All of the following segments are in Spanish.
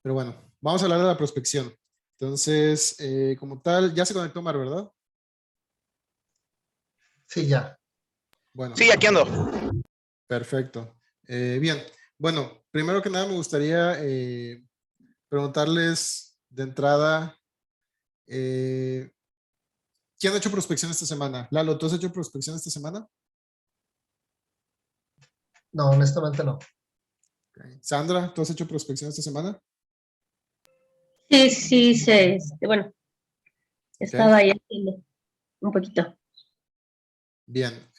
Pero bueno, vamos a hablar de la prospección. Entonces, como tal, ya se conectó Mar, ¿verdad? Sí, ya. Bueno, Sí, aquí ando. perfecto. Bien, bueno, primero que nada me gustaría preguntarles de entrada, ¿quién ha hecho prospección esta semana? Lalo, ¿tú has hecho prospección esta semana? No, honestamente no. Okay. Sandra, ¿tú has hecho prospección esta semana? Sí, sí, bueno, Okay. estaba ahí haciendo un poquito. Bien.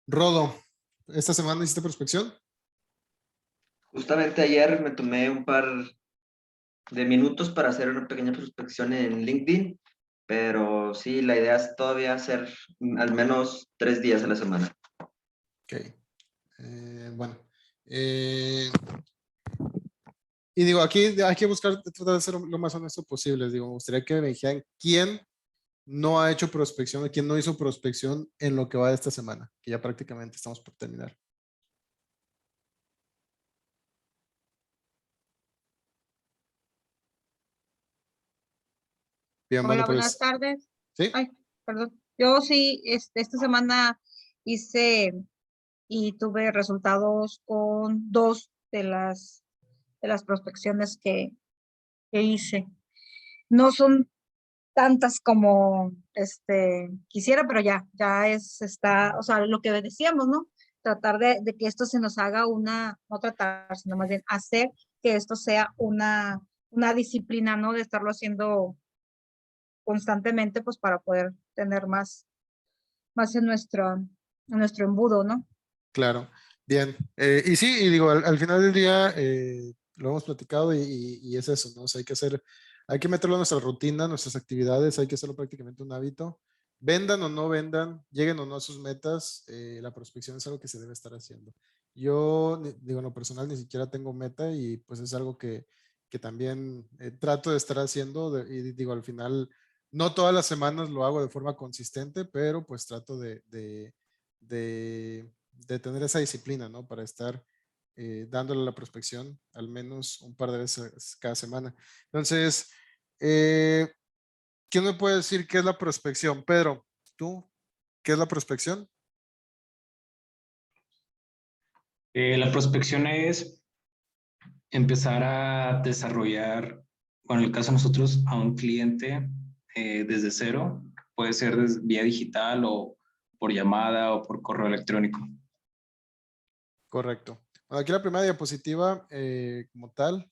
Rodo, ¿esta semana hiciste prospección? Justamente ayer me tomé un par de minutos para hacer una pequeña prospección en LinkedIn, pero sí, la idea es todavía hacer al menos 3 días a la semana. Ok. Bueno. Y digo, aquí hay que buscar, tratar de ser lo más honesto posible. Digo, me gustaría que me dijeran quién no ha hecho prospección o quién no hizo prospección en lo que va de esta semana, que ya prácticamente estamos por terminar. Bien, bueno, Hola, buenas pues, tardes. ¿sí? Ay, perdón. Yo sí, esta semana hice y tuve resultados con dos de las prospecciones que hice. No son tantas como quisiera, pero está, o sea, lo que decíamos, ¿no? Tratar de que esto se nos haga no tratar, sino más bien hacer que esto sea una disciplina, ¿no? De estarlo haciendo constantemente, pues para poder tener más en nuestro embudo, ¿no? Claro. Bien. Y sí, y digo, al final del día lo hemos platicado y es eso, ¿no? O sea, hay que meterlo en nuestra rutina, nuestras actividades, hay que hacerlo prácticamente un hábito. Vendan o no vendan, lleguen o no a sus metas, la prospección es algo que se debe estar haciendo. Yo, digo, en lo personal ni siquiera tengo meta y pues es algo que también trato de estar haciendo y digo, al final, no todas las semanas lo hago de forma consistente, pero pues trato de tener esa disciplina, ¿no? Para estar dándole la prospección al menos un par de veces cada semana. Entonces, eh, ¿quién me puede decir qué es la prospección? Pedro, ¿tú qué es la prospección? La prospección es empezar a desarrollar, bueno, en el caso de nosotros, a un cliente desde cero. Puede ser vía digital o por llamada o por correo electrónico. Correcto. Bueno, aquí la primera diapositiva como tal.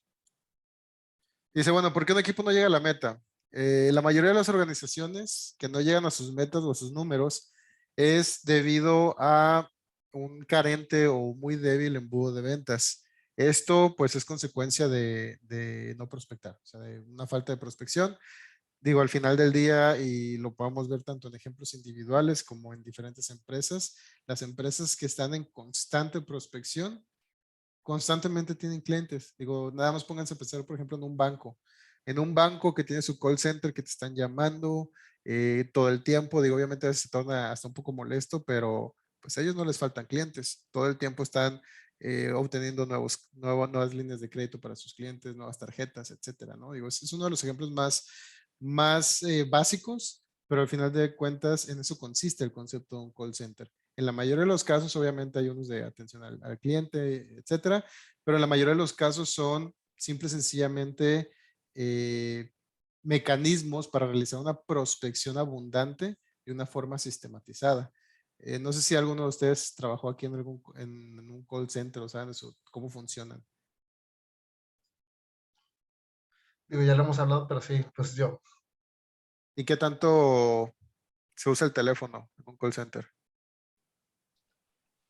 Dice, bueno, ¿por qué un equipo no llega a la meta? La mayoría de las organizaciones que no llegan a sus metas o a sus números es debido a un carente o muy débil embudo de ventas. Esto pues es consecuencia de no prospectar, o sea, de una falta de prospección. Digo, al final del día, y lo podemos ver tanto en ejemplos individuales como en diferentes empresas, las empresas que están en constante prospección constantemente tienen clientes. Digo, nada más pónganse a pensar, por ejemplo, en un banco. En un banco que tiene su call center que te están llamando todo el tiempo. Digo, obviamente a veces se torna hasta un poco molesto, pero pues a ellos no les faltan clientes. Todo el tiempo están obteniendo nuevas líneas de crédito para sus clientes, nuevas tarjetas, etcétera, ¿no? Digo, es uno de los ejemplos más básicos, pero al final de cuentas en eso consiste el concepto de un call center. En la mayoría de los casos, obviamente, hay unos de atención al cliente, etcétera, pero en la mayoría de los casos son simple y sencillamente mecanismos para realizar una prospección abundante de una forma sistematizada. No sé si alguno de ustedes trabajó aquí en un call center o saben eso, cómo funcionan. Digo, ya lo hemos hablado, pero sí, pues yo. ¿Y qué tanto se usa el teléfono en un call center?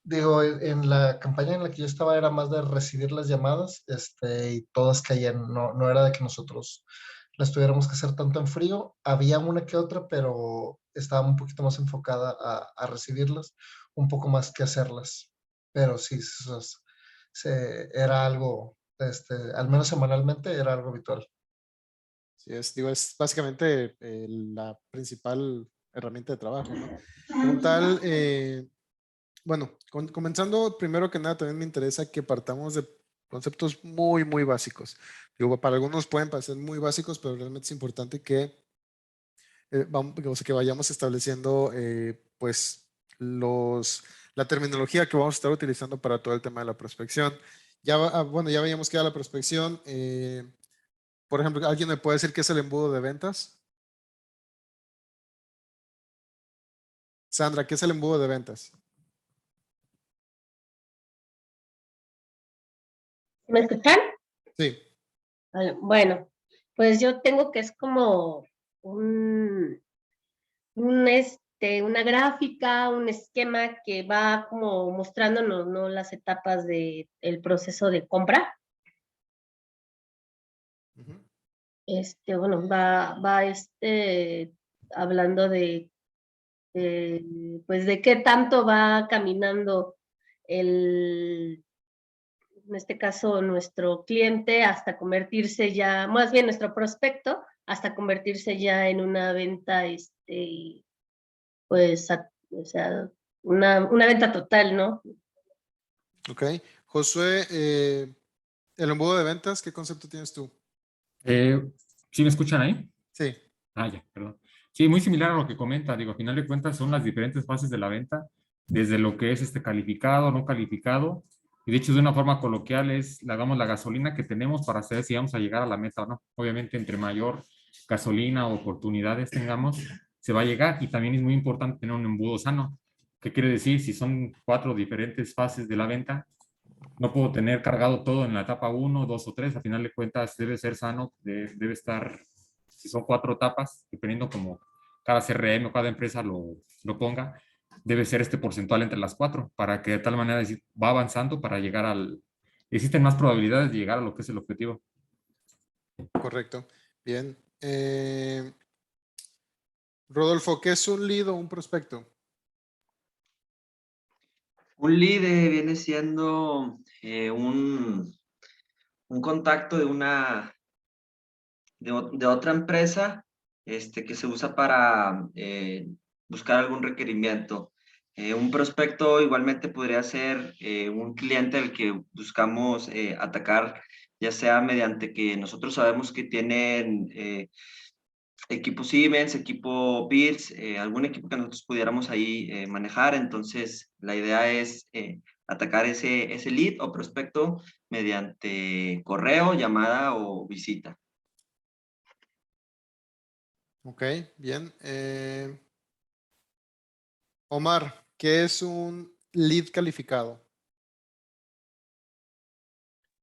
Digo, en la campaña en la que yo estaba era más de recibir las llamadas, y todas caían, no era de que nosotros las tuviéramos que hacer tanto en frío. Había una que otra, pero estaba un poquito más enfocada a recibirlas, un poco más que hacerlas. Pero sí, era algo, al menos semanalmente era algo habitual. Sí, digo, es básicamente la principal herramienta de trabajo, ¿no? Como tal, bueno, comenzando primero que nada, también me interesa que partamos Conceptos muy, muy básicos. Digo, para algunos pueden parecer muy básicos, pero realmente es importante que, que vayamos estableciendo pues la terminología que vamos a estar utilizando para todo el tema de la prospección. Ya, bueno, ya veíamos que era la prospección. Por ejemplo, ¿alguien me puede decir qué es el embudo de ventas? Sandra, ¿qué es el embudo de ventas? ¿Me escuchan? Sí. Bueno, pues yo tengo que es como una gráfica, un esquema que va como mostrándonos, ¿no? Las etapas del proceso de compra. Ujú. Bueno, va hablando pues de qué tanto va caminando en este caso, nuestro cliente hasta convertirse ya, más bien nuestro prospecto, hasta convertirse ya en una venta, pues, o sea, una venta total, ¿no? Ok. Josué, el embudo de ventas, ¿qué concepto tienes tú? ¿Sí me escuchan ahí? Sí. Ah, ya, perdón. Sí, muy similar a lo que comenta. Digo, a final de cuentas son las diferentes fases de la venta, desde lo que es calificado, no calificado, y de hecho de una forma coloquial es, hagamos la gasolina que tenemos para saber si vamos a llegar a la meta o no. Obviamente, entre mayor gasolina o oportunidades tengamos, se va a llegar, y también es muy importante tener un embudo sano. ¿Qué quiere decir? Si son 4 diferentes fases de la venta, no puedo tener cargado todo en la etapa 1, 2 o 3. A final de cuentas debe ser sano, debe estar, si son 4 etapas, dependiendo como cada CRM o cada empresa lo ponga, debe ser este porcentual entre las 4 para que de tal manera va avanzando para llegar existen más probabilidades de llegar a lo que es el objetivo. Correcto. Bien. Rodolfo, ¿qué es un lead o un prospecto? Un lead viene siendo un contacto de otra empresa que se usa para buscar algún requerimiento. Un prospecto igualmente podría ser un cliente al que buscamos atacar, ya sea mediante que nosotros sabemos que tienen equipo Siemens, equipo Beats, algún equipo que nosotros pudiéramos ahí manejar. Entonces, la idea es atacar ese lead o prospecto mediante correo, llamada o visita. Ok, bien. Omar, ¿qué es un lead calificado?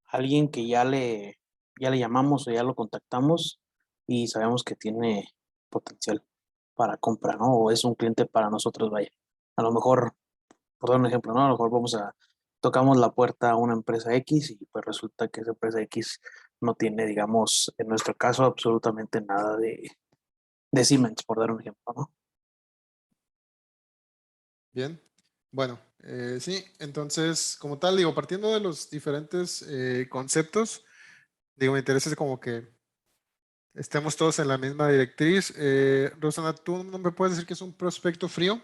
Alguien que ya le llamamos o ya lo contactamos y sabemos que tiene potencial para compra, ¿no? O es un cliente para nosotros, vaya. A lo mejor, por dar un ejemplo, ¿no? A lo mejor tocamos la puerta a una empresa X y pues resulta que esa empresa X no tiene, digamos, en nuestro caso, absolutamente nada de Siemens, por dar un ejemplo, ¿no? Bien. Bueno, sí, entonces, como tal, digo, partiendo de los diferentes conceptos, digo, me interesa como que estemos todos en la misma directriz. Rosana, ¿tú no me puedes decir que es un prospecto frío?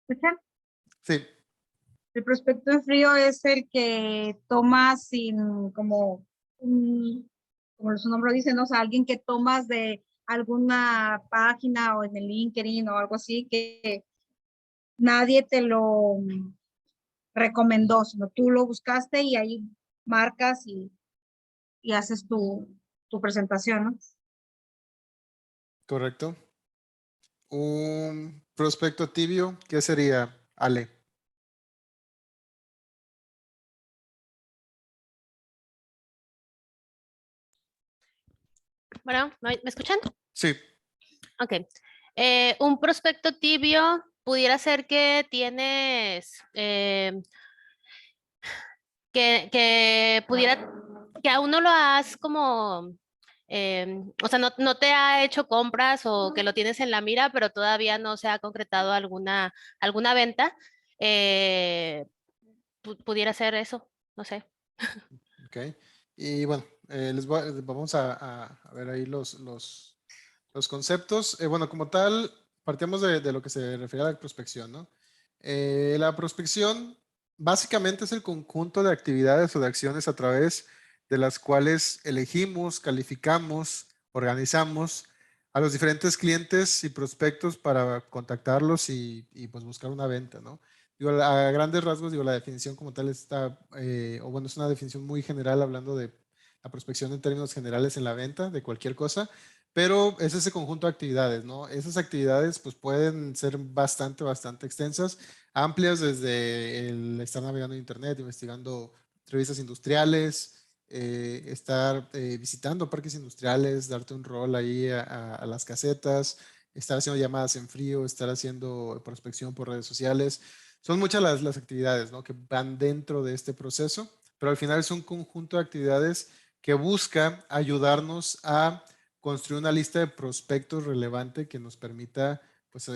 ¿Escuchan? Sí. El prospecto en frío es el que tomas sin, como su nombre dice, ¿no? O sea, alguien que tomas de alguna página o en el LinkedIn o algo así, que nadie te lo recomendó, sino tú lo buscaste y ahí marcas y haces tu presentación, ¿no? Correcto. Un prospecto tibio, ¿qué sería, Ale? Bueno, ¿me escuchan? Sí. Ok. Un prospecto tibio pudiera ser que tienes, que pudiera, que aún no lo has como, o sea, no te ha hecho compras o que lo tienes en la mira, pero todavía no se ha concretado alguna venta. eh, pudiera ser eso, no sé. Ok. Y bueno, vamos a ver ahí los conceptos. Bueno, como tal, partimos de lo que se refiere a la prospección, ¿no? La prospección básicamente es el conjunto de actividades o de acciones a través de las cuales elegimos, calificamos, organizamos a los diferentes clientes y prospectos para contactarlos y pues buscar una venta, ¿no? Digo, a grandes rasgos, digo, la definición como tal está, o bueno, es una definición muy general hablando de la prospección en términos generales en la venta de cualquier cosa, pero es ese conjunto de actividades, ¿no? Esas actividades pues pueden ser bastante extensas, amplias desde el estar navegando en internet, investigando revistas industriales, estar visitando parques industriales, darte un rol ahí a las casetas, estar haciendo llamadas en frío, estar haciendo prospección por redes sociales. Son muchas las actividades, ¿no?, que van dentro de este proceso, pero al final es un conjunto de actividades que busca ayudarnos a construir una lista de prospectos relevante que nos permita pues,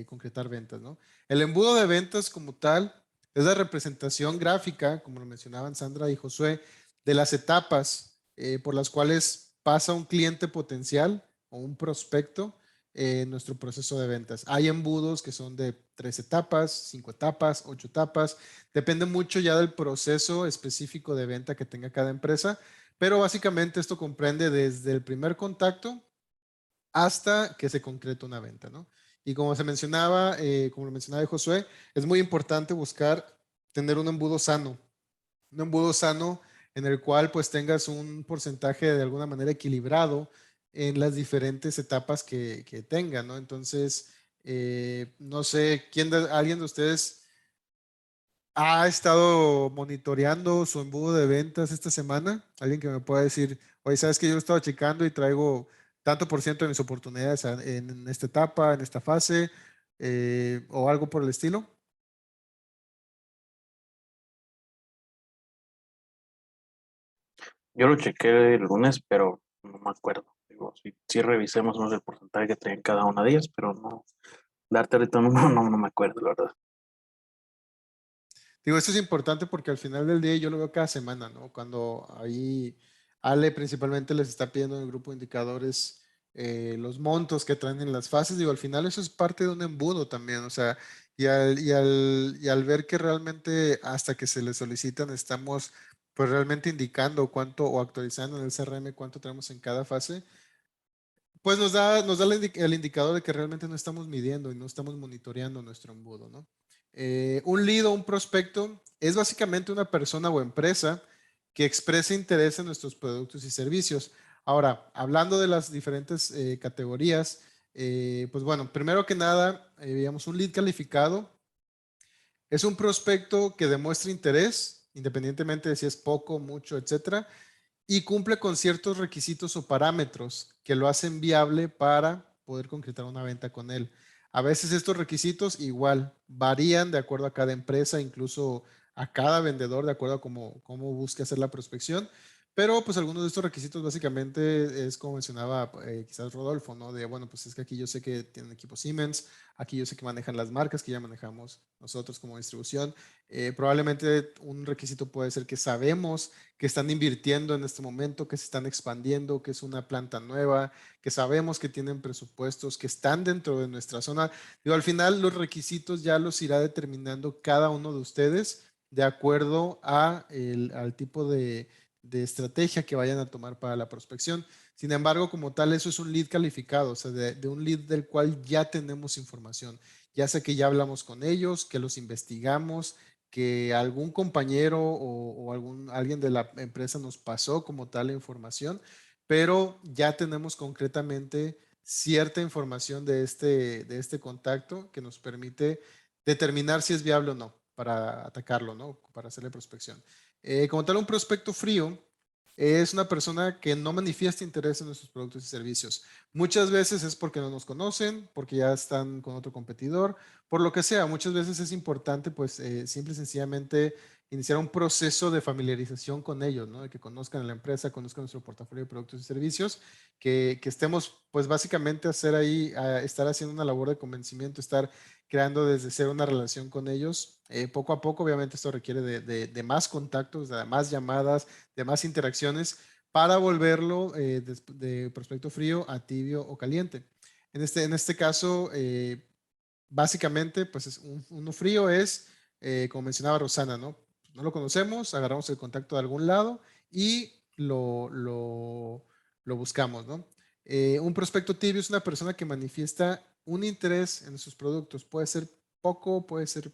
concretar ventas, ¿no? El embudo de ventas como tal es la representación gráfica, como lo mencionaban Sandra y Josué, de las etapas por las cuales pasa un cliente potencial o un prospecto en nuestro proceso de ventas. Hay embudos que son de 3 etapas, 5 etapas, 8 etapas. Depende mucho ya del proceso específico de venta que tenga cada empresa, pero básicamente esto comprende desde el primer contacto hasta que se concreta una venta, ¿no? Y como se mencionaba, como lo mencionaba Josué, es muy importante buscar tener un embudo sano en el cual pues tengas un porcentaje de alguna manera equilibrado en las diferentes etapas que tenga, ¿no? Entonces, no sé, ¿alguien de ustedes ha estado monitoreando su embudo de ventas esta semana? Alguien que me pueda decir, oye, sabes que yo he estado checando y traigo tanto por ciento de mis oportunidades en esta etapa, en esta fase, o algo por el estilo. Yo lo chequé el lunes, pero no me acuerdo. Digo, sí revisé más o menos el porcentaje que traen cada una de ellas, pero no, darte ahorita no me acuerdo, la verdad. Digo, esto es importante porque al final del día yo lo veo cada semana, ¿no? Cuando ahí Ale principalmente les está pidiendo en el grupo de indicadores los montos que traen en las fases, digo, al final eso es parte de un embudo también, o sea, y al ver que realmente hasta que se les solicitan estamos pues realmente indicando cuánto o actualizando en el CRM cuánto tenemos en cada fase, pues nos da el indicador de que realmente no estamos midiendo y no estamos monitoreando nuestro embudo, ¿no? Un lead o un prospecto es básicamente una persona o empresa que expresa interés en nuestros productos y servicios. Ahora, hablando de las diferentes categorías, pues bueno, primero que nada, digamos, un lead calificado es un prospecto que demuestra interés, independientemente de si es poco, mucho, etcétera, y cumple con ciertos requisitos o parámetros que lo hacen viable para poder concretar una venta con él. A veces estos requisitos igual varían de acuerdo a cada empresa, incluso a cada vendedor, de acuerdo a cómo busque hacer la prospección. Pero pues algunos de estos requisitos básicamente es como mencionaba quizás Rodolfo, ¿no? De, bueno, pues es que aquí yo sé que tienen equipo Siemens, aquí yo sé que manejan las marcas que ya manejamos nosotros como distribución. Probablemente un requisito puede ser que sabemos que están invirtiendo en este momento, que se están expandiendo, que es una planta nueva, que sabemos que tienen presupuestos, que están dentro de nuestra zona. Digo, al final los requisitos ya los irá determinando cada uno de ustedes de acuerdo al tipo de estrategia que vayan a tomar para la prospección. Sin embargo, como tal, eso es un lead calificado, o sea, de un lead del cual ya tenemos información. Ya sé que ya hablamos con ellos, que los investigamos, que algún compañero o alguien de la empresa nos pasó como tal la información, pero ya tenemos concretamente cierta información de este contacto que nos permite determinar si es viable o no para atacarlo, ¿no? Para hacerle prospección. Como tal, un prospecto frío es una persona que no manifiesta interés en nuestros productos y servicios. Muchas veces es porque no nos conocen, porque ya están con otro competidor, por lo que sea. Muchas veces es importante, pues, simple y sencillamente iniciar un proceso de familiarización con ellos, ¿no? De que conozcan la empresa, conozcan nuestro portafolio de productos y servicios, que estemos, pues, básicamente estar haciendo una labor de convencimiento, estar creando desde cero una relación con ellos. Poco a poco, obviamente, esto requiere de más contactos, de más llamadas, de más interacciones para volverlo de prospecto frío a tibio o caliente. En este caso, básicamente, pues uno frío es, como mencionaba Rosana, ¿no? No lo conocemos, agarramos el contacto de algún lado y lo buscamos, ¿no? Un prospecto tibio es una persona que manifiesta un interés en sus productos. Puede ser poco, puede ser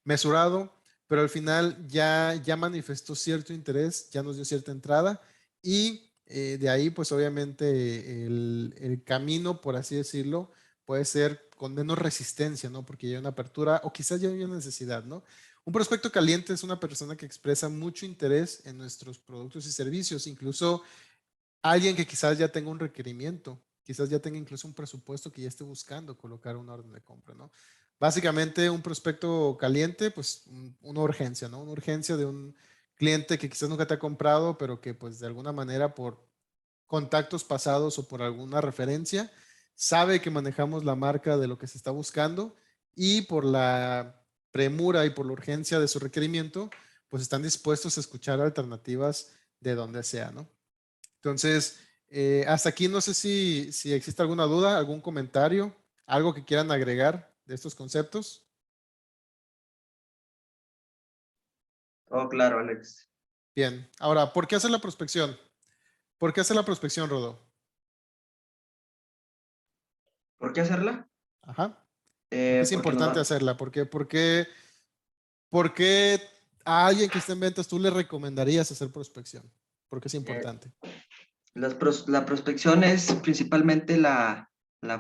mesurado, pero al final ya manifestó cierto interés, ya nos dio cierta entrada y de ahí pues obviamente el camino, por así decirlo, puede ser con menos resistencia, ¿no? Porque ya hay una apertura o quizás ya hay una necesidad, ¿no? Un prospecto caliente es una persona que expresa mucho interés en nuestros productos y servicios, incluso alguien que quizás ya tenga un requerimiento, quizás ya tenga incluso un presupuesto que ya esté buscando colocar una orden de compra, ¿no? Básicamente un prospecto caliente, pues una urgencia, ¿no? Una urgencia de un cliente que quizás nunca te ha comprado, pero que pues de alguna manera por contactos pasados o por alguna referencia, sabe que manejamos la marca de lo que se está buscando y por la premura y por la urgencia de su requerimiento, pues están dispuestos a escuchar alternativas de donde sea, ¿no? Entonces, hasta aquí no sé si existe alguna duda, algún comentario, algo que quieran agregar de estos conceptos. Todo claro, Alex. Bien, ahora, ¿por qué hacer la prospección? ¿Por qué hacer la prospección, Rodo? ¿Por qué hacerla? Ajá. ¿Por qué es Porque importante hacerla? ¿Por qué a alguien que esté en ventas tú le recomendarías hacer prospección? ¿Por qué es importante? La prospección es principalmente la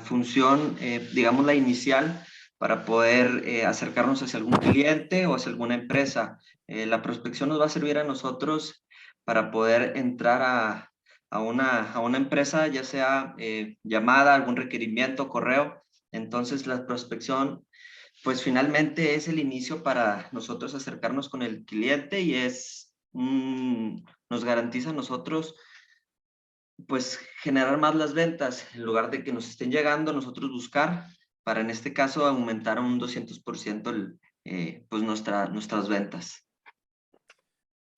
función, digamos, la inicial para poder acercarnos hacia algún cliente o hacia alguna empresa. La prospección nos va a servir a nosotros para poder entrar a una empresa, ya sea llamada, algún requerimiento, correo. Entonces, la prospección, pues finalmente es el inicio para nosotros acercarnos con el cliente y nos garantiza a nosotros pues generar más las ventas, en lugar de que nos estén llegando, nosotros buscar, para en este caso aumentar un 200% pues nuestras ventas.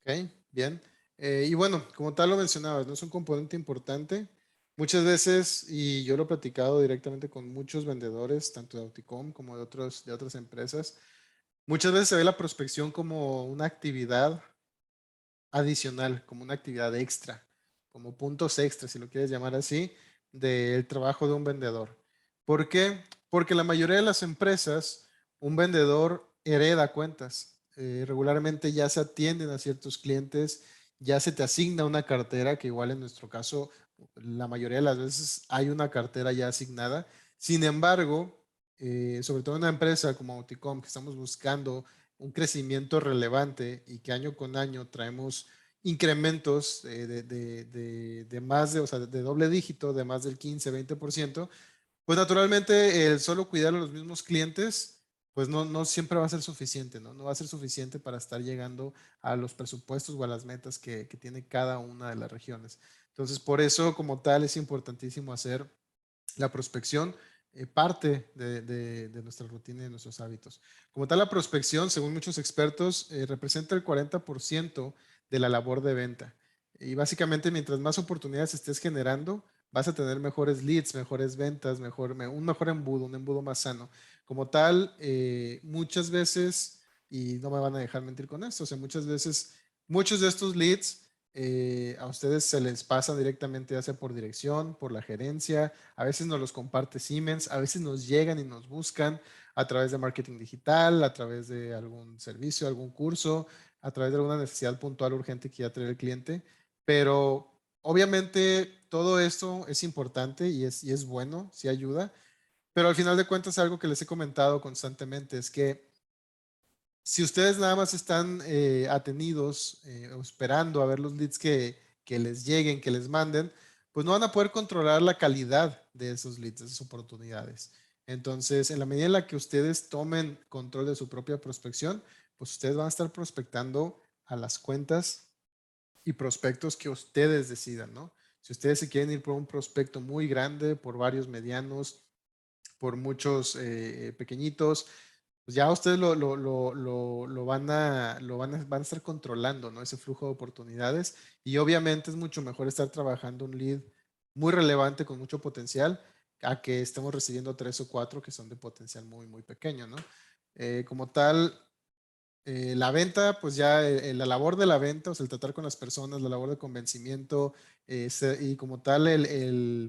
Ok, bien. Y bueno, como tal lo mencionabas, ¿no? Es un componente importante. Muchas veces, y yo lo he platicado directamente con muchos vendedores, tanto de Auticom como de otras empresas, muchas veces se ve la prospección como una actividad adicional, como una actividad extra, como puntos extras, si lo quieres llamar así, del trabajo de un vendedor. ¿Por qué? Porque la mayoría de las empresas, un vendedor hereda cuentas. Regularmente ya se atienden a ciertos clientes, ya se te asigna una cartera, que igual en nuestro caso, la mayoría de las veces hay una cartera ya asignada. Sin embargo, sobre todo en una empresa como Auticom, que estamos buscando un crecimiento relevante y que año con año traemos incrementos de más de, o sea, de doble dígito, de más del 15-20%, pues naturalmente el solo cuidar a los mismos clientes, pues no siempre va a ser suficiente, ¿no? No va a ser suficiente para estar llegando a los presupuestos o a las metas que tiene cada una de las regiones. Entonces, por eso como tal es importantísimo hacer la prospección parte de nuestra rutina y de nuestros hábitos. Como tal, la prospección, según muchos expertos, representa el 40% de la labor de venta. Y básicamente, mientras más oportunidades estés generando, vas a tener mejores leads, mejores ventas, un mejor embudo, un embudo más sano. Como tal, muchas veces, y no me van a dejar mentir con esto, o sea, muchas veces, muchos de estos leads a ustedes se les pasan directamente, ya sea por dirección, por la gerencia, a veces nos los comparte Siemens, a veces nos llegan y nos buscan a través de marketing digital, a través de algún servicio, algún curso, a través de alguna necesidad puntual urgente que ya trae el cliente, pero obviamente todo esto es importante y es bueno, sí ayuda, pero al final de cuentas algo que les he comentado constantemente es que si ustedes nada más están atenidos o esperando a ver los leads que les lleguen, que les manden, pues no van a poder controlar la calidad de esos leads, de esas oportunidades. Entonces, en la medida en la que ustedes tomen control de su propia prospección, pues ustedes van a estar prospectando a las cuentas y prospectos que ustedes decidan, ¿no? Si ustedes se quieren ir por un prospecto muy grande, por varios medianos, por muchos pequeñitos, pues ya ustedes van a estar controlando, ¿no? Ese flujo de oportunidades y obviamente es mucho mejor estar trabajando un lead muy relevante con mucho potencial a que estemos recibiendo 3 o 4 que son de potencial muy, muy pequeño, ¿no? Como tal, la venta, pues ya la labor de la venta, o sea, el tratar con las personas, la labor de convencimiento y como tal,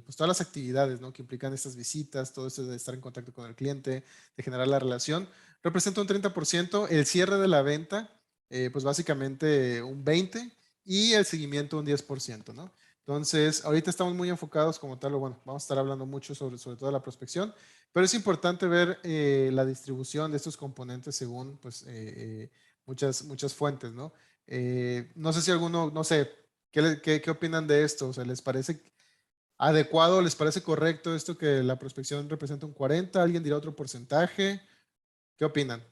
pues todas las actividades, ¿no? Que implican estas visitas, todo esto de estar en contacto con el cliente, de generar la relación, representa un 30%, el cierre de la venta, pues básicamente un 20% y el seguimiento un 10%, ¿no? Entonces, ahorita estamos muy enfocados como tal, o bueno, vamos a estar hablando mucho sobre todo la prospección, pero es importante ver la distribución de estos componentes según pues, muchas fuentes, ¿no? No sé si alguno, no sé, ¿qué opinan de esto? O sea, ¿les parece adecuado, les parece correcto esto que la prospección representa un 40%? ¿Alguien dirá otro porcentaje? ¿Qué opinan?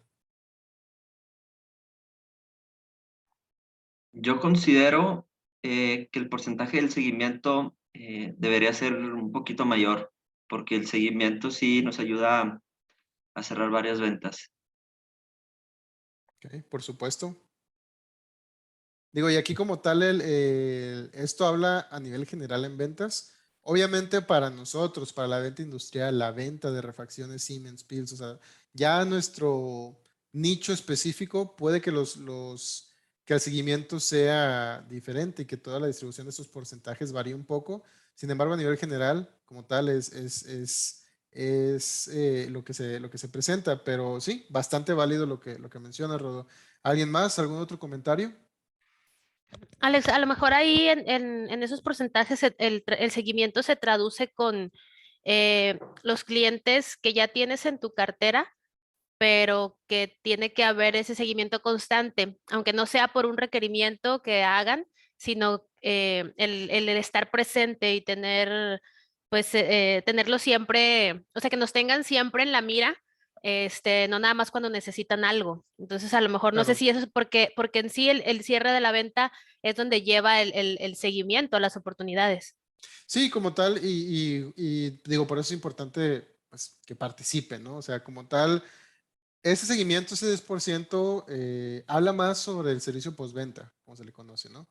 Yo considero que el porcentaje del seguimiento debería ser un poquito mayor, porque el seguimiento sí nos ayuda a cerrar varias ventas. Ok, por supuesto. Digo, y aquí como tal, esto habla a nivel general en ventas. Obviamente para nosotros, para la venta industrial, la venta de refacciones Siemens, Pils, o sea, ya nuestro nicho específico puede que que el seguimiento sea diferente y que toda la distribución de estos porcentajes varíe un poco. Sin embargo, a nivel general, como tal, es lo que se presenta. Pero sí, bastante válido lo que menciona, Rodo. ¿Alguien más? ¿Algún otro comentario? Alex, a lo mejor ahí en esos porcentajes el seguimiento se traduce con los clientes que ya tienes en tu cartera, pero que tiene que haber ese seguimiento constante, aunque no sea por un requerimiento que hagan, sino el estar presente y tener, pues, tenerlo siempre, o sea, que nos tengan siempre en la mira, no nada más cuando necesitan algo. Entonces, a lo mejor no sé Claro. si eso es porque en sí el cierre de la venta es donde lleva el seguimiento a las oportunidades. Sí, como tal, y digo, por eso es importante pues, que participen, ¿no? O sea, como tal, ese seguimiento, ese 10%, habla más sobre el servicio postventa, como se le conoce, ¿no?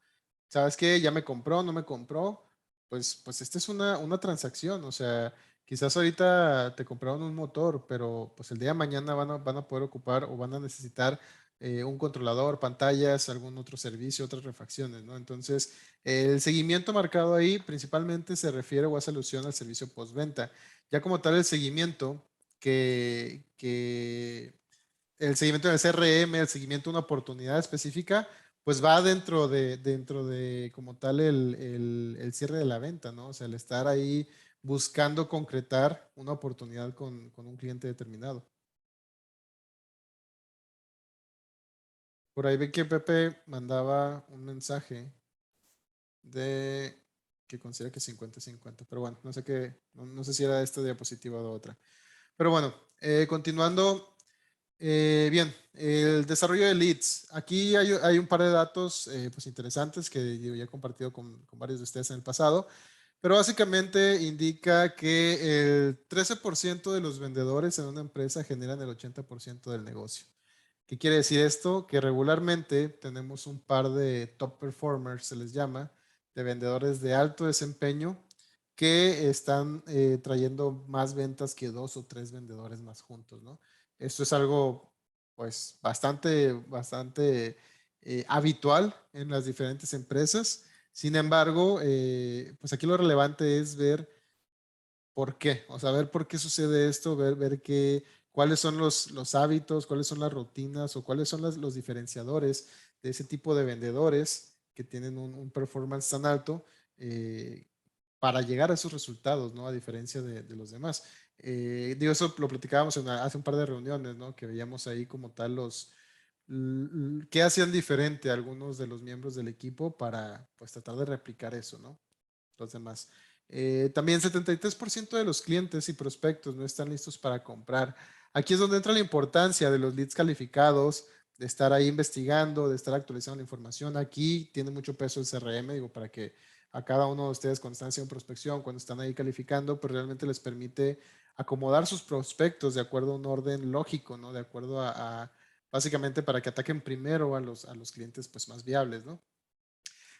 ¿Sabes qué? Ya me compró, no me compró, pues esta es una transacción, o sea, quizás ahorita te compraron un motor, pero pues el día de mañana van a poder ocupar o van a necesitar un controlador, pantallas, algún otro servicio, otras refacciones, ¿no? Entonces, el seguimiento marcado ahí principalmente se refiere o hace alusión al servicio postventa. Ya como tal, el seguimiento que el seguimiento del CRM, el seguimiento de una oportunidad específica, pues va dentro de como tal el cierre de la venta, ¿no? O sea, el estar ahí buscando concretar una oportunidad con un cliente determinado. Por ahí ve que Pepe mandaba un mensaje de que considera que 50-50, pero bueno, no sé no sé si era esta diapositiva o otra. Pero bueno, continuando. Bien, el desarrollo de leads. Aquí hay un par de datos pues interesantes que yo ya he compartido con varios de ustedes en el pasado, pero básicamente indica que el 13% de los vendedores en una empresa generan el 80% del negocio. ¿Qué quiere decir esto? Que regularmente tenemos un par de top performers, se les llama, de vendedores de alto desempeño que están trayendo más ventas que 2 o 3 vendedores más juntos, ¿no? Esto es algo, pues, bastante habitual en las diferentes empresas. Sin embargo, pues aquí lo relevante es ver por qué, o sea, ver por qué sucede esto, ver cuáles son los hábitos, cuáles son las rutinas o cuáles son los diferenciadores de ese tipo de vendedores que tienen un performance tan alto para llegar a esos resultados, ¿no? A diferencia de los demás. Digo, eso lo platicábamos hace un par de reuniones, ¿no? Que veíamos ahí como tal qué hacían diferente algunos de los miembros del equipo para pues tratar de replicar eso, ¿no? Los demás. También 73% de los clientes y prospectos no están listos para comprar. Aquí es donde entra la importancia de los leads calificados, de estar ahí investigando, de estar actualizando la información. Aquí tiene mucho peso el CRM, digo, para que a cada uno de ustedes cuando están haciendo prospección, cuando están ahí calificando, pues realmente les permite acomodar sus prospectos de acuerdo a un orden lógico, ¿no? De acuerdo básicamente para que ataquen primero a los clientes pues más viables, ¿no?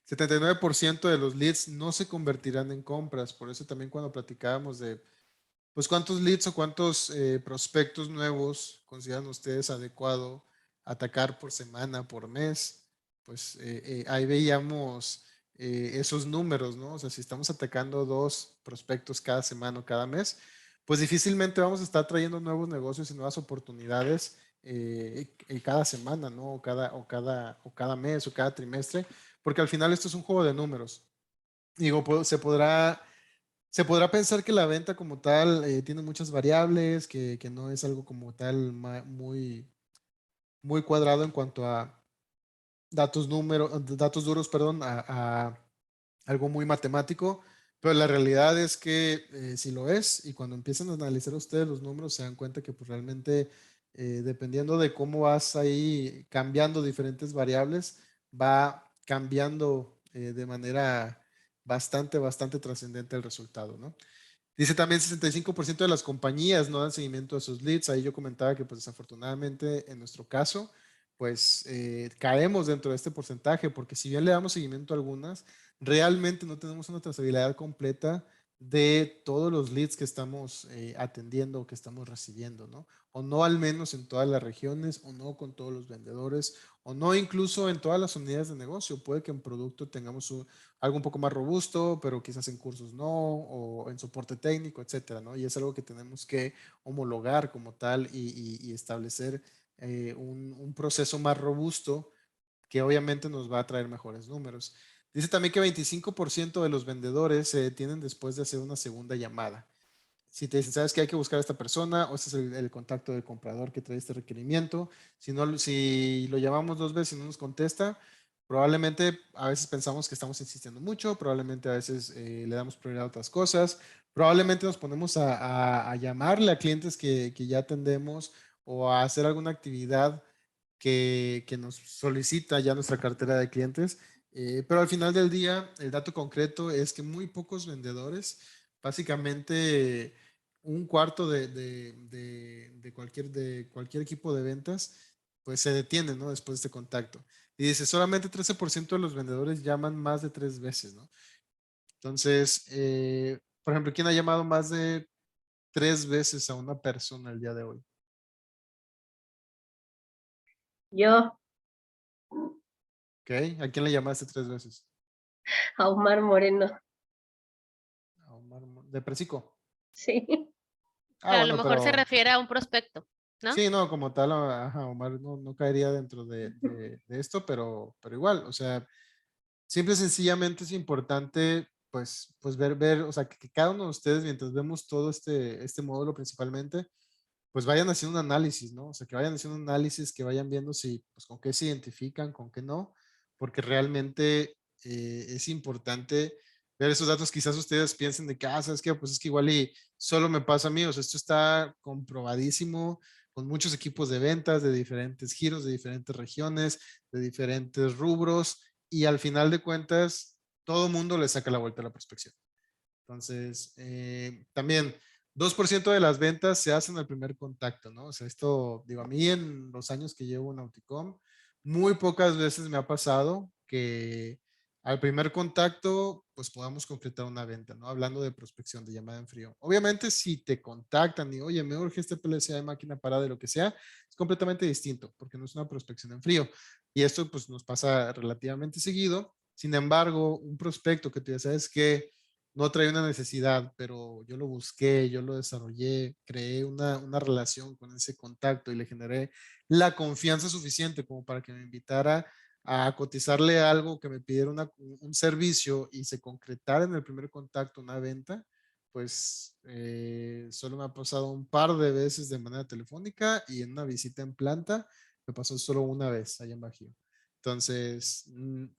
79% de los leads no se convertirán en compras. Por eso también cuando platicábamos de pues cuántos leads o cuántos prospectos nuevos consideran ustedes adecuado atacar por semana, por mes. Pues ahí veíamos esos números, ¿no? O sea, si estamos atacando 2 prospectos cada semana o cada mes, pues difícilmente vamos a estar trayendo nuevos negocios y nuevas oportunidades cada semana, ¿no? O cada mes o cada trimestre, porque al final esto es un juego de números. Digo, se podrá pensar que la venta como tal tiene muchas variables, que no es algo como tal muy, muy cuadrado en cuanto a datos duros, perdón, a algo muy matemático, pero la realidad es que sí lo es, y cuando empiezan a analizar ustedes los números se dan cuenta que pues realmente dependiendo de cómo vas ahí cambiando diferentes variables, va cambiando de manera bastante trascendente el resultado, ¿no? Dice también 65% de las compañías no dan seguimiento a sus leads. Ahí yo comentaba que pues desafortunadamente en nuestro caso pues caemos dentro de este porcentaje porque si bien le damos seguimiento a algunas, realmente no tenemos una trazabilidad completa de todos los leads que estamos atendiendo o que estamos recibiendo, ¿no? O no al menos en todas las regiones, o no con todos los vendedores, o no incluso en todas las unidades de negocio. Puede que en producto tengamos algo un poco más robusto, pero quizás en cursos no, o en soporte técnico, etcétera, ¿no? Y es algo que tenemos que homologar como tal y establecer un proceso más robusto que obviamente nos va a traer mejores números. Dice también que 25% de los vendedores se detienen después de hacer una segunda llamada. Si te dicen, sabes que hay que buscar a esta persona, o este es el contacto del comprador que trae este requerimiento, si lo llamamos 2 veces y no nos contesta, probablemente a veces pensamos que estamos insistiendo mucho, probablemente a veces le damos prioridad a otras cosas, probablemente nos ponemos a llamarle a clientes que ya atendemos o a hacer alguna actividad que nos solicita ya nuestra cartera de clientes. Pero al final del día, el dato concreto es que muy pocos vendedores, básicamente un cuarto de cualquier equipo de ventas, pues se detiene, ¿no? Después de este contacto. Y dice, solamente 13% de los vendedores llaman más de 3 veces, ¿no? Entonces, por ejemplo, ¿quién ha llamado más de 3 veces a una persona el día de hoy? Yo, ¿Ok? ¿A quién le llamaste 3 veces? a Omar Moreno, A Omar de Precico. sí. Ah, Pero a lo bueno, mejor se pero refiere a un prospecto, ¿no? sí, no, como tal, ajá, Omar no caería dentro de esto, pero igual, o sea, simple y sencillamente es importante, pues ver, o sea, que cada uno de ustedes, mientras vemos todo este módulo principalmente, pues vayan haciendo un análisis, ¿no? O sea, que vayan haciendo un análisis, que vayan viendo si, pues, con qué se identifican, con qué no, porque realmente es importante ver esos datos. Quizás ustedes piensen de que, ¿sabes qué? Pues es que igual y solo me pasa a mí, o sea, esto está comprobadísimo con muchos equipos de ventas de diferentes giros, de diferentes regiones, de diferentes rubros, y al final de cuentas, todo mundo le saca la vuelta a la prospección. Entonces, también 2% de las ventas se hacen al primer contacto, ¿no? O sea, esto, digo, a mí en los años que llevo en Nauticom, muy pocas veces me ha pasado que al primer contacto, pues podamos concretar una venta, ¿no? Hablando de prospección, de llamada en frío. Obviamente, si te contactan y, oye, me urge este PLC de máquina parada, de lo que sea, es completamente distinto, porque no es una prospección en frío. Y esto, pues, nos pasa relativamente seguido. Sin embargo, un prospecto que tú ya sabes que no traía una necesidad, pero yo lo busqué, yo lo desarrollé, creé una relación con ese contacto y le generé la confianza suficiente como para que me invitara a cotizarle algo, que me pidiera un servicio y se concretara en el primer contacto una venta, pues solo me ha pasado un par de veces de manera telefónica, y en una visita en planta me pasó solo una vez allá en Bajío. Entonces,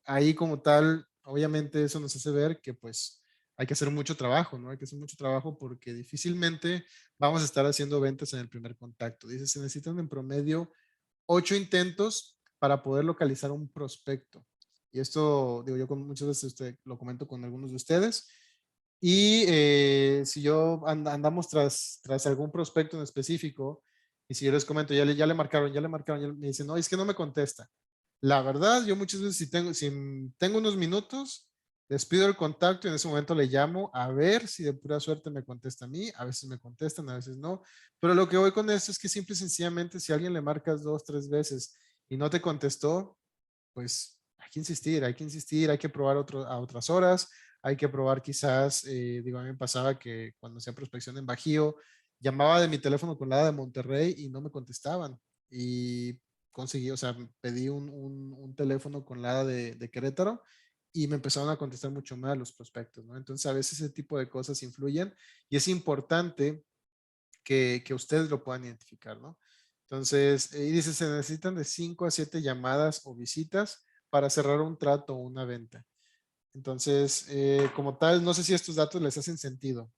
ahí como tal, obviamente eso nos hace ver que pues hay que hacer mucho trabajo, ¿no? Hay que hacer mucho trabajo porque difícilmente vamos a estar haciendo ventas en el primer contacto. Dice, se necesitan en promedio 8 intentos para poder localizar un prospecto. Y esto, digo, yo muchas veces lo comento con algunos de ustedes. Y si yo andamos tras algún prospecto en específico, y si yo les comento, ya le marcaron, me dicen, no, es que no me contesta. La verdad, yo muchas veces si tengo unos minutos, les pido el contacto y en ese momento le llamo a ver si de pura suerte me contesta a mí. A veces me contestan, a veces no. Pero lo que voy con esto es que simple y sencillamente si a alguien le marcas 2, 3 veces y no te contestó, pues hay que insistir, hay que probar a otras horas, hay que probar quizás, digo, a mí me pasaba que cuando hacía prospección en Bajío, llamaba de mi teléfono con la de Monterrey y no me contestaban. Y conseguí, o sea, pedí un teléfono con la de Querétaro y me empezaron a contestar mucho más los prospectos, ¿no? Entonces, a veces ese tipo de cosas influyen y es importante que ustedes lo puedan identificar, ¿no? Entonces, y dice, se necesitan de 5 a 7 llamadas o visitas para cerrar un trato o una venta. Entonces, como tal, no sé si estos datos les hacen sentido.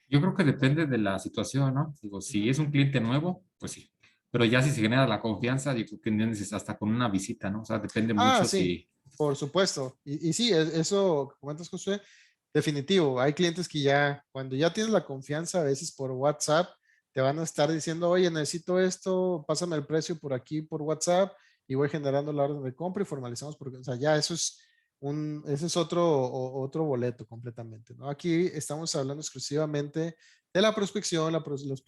Yo creo que depende de la situación, ¿no? Digo, si es un cliente nuevo, pues sí. Pero ya si se genera la confianza, digo que necesitas hasta con una visita, ¿no? O sea, depende Ah, mucho sí, si... por supuesto. Y sí, eso que comentas, Josué, definitivo. Hay clientes que ya, cuando ya tienes la confianza, a veces por WhatsApp, te van a estar diciendo, oye, necesito esto, pásame el precio por aquí, por WhatsApp, y voy generando la orden de compra y formalizamos, porque, o sea, ya eso es ese es otro boleto completamente, ¿no? Aquí estamos hablando exclusivamente de la prospección,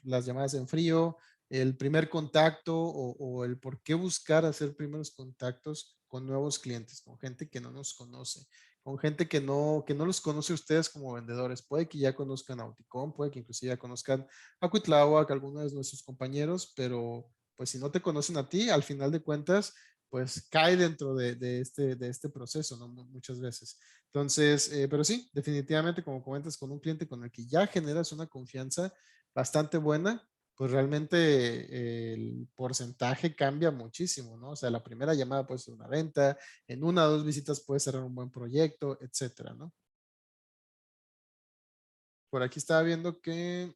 las llamadas en frío, el primer contacto o el por qué buscar hacer primeros contactos con nuevos clientes, con gente que no nos conoce, con gente que no los conoce a ustedes como vendedores. Puede que ya conozcan a Auticom, puede que inclusive ya conozcan a Cuitláhuac, a algunos de nuestros compañeros, pero pues si no te conocen a ti, al final de cuentas, pues cae dentro de este proceso, ¿no? Muchas veces. Entonces, pero sí, definitivamente, como comentas, con un cliente con el que ya generas una confianza bastante buena, pues realmente el porcentaje cambia muchísimo, ¿no? O sea, la primera llamada puede ser una venta, en una o dos visitas puede cerrar un buen proyecto, etcétera, ¿no? Por aquí estaba viendo que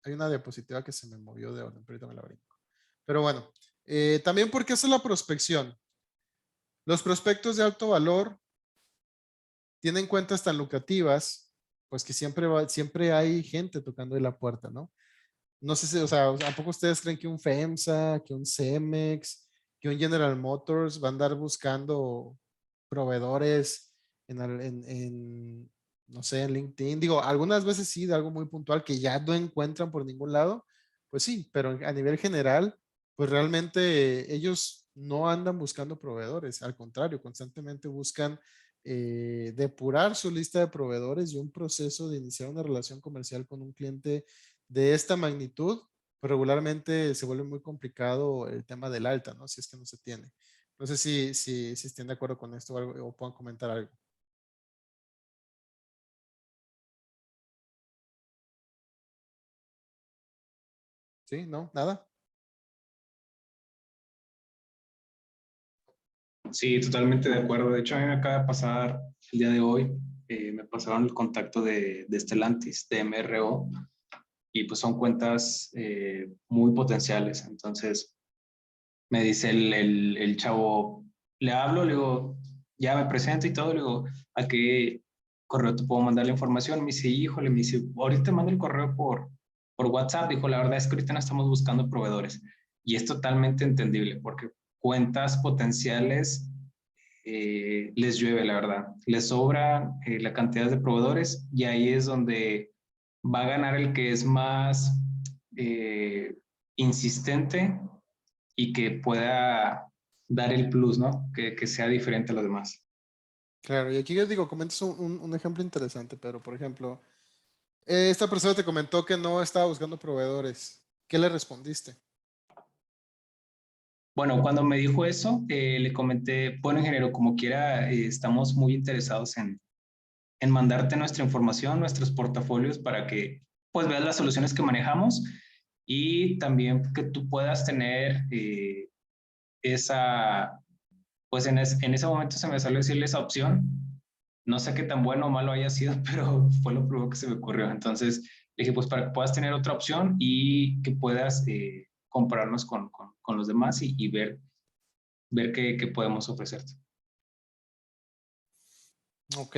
hay una diapositiva que se me movió de orden, pero ahorita me la brinco. Pero bueno, también porque es la prospección. Los prospectos de alto valor tienen cuentas tan lucrativas, pues que siempre hay gente tocando de la puerta, ¿no? No sé si, o sea, ¿a poco ustedes creen que un FEMSA, que un CEMEX, que un General Motors va a andar buscando proveedores no sé, en LinkedIn? Digo, algunas veces sí, de algo muy puntual que ya no encuentran por ningún lado, pues sí, pero a nivel general, pues realmente ellos no andan buscando proveedores, al contrario, constantemente buscan depurar su lista de proveedores y un proceso de iniciar una relación comercial con un cliente de esta magnitud, pues regularmente se vuelve muy complicado el tema del alta, ¿no? Si es que no se tiene. No sé si estén de acuerdo con esto o puedan comentar algo. ¿Sí? ¿No? ¿Nada? Sí, totalmente de acuerdo. De hecho, a mí me acaba de pasar el día de hoy, me pasaron el contacto de Stellantis, de MRO, y pues son cuentas muy potenciales. Entonces, me dice el chavo, le hablo, le digo, ya me presento y todo, le digo, ¿a qué correo te puedo mandar la información? Me dice, híjole, me dice, ahorita mando el correo por WhatsApp. Dijo, la verdad es que ahorita no estamos buscando proveedores. Y es totalmente entendible porque cuentas potenciales les llueve, la verdad. Les sobra la cantidad de proveedores y ahí es donde va a ganar el que es más insistente y que pueda dar el plus, ¿no? Que sea diferente a los demás. Claro, y aquí yo digo, comentas un ejemplo interesante, pero por ejemplo, esta persona te comentó que no estaba buscando proveedores. ¿Qué le respondiste? Bueno, cuando me dijo eso, le comenté, bueno, ingeniero, como quiera, estamos muy interesados en mandarte nuestra información, nuestros portafolios para que pues veas las soluciones que manejamos y también que tú puedas tener esa, pues en ese momento se me salió decirle esa opción. No sé qué tan bueno o malo haya sido, pero fue lo primero que se me ocurrió. Entonces le dije, pues para que puedas tener otra opción y que puedas compararnos con los demás y ver qué podemos ofrecerte. Ok.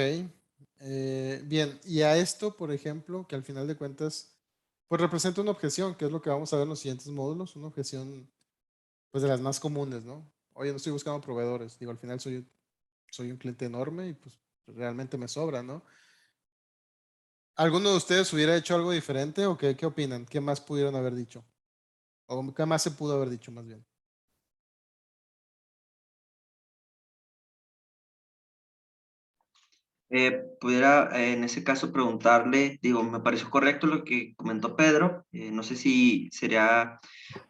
Bien, y a esto, por ejemplo, que al final de cuentas, pues representa una objeción, que es lo que vamos a ver en los siguientes módulos, una objeción, pues de las más comunes, ¿no? Oye, no estoy buscando proveedores, digo, al final soy soy un cliente enorme y pues realmente me sobra, ¿no? ¿Alguno de ustedes hubiera hecho algo diferente o qué opinan? ¿Qué más pudieron haber dicho? ¿O qué más se pudo haber dicho más bien? Pudiera en ese caso preguntarle, digo, me pareció correcto lo que comentó Pedro, no sé si sería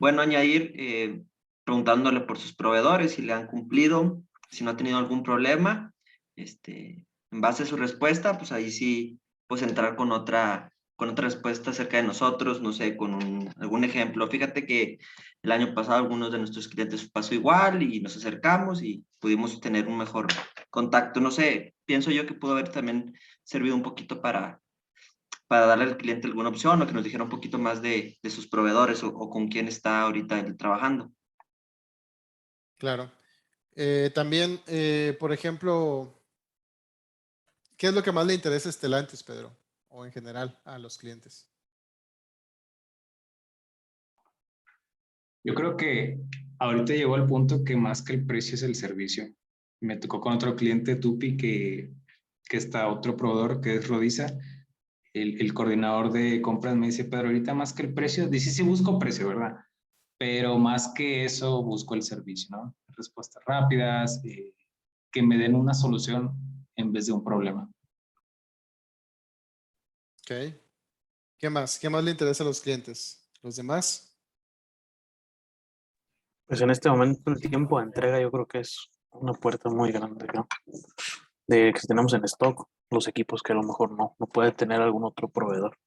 bueno añadir preguntándole por sus proveedores, si le han cumplido, si no ha tenido algún problema, en base a su respuesta, pues ahí sí, pues entrar con otra respuesta acerca de nosotros, no sé, con algún ejemplo. Fíjate que el año pasado algunos de nuestros clientes pasó igual y nos acercamos y pudimos tener un mejor contacto, no sé, pienso yo que pudo haber también servido un poquito para darle al cliente alguna opción o que nos dijera un poquito más de sus proveedores o con quién está ahorita él trabajando. Claro. También, por ejemplo, ¿qué es lo que más le interesa a Stellantis, Pedro? O en general a los clientes. Yo creo que ahorita llegó al punto que más que el precio es el servicio. Me tocó con otro cliente, Tupi, que está otro proveedor, que es Rodisa. El coordinador de compras me dice, Pedro, ahorita más que el precio, dice, sí busco precio, ¿verdad? Pero más que eso busco el servicio, ¿no? Respuestas rápidas, que me den una solución en vez de un problema. Ok. ¿Qué más? ¿Qué más le interesa a los clientes? ¿Los demás? Pues en este momento el tiempo de entrega yo creo que es una puerta muy grande, ¿no? De que tenemos en stock los equipos que a lo mejor no puede tener algún otro proveedor.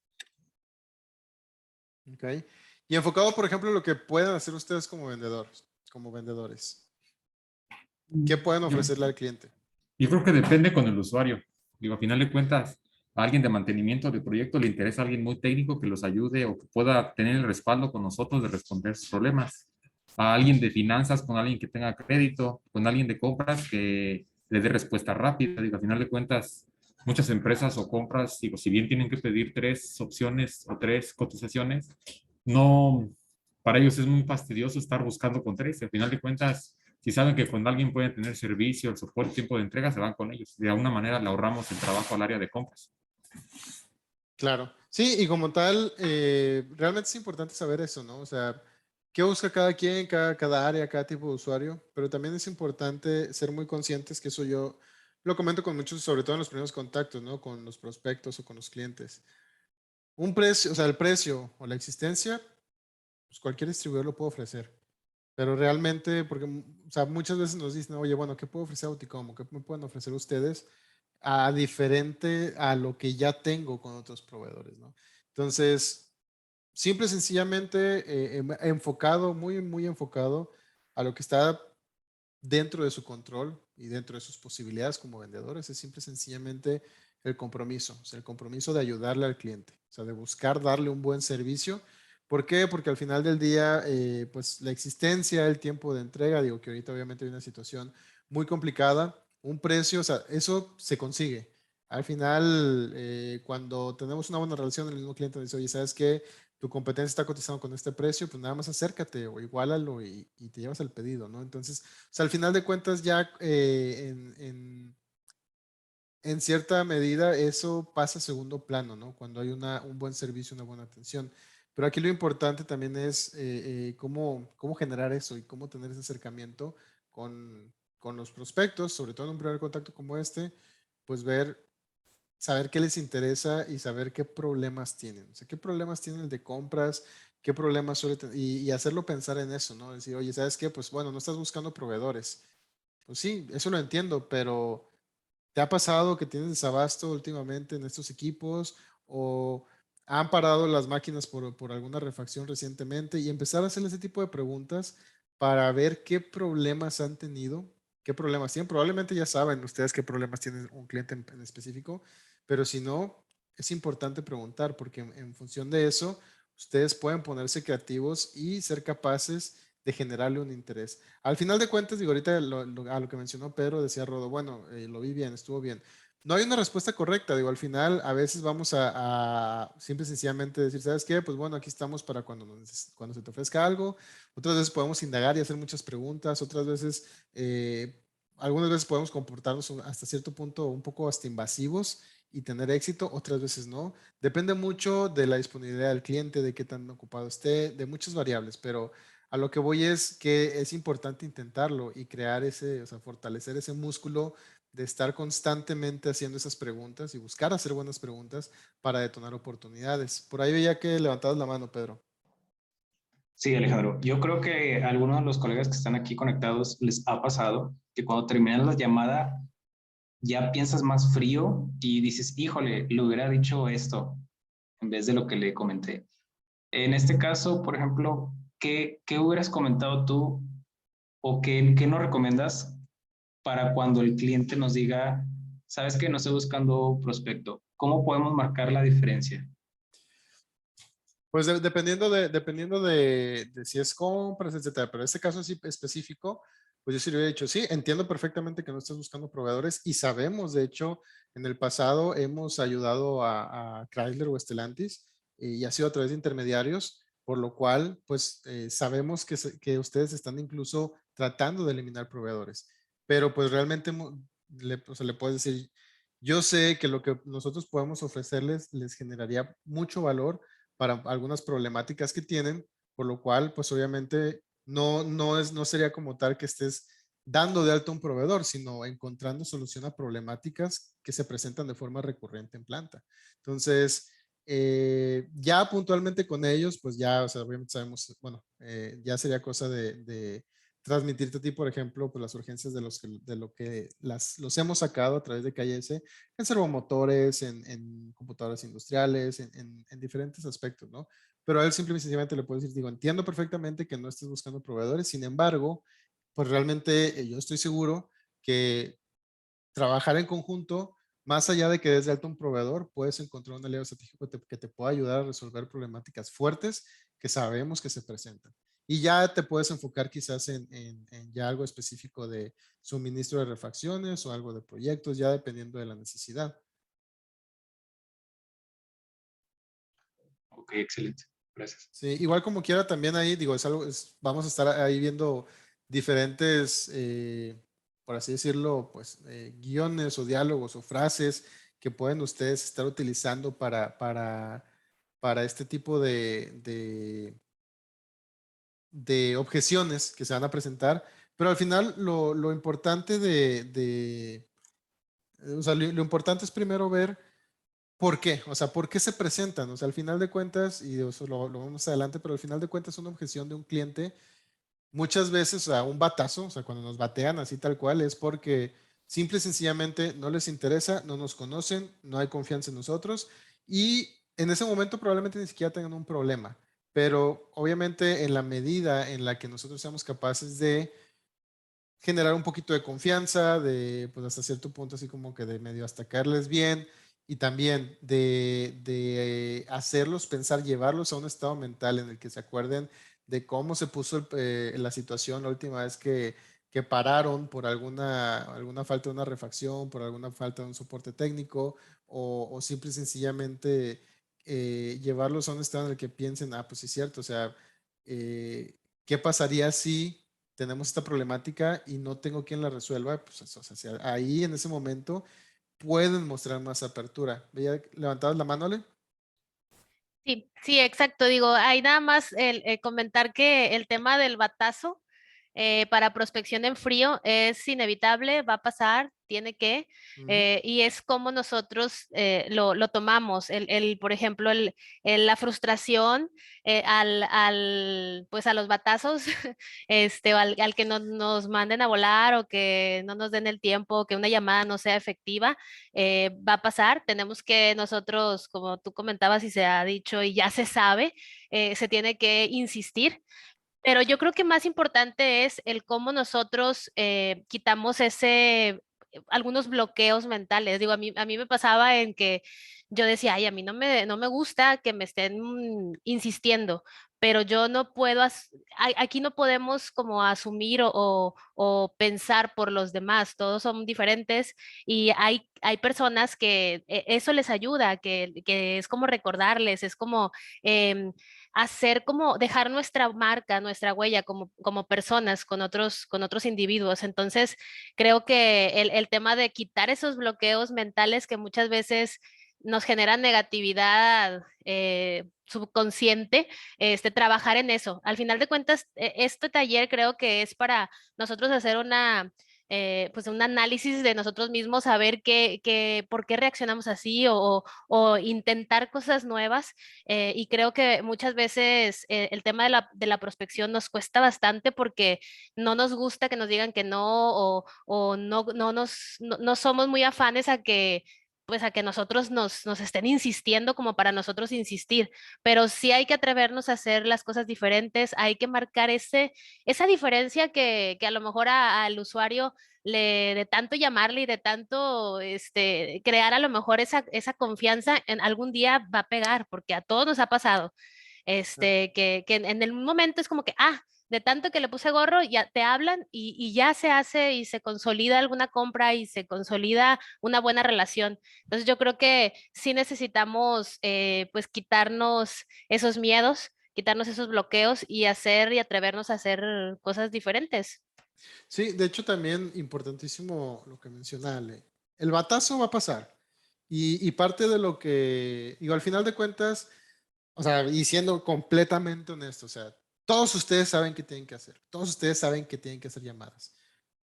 Ok. Y enfocado, por ejemplo, en lo que puedan hacer ustedes como vendedores. ¿Qué pueden Yo, ofrecerle al cliente? yo creo que depende con el usuario. Digo, a final de cuentas, a alguien de mantenimiento de proyecto le interesa a alguien muy técnico que los ayude o que pueda tener el respaldo con nosotros de responder sus problemas. A alguien de finanzas con alguien que tenga crédito, con alguien de compras que le dé respuesta rápida. Digo, a final de cuentas, muchas empresas o compras, digo, si bien tienen que pedir 3 opciones o 3 cotizaciones, no, para ellos es muy fastidioso estar buscando con 3. Al final de cuentas, si saben que cuando alguien puede tener servicio, soporte, tiempo de entrega, se van con ellos. De alguna manera le ahorramos el trabajo al área de compras. Claro. Sí, y como tal, realmente es importante saber eso, ¿no? O sea, qué busca cada quien, cada área, cada tipo de usuario, pero también es importante ser muy conscientes que eso yo lo comento con muchos, sobre todo en los primeros contactos, ¿no? Con los prospectos o con los clientes. Un precio, o sea, el precio o la existencia, pues cualquier distribuidor lo puede ofrecer. Pero realmente, porque o sea, muchas veces nos dicen, oye, bueno, ¿qué puedo ofrecer a Uticomo? ¿Qué me pueden ofrecer ustedes a diferente a lo que ya tengo con otros proveedores, ¿no? Entonces, simple y sencillamente enfocado, muy enfocado a lo que está dentro de su control y dentro de sus posibilidades como vendedores, es simple y sencillamente el compromiso, o sea, el compromiso de ayudarle al cliente, o sea, de buscar darle un buen servicio. ¿Por qué? Porque al final del día, pues la existencia, el tiempo de entrega, digo que ahorita obviamente hay una situación muy complicada, un precio, o sea, eso se consigue. Al final, cuando tenemos una buena relación, el mismo cliente dice, oye, ¿sabes qué? Tu competencia está cotizando con este precio, pues nada más acércate o igualalo y te llevas el pedido, ¿no? Entonces, o sea, al final de cuentas ya en cierta medida eso pasa a segundo plano, ¿no? Cuando hay un buen servicio, una buena atención. Pero aquí lo importante también es cómo generar eso y cómo tener ese acercamiento con los prospectos, sobre todo en un primer contacto como este, pues saber qué les interesa y saber qué problemas tienen. O sea, qué problemas tienen el de compras, qué problemas suele tener, y hacerlo pensar en eso, ¿no? Decir, oye, ¿sabes qué? Pues bueno, no estás buscando proveedores. Pues sí, eso lo entiendo, pero ¿te ha pasado que tienes desabasto últimamente en estos equipos o han parado las máquinas por alguna refacción recientemente? Y empezar a hacer ese tipo de preguntas para ver qué problemas han tenido, qué problemas tienen. Probablemente ya saben ustedes qué problemas tiene un cliente en específico, pero si no, es importante preguntar porque en función de eso, ustedes pueden ponerse creativos y ser capaces de generarle un interés. Al final de cuentas, digo, ahorita a lo que mencionó Pedro, decía Rodo, bueno, lo vi bien, estuvo bien. No hay una respuesta correcta, digo, al final a veces vamos a simple y sencillamente decir, ¿sabes qué? Pues bueno, aquí estamos para cuando se te ofrezca algo. Otras veces podemos indagar y hacer muchas preguntas, otras veces algunas veces podemos comportarnos hasta cierto punto un poco hasta invasivos y tener éxito, otras veces no. Depende mucho de la disponibilidad del cliente, de qué tan ocupado esté, de muchas variables, pero a lo que voy es que es importante intentarlo y crear ese, o sea, fortalecer ese músculo de estar constantemente haciendo esas preguntas y buscar hacer buenas preguntas para detonar oportunidades. Por ahí veía que levantabas la mano, Pedro. Sí, Alejandro, yo creo que a algunos de los colegas que están aquí conectados les ha pasado que cuando terminan la llamada ya piensas más frío y dices, híjole, le hubiera dicho esto en vez de lo que le comenté. En este caso, por ejemplo, ¿qué hubieras comentado tú o qué nos recomiendas para cuando el cliente nos diga, sabes que no estoy buscando prospecto? ¿Cómo podemos marcar la diferencia? Pues dependiendo de si es compras, etcétera. Pero en este caso así específico, pues yo sí le hubiera dicho, sí, entiendo perfectamente que no estás buscando proveedores y sabemos, de hecho, en el pasado hemos ayudado a Chrysler o Stellantis y ha sido a través de intermediarios, por lo cual, pues sabemos que ustedes están incluso tratando de eliminar proveedores. Pero pues realmente o sea, le puedes decir, yo sé que lo que nosotros podemos ofrecerles les generaría mucho valor para algunas problemáticas que tienen, por lo cual, pues obviamente no sería como tal que estés dando de alto a un proveedor, sino encontrando solución a problemáticas que se presentan de forma recurrente en planta. Entonces, ya puntualmente con ellos, pues ya, o sea, obviamente sabemos, bueno, ya sería cosa de transmitirte a ti, por ejemplo, pues las urgencias de lo que los hemos sacado a través de KS en servomotores, en computadoras industriales, en diferentes aspectos, ¿no? Pero a él simple y sencillamente le puedo decir, digo, entiendo perfectamente que no estés buscando proveedores, sin embargo, pues realmente yo estoy seguro que trabajar en conjunto, más allá de que des de alto un proveedor, puedes encontrar un aliado estratégico que te pueda ayudar a resolver problemáticas fuertes que sabemos que se presentan. Y ya te puedes enfocar quizás en ya algo específico de suministro de refacciones o algo de proyectos, ya dependiendo de la necesidad. Ok, excelente. Gracias. Sí, igual como quiera también ahí, digo, vamos a estar ahí viendo diferentes, por así decirlo, pues guiones o diálogos o frases que pueden ustedes estar utilizando para este tipo de objeciones que se van a presentar. Pero al final lo importante o sea, lo importante es primero ver ¿por qué? O sea, ¿por qué se presentan? O sea, al final de cuentas, y eso lo vemos más adelante, pero al final de cuentas una objeción de un cliente, muchas veces, o sea, un batazo, o sea, cuando nos batean así tal cual, es porque simple y sencillamente no les interesa, no nos conocen, no hay confianza en nosotros y en ese momento probablemente ni siquiera tengan un problema, pero obviamente en la medida en la que nosotros seamos capaces de generar un poquito de confianza, de pues hasta cierto punto así como que de medio hasta caerles bien y también de hacerlos pensar, llevarlos a un estado mental en el que se acuerden de cómo se puso la situación la última vez que pararon por alguna falta de una refacción, por alguna falta de un soporte técnico o simple y sencillamente llevarlos a un estado en el que piensen, ah, pues sí es cierto, o sea, ¿qué pasaría si tenemos esta problemática y no tengo quien la resuelva? Pues o sea, ahí en ese momento pueden mostrar más apertura. ¿Veía levantadas la mano, Ale? Sí, sí, exacto. Digo, hay nada más el comentar que el tema del batazo para prospección en frío es inevitable, va a pasar, tiene que, y es como nosotros lo tomamos. Por ejemplo, la frustración pues a los batazos, o al que nos manden a volar o que no nos den el tiempo, que una llamada no sea efectiva, va a pasar. Tenemos que nosotros, como tú comentabas y se ha dicho y ya se sabe, se tiene que insistir. Pero yo creo que más importante es el cómo nosotros quitamos algunos bloqueos mentales. Digo, a mí me pasaba en que yo decía, ay, a mí no me gusta que me estén insistiendo, pero yo no puedo, aquí no podemos como asumir o pensar por los demás, todos son diferentes y hay personas que eso les ayuda, que es como recordarles, es como... em, hacer como dejar nuestra marca, nuestra huella como personas con otros individuos. Entonces, creo que el tema de quitar esos bloqueos mentales que muchas veces nos generan negatividad subconsciente, trabajar en eso. Al final de cuentas, este taller creo que es para nosotros hacer pues un análisis de nosotros mismos, saber por qué reaccionamos así o intentar cosas nuevas. Y creo que muchas veces el tema de la prospección nos cuesta bastante porque no nos gusta que nos digan que no o no somos muy afanes a que pues a que nosotros nos estén insistiendo como para nosotros insistir, pero sí hay que atrevernos a hacer las cosas diferentes, hay que marcar esa diferencia que a lo mejor al usuario de tanto llamarle y de tanto crear a lo mejor esa confianza en algún día va a pegar, porque a todos nos ha pasado, que en el momento es como que, de tanto que le puse gorro, ya te hablan y ya se hace y se consolida alguna compra y se consolida una buena relación. Entonces yo creo que sí necesitamos pues quitarnos esos miedos, quitarnos esos bloqueos y atrevernos a hacer cosas diferentes. Sí, de hecho también importantísimo lo que menciona Ale. El batazo va a pasar. Y parte de lo que, digo, al final de cuentas, o sea, y siendo completamente honesto, o sea, todos ustedes saben qué tienen que hacer. Todos ustedes saben que tienen que hacer llamadas.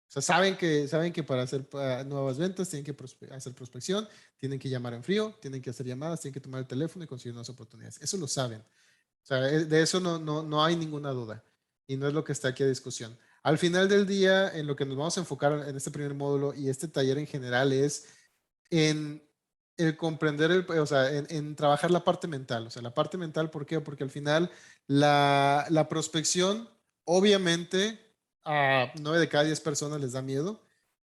O sea, saben que para hacer nuevas ventas tienen que hacer prospección, tienen que llamar en frío, tienen que hacer llamadas, tienen que tomar el teléfono y conseguir nuevas oportunidades. Eso lo saben. O sea, de eso no hay ninguna duda. Y no es lo que está aquí a discusión. Al final del día, en lo que nos vamos a enfocar en este primer módulo y este taller en general es en el comprender, o sea, en trabajar la parte mental. O sea, la parte mental, ¿por qué? Porque al final la prospección, obviamente, a 9 de cada 10 personas les da miedo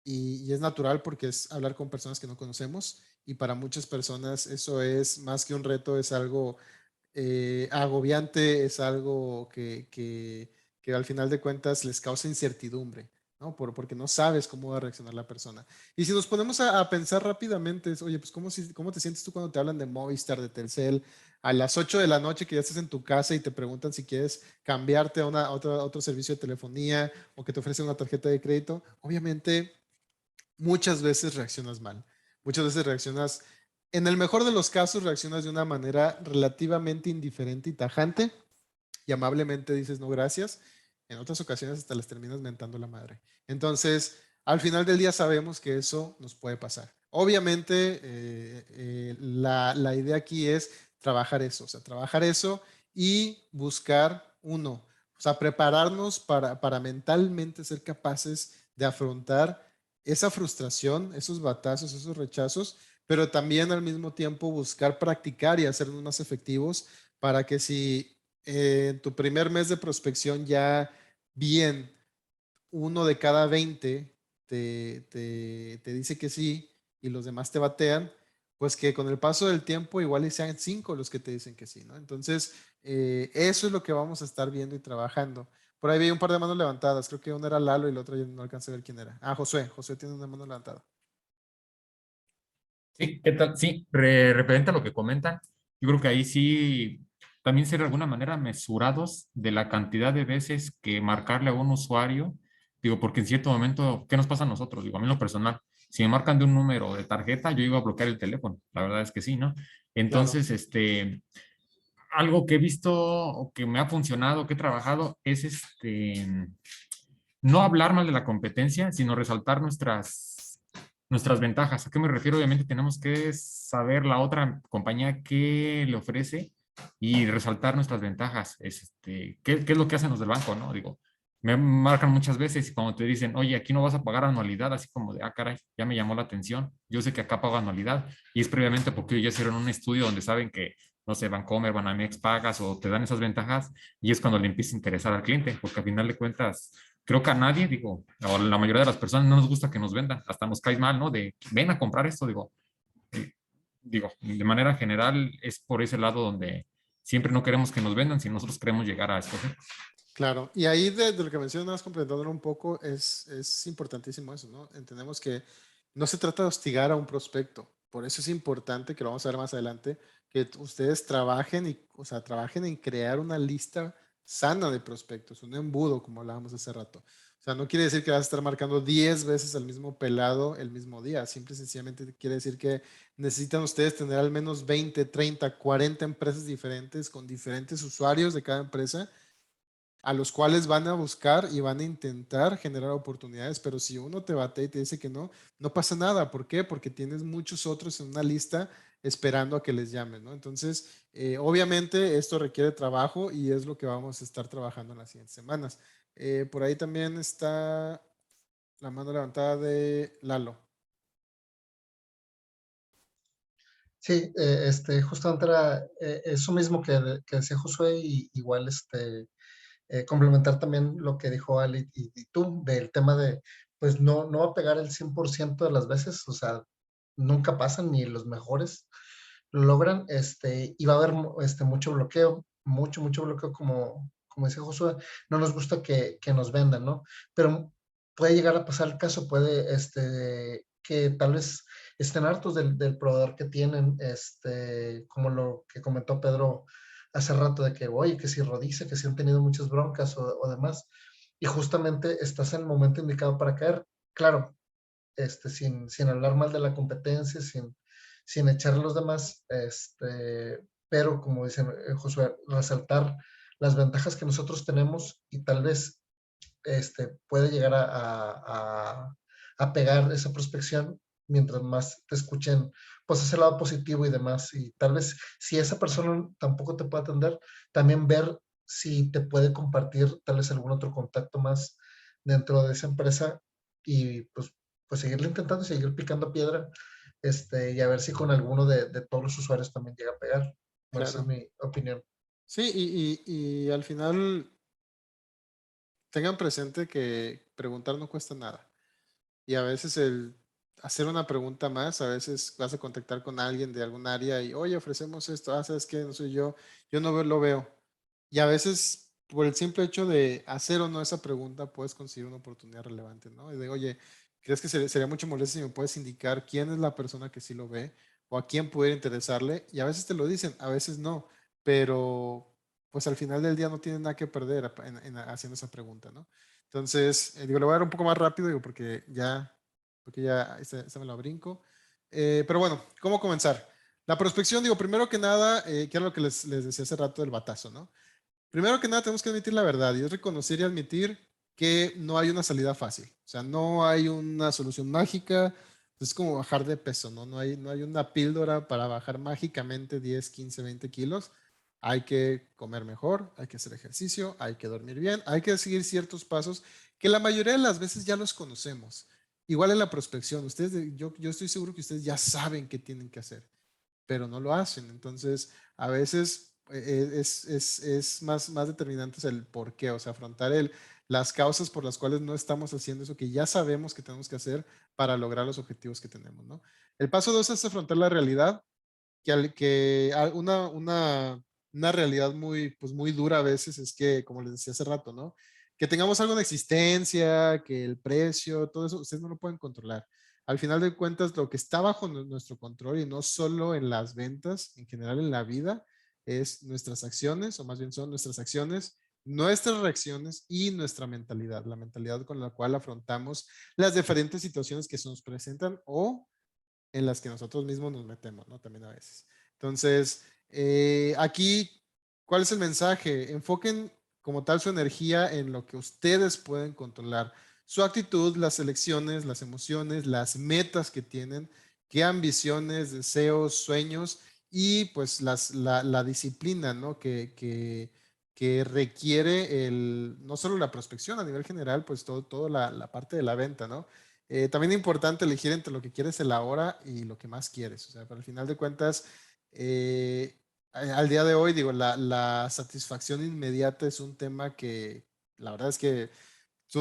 y es natural porque es hablar con personas que no conocemos y para muchas personas eso es más que un reto, es algo agobiante, es algo que al final de cuentas les causa incertidumbre, ¿no? Porque no sabes cómo va a reaccionar la persona. Y si nos ponemos a pensar rápidamente, oye, pues ¿cómo te sientes tú cuando te hablan de Movistar, de Telcel, a las 8 de la noche que ya estás en tu casa y te preguntan si quieres cambiarte a otro servicio de telefonía o que te ofrecen una tarjeta de crédito? Obviamente, muchas veces reaccionas mal. Muchas veces reaccionas, en el mejor de los casos, reaccionas de una manera relativamente indiferente y tajante y amablemente dices no gracias. En otras ocasiones hasta les terminas mentando la madre. Entonces, al final del día sabemos que eso nos puede pasar. Obviamente, la idea aquí es trabajar eso, o sea, trabajar eso y buscar uno, o sea, prepararnos para mentalmente ser capaces de afrontar esa frustración, esos batazos, esos rechazos, pero también al mismo tiempo buscar practicar y hacernos más efectivos para que si en tu primer mes de prospección ya bien 1 de cada 20 te dice que sí y los demás te batean, pues que con el paso del tiempo igual y sean 5 los que te dicen que sí, ¿no? Entonces, eso es lo que vamos a estar viendo y trabajando. Por ahí vi un par de manos levantadas, creo que una era Lalo y la otra yo no alcancé a ver quién era. Josué tiene una mano levantada. Sí, ¿qué tal? Sí, referente a lo que comentan, yo creo que ahí sí también ser de alguna manera mesurados de la cantidad de veces que marcarle a un usuario, digo, porque en cierto momento, ¿qué nos pasa a nosotros? Digo, a mí en lo personal, si me marcan de un número de tarjeta, yo iba a bloquear el teléfono, la verdad es que sí, ¿no? Claro. Entonces, algo que he visto o que me ha funcionado, que he trabajado, es no hablar mal de la competencia, sino resaltar nuestras ventajas. ¿A qué me refiero? Obviamente tenemos que saber la otra compañía qué le ofrece y resaltar nuestras ventajas. ¿Qué es lo que hacen los del banco, no? Digo, me marcan muchas veces y cuando te dicen, oye, aquí no vas a pagar anualidad, así como de, caray, ya me llamó la atención. Yo sé que acá pago anualidad y es previamente porque ya hicieron un estudio donde saben que, no sé, Bancomer, Banamex pagas o te dan esas ventajas y es cuando le empieza a interesar al cliente, porque al final de cuentas creo que a nadie, digo, o la mayoría de las personas no nos gusta que nos vendan, hasta nos cae mal, ¿no? De, ven a comprar esto, de manera general es por ese lado donde siempre no queremos que nos vendan, si nosotros queremos llegar a escoger. Claro, y ahí de lo que mencionas, complementándolo un poco, es importantísimo eso, ¿no? Entendemos que no se trata de hostigar a un prospecto, por eso es importante, que lo vamos a ver más adelante, que ustedes trabajen y, o sea, trabajen en crear una lista sana de prospectos, un embudo, como hablábamos hace rato. O sea, no quiere decir que vas a estar marcando 10 veces al mismo pelado el mismo día. Simple y sencillamente quiere decir que necesitan ustedes tener al menos 20, 30, 40 empresas diferentes con diferentes usuarios de cada empresa a los cuales van a buscar y van a intentar generar oportunidades, pero si uno te bate y te dice que no, no pasa nada. ¿Por qué? Porque tienes muchos otros en una lista esperando a que les llamen, ¿no? Entonces, obviamente esto requiere trabajo y es lo que vamos a estar trabajando en las siguientes semanas. Por ahí también está la mano levantada de Lalo. Sí, justamente era eso mismo que decía Josué, y igual complementar también lo que dijo Ali y tú, del tema de, pues no va a pegar el 100% de las veces, o sea, nunca pasan, ni los mejores lo logran, y va a haber mucho bloqueo, mucho bloqueo, como decía Josué. No nos gusta que nos vendan, ¿no? Pero puede llegar a pasar el caso, puede, que tal vez estén hartos del proveedor que tienen, como lo que comentó Pedro hace rato, de que, oye, que si Rodice, que si han tenido muchas broncas o demás, y justamente estás en el momento indicado para caer. Claro, sin hablar mal de la competencia, sin echar a los demás, pero como dice Josué, resaltar las ventajas que nosotros tenemos, y tal vez puede llegar a pegar esa prospección mientras más te escuchen, pues ese lado positivo y demás. Y tal vez si esa persona tampoco te puede atender, también ver si te puede compartir tal vez algún otro contacto más dentro de esa empresa, y pues seguirle intentando, seguir picando piedra, y a ver si con alguno de todos los usuarios también llega a pegar. Bueno, esa es Claro. mi opinión. Sí, y al final tengan presente que preguntar no cuesta nada. Y a veces el hacer una pregunta más, a veces vas a contactar con alguien de algún área y, oye, ofrecemos esto, ¿sabes qué? No soy yo no lo veo. Y a veces, por el simple hecho de hacer o no esa pregunta, puedes conseguir una oportunidad relevante, ¿no? Y de, oye, ¿crees que sería mucho molesto si me puedes indicar quién es la persona que sí lo ve o a quién pudiera interesarle? Y a veces te lo dicen, a veces no, pero pues al final del día no tienen nada que perder haciendo esa pregunta, ¿no? Entonces, digo, le voy a dar un poco más rápido, digo, porque ya este me lo brinco. Pero bueno, ¿cómo comenzar? La prospección, digo, primero que nada, que era lo que les decía hace rato del batazo, ¿no? Primero que nada, tenemos que admitir la verdad, y es reconocer y admitir que no hay una salida fácil. O sea, no hay una solución mágica. Es como bajar de peso, ¿no? No hay una píldora para bajar mágicamente 10, 15, 20 kilos. Hay que comer mejor, hay que hacer ejercicio, hay que dormir bien, hay que seguir ciertos pasos que la mayoría de las veces ya los conocemos. Igual en la prospección, yo estoy seguro que ustedes ya saben qué tienen que hacer, pero no lo hacen. Entonces, a veces es más determinante el por qué, o sea, afrontar las causas por las cuales no estamos haciendo eso que ya sabemos que tenemos que hacer para lograr los objetivos que tenemos, ¿no? El paso 2 es afrontar la realidad, una realidad pues muy dura a veces es que, como les decía hace rato, ¿no? Que tengamos algo en existencia, que el precio, todo eso, ustedes no lo pueden controlar. Al final de cuentas, lo que está bajo nuestro control, y no solo en las ventas, en general en la vida, es nuestras acciones, o más bien son nuestras acciones, nuestras reacciones y nuestra mentalidad, la mentalidad con la cual afrontamos las diferentes situaciones que se nos presentan o en las que nosotros mismos nos metemos, ¿no? También a veces. Entonces, aquí, ¿cuál es el mensaje? Enfoquen como tal su energía en lo que ustedes pueden controlar. Su actitud, las elecciones, las emociones, las metas que tienen, qué ambiciones, deseos, sueños y pues la disciplina, ¿no? Que requiere no solo la prospección a nivel general, pues todo la parte de la venta, ¿no? También es importante elegir entre lo que quieres el ahora y lo que más quieres. O sea, pero al final de cuentas, al día de hoy, digo, la satisfacción inmediata es un tema que la verdad es que se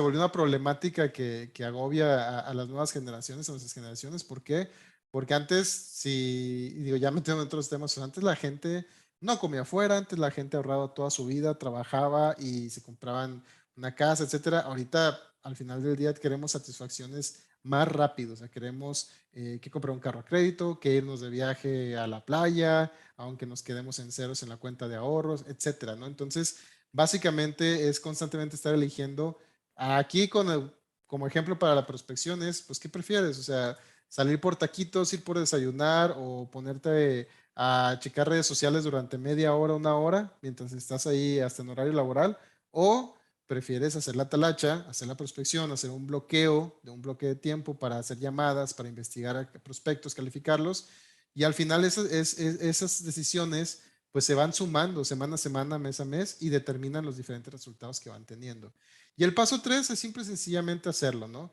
volvió una problemática que agobia a las nuevas generaciones, a nuestras generaciones. ¿Por qué? Porque antes, si, digo, ya metiendo en otros temas, antes la gente no comía afuera, antes la gente ahorraba toda su vida, trabajaba y se compraban una casa, etcétera. Ahorita, al final del día, queremos satisfacciones más rápido. O sea, queremos que comprar un carro a crédito, que irnos de viaje a la playa, aunque nos quedemos en ceros en la cuenta de ahorros, etcétera, ¿no? Entonces, básicamente es constantemente estar eligiendo. Aquí como ejemplo para la prospección es, pues, ¿qué prefieres? O sea, salir por taquitos, ir por desayunar o ponerte a checar redes sociales durante media hora, una hora, mientras estás ahí hasta en horario laboral, o prefieres hacer la talacha, hacer la prospección, hacer un bloqueo de tiempo para hacer llamadas, para investigar a prospectos, calificarlos, y al final esas decisiones pues se van sumando semana a semana, mes a mes, y determinan los diferentes resultados que van teniendo. Y el paso 3 es simple y sencillamente hacerlo, ¿no?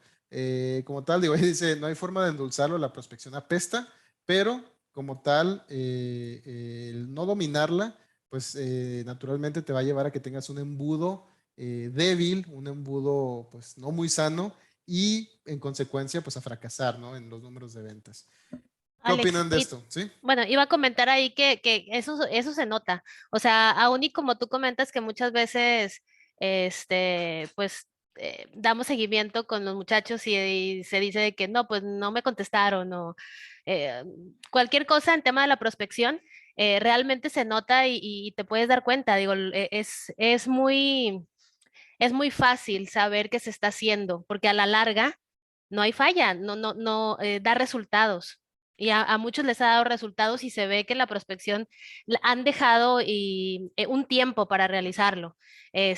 Como tal, digo, ahí dice, no hay forma de endulzarlo, la prospección apesta, pero como tal, el no dominarla, pues naturalmente te va a llevar a que tengas un embudo débil, un embudo pues no muy sano y en consecuencia pues a fracasar, ¿no? En los números de ventas. ¿Qué Alex, opinan de esto? ¿Sí? bueno, iba a comentar ahí que eso se nota. O sea, aún y como tú comentas que muchas veces, pues, damos seguimiento con los muchachos y se dice de que no, pues no me contestaron o eh, cualquier cosa en tema de la prospección, realmente se nota y te puedes dar cuenta. Digo, es muy fácil saber qué se está haciendo, porque a la larga no hay falla, no da resultados. Y a muchos les ha dado resultados y se ve que la prospección han dejado un tiempo para realizarlo.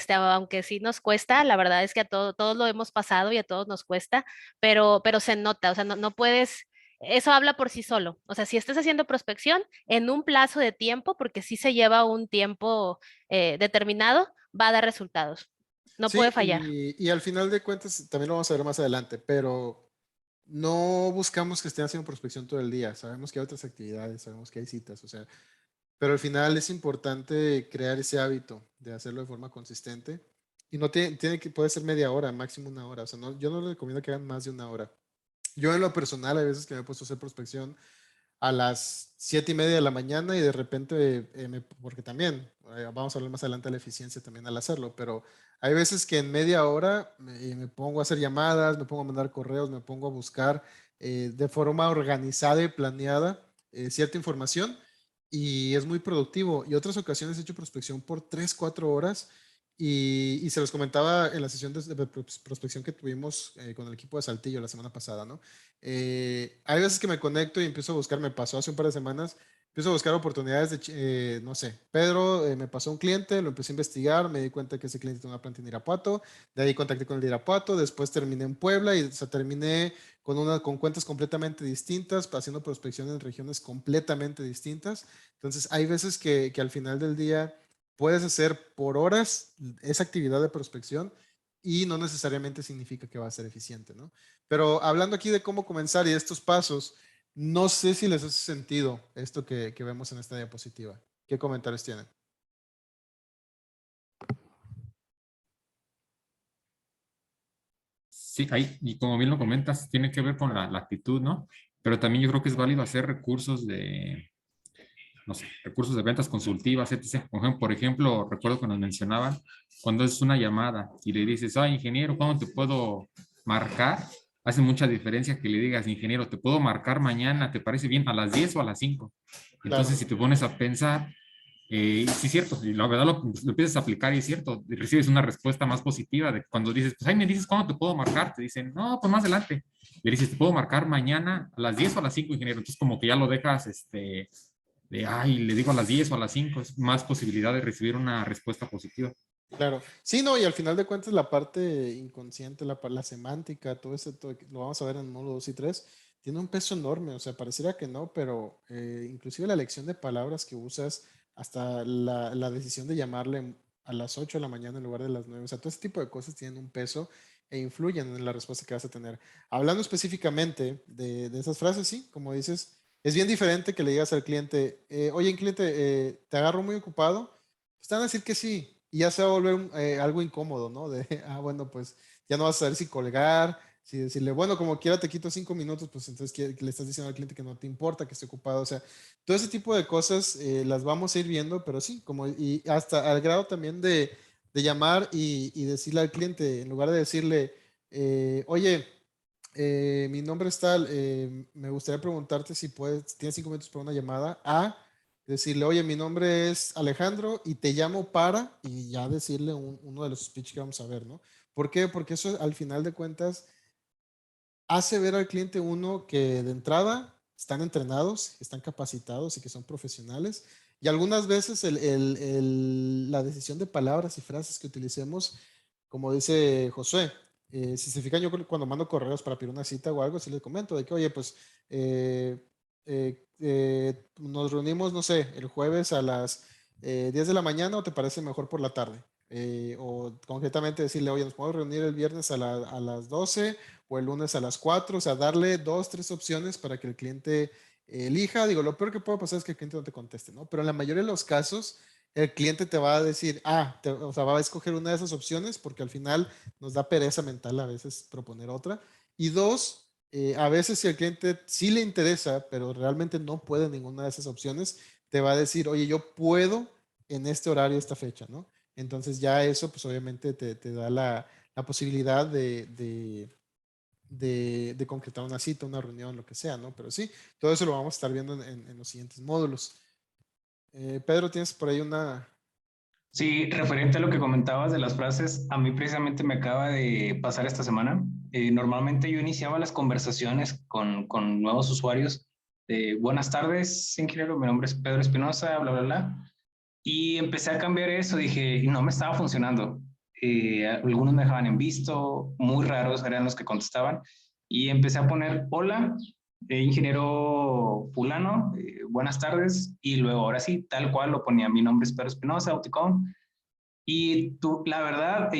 Aunque sí nos cuesta, la verdad es que a todos lo hemos pasado y a todos nos cuesta, pero se nota, o sea, no puedes, eso habla por sí solo. O sea, si estás haciendo prospección en un plazo de tiempo, porque sí se lleva un tiempo determinado, va a dar resultados. No Sí, puede fallar. y al final de cuentas, también lo vamos a ver más adelante, pero no buscamos que estén haciendo prospección todo el día. Sabemos que hay otras actividades, sabemos que hay citas, o sea, pero al final es importante crear ese hábito de hacerlo de forma consistente. Y no puede ser media hora, máximo una hora. O sea, yo no les recomiendo que hagan más de una hora. Yo en lo personal, hay veces que me he puesto a hacer prospección a las 7:30 de la mañana y de repente, porque también, vamos a hablar más adelante de la eficiencia también al hacerlo, pero hay veces que en media hora me pongo a hacer llamadas, me pongo a mandar correos, me pongo a buscar de forma organizada y planeada cierta información y es muy productivo. Y otras ocasiones he hecho prospección por 3, 4 horas y se los comentaba en la sesión de prospección que tuvimos con el equipo de Saltillo la semana pasada, ¿no? Hay veces que me conecto y empiezo a buscar, me pasó hace un par de semanas, empiezo a buscar oportunidades de, no sé, Pedro, me pasó un cliente, lo empecé a investigar, me di cuenta que ese cliente tiene una planta en Irapuato, de ahí contacté con el de Irapuato, después terminé en Puebla y terminé con cuentas completamente distintas, haciendo prospección en regiones completamente distintas. Entonces, hay veces que al final del día puedes hacer por horas esa actividad de prospección y no necesariamente significa que va a ser eficiente, ¿no? Pero hablando aquí de cómo comenzar y de estos pasos, no sé si les hace sentido esto que vemos en esta diapositiva. ¿Qué comentarios tienen? Sí, ahí, y como bien lo comentas, tiene que ver con la actitud, ¿no? Pero también yo creo que es válido hacer recursos de, no sé, recursos de ventas consultivas, etc. Por ejemplo, recuerdo que nos mencionaban cuando es una llamada y le dices, ingeniero, ¿cuándo te puedo marcar? Hace mucha diferencia que le digas, ingeniero, te puedo marcar mañana, ¿te parece bien? ¿A las 10 o a las 5? Entonces, Claro. si te pones a pensar, sí es cierto, y la verdad lo empiezas a aplicar y es cierto, y recibes una respuesta más positiva de cuando dices, pues ahí me dices cuándo te puedo marcar, te dicen, no, pues más adelante. Le dices, te puedo marcar mañana a las 10 o a las 5, ingeniero. Entonces, como que ya lo dejas, le digo a las 10 o a las 5, es más posibilidad de recibir una respuesta positiva. Claro. Sí, no, y al final de cuentas la parte inconsciente, la semántica, todo eso, lo vamos a ver en el módulo 2 y 3, tiene un peso enorme, o sea, pareciera que no, pero inclusive la elección de palabras que usas, hasta la decisión de llamarle a las 8 de la mañana en lugar de las 9, o sea, todo ese tipo de cosas tienen un peso e influyen en la respuesta que vas a tener. Hablando específicamente de esas frases, sí, como dices, es bien diferente que le digas al cliente, oye, cliente, te agarro muy ocupado, están a decir que sí, y ya se va a volver algo incómodo, ¿no? De, bueno, pues ya no vas a saber si colgar, si decirle, bueno, como quiera te quito 5 minutos, pues entonces que le estás diciendo al cliente que no te importa, que esté ocupado, o sea, todo ese tipo de cosas las vamos a ir viendo, pero sí, como, y hasta al grado también de llamar y decirle al cliente, en lugar de decirle, oye, Mi nombre es tal, me gustaría preguntarte si puedes, tienes 5 minutos para una llamada, a decirle, oye, mi nombre es Alejandro y te llamo para, y ya decirle uno de los speech que vamos a ver, ¿no? ¿Por qué? Porque eso al final de cuentas hace ver al cliente uno que de entrada están entrenados, que están capacitados y que son profesionales. Y algunas veces la decisión de palabras y frases que utilicemos, como dice Josué, si se fijan, yo cuando mando correos para pedir una cita o algo, sí les comento de que, oye, pues nos reunimos, no sé, el jueves a las 10 de la mañana o te parece mejor por la tarde. O concretamente decirle, oye, nos podemos reunir el viernes a las 12 o el lunes a las 4, o sea, darle 2, 3 opciones para que el cliente elija. Digo, lo peor que puede pasar es que el cliente no te conteste, ¿no? Pero en la mayoría de los casos, el cliente te va a decir, o sea, va a escoger una de esas opciones porque al final nos da pereza mental a veces proponer otra. Y dos, a veces si el cliente sí le interesa, pero realmente no puede ninguna de esas opciones, te va a decir, oye, yo puedo en este horario, esta fecha, ¿no? Entonces ya eso, pues obviamente te da la posibilidad de concretar una cita, una reunión, lo que sea, ¿no? Pero sí, todo eso lo vamos a estar viendo en los siguientes módulos. Pedro, ¿tienes por ahí una? Sí, referente a lo que comentabas de las frases, a mí precisamente me acaba de pasar esta semana. Normalmente yo iniciaba las conversaciones con nuevos usuarios de buenas tardes, ingeniero, mi nombre es Pedro Espinosa, bla, bla, bla. Y empecé a cambiar eso, dije, y no me estaba funcionando. Algunos me dejaban en visto, muy raros eran los que contestaban. Y empecé a poner, hola, ingeniero fulano, buenas tardes. Y luego, ahora sí, tal cual lo ponía, mi nombre es Pedro Espinosa, Auticom. Y tú, la verdad,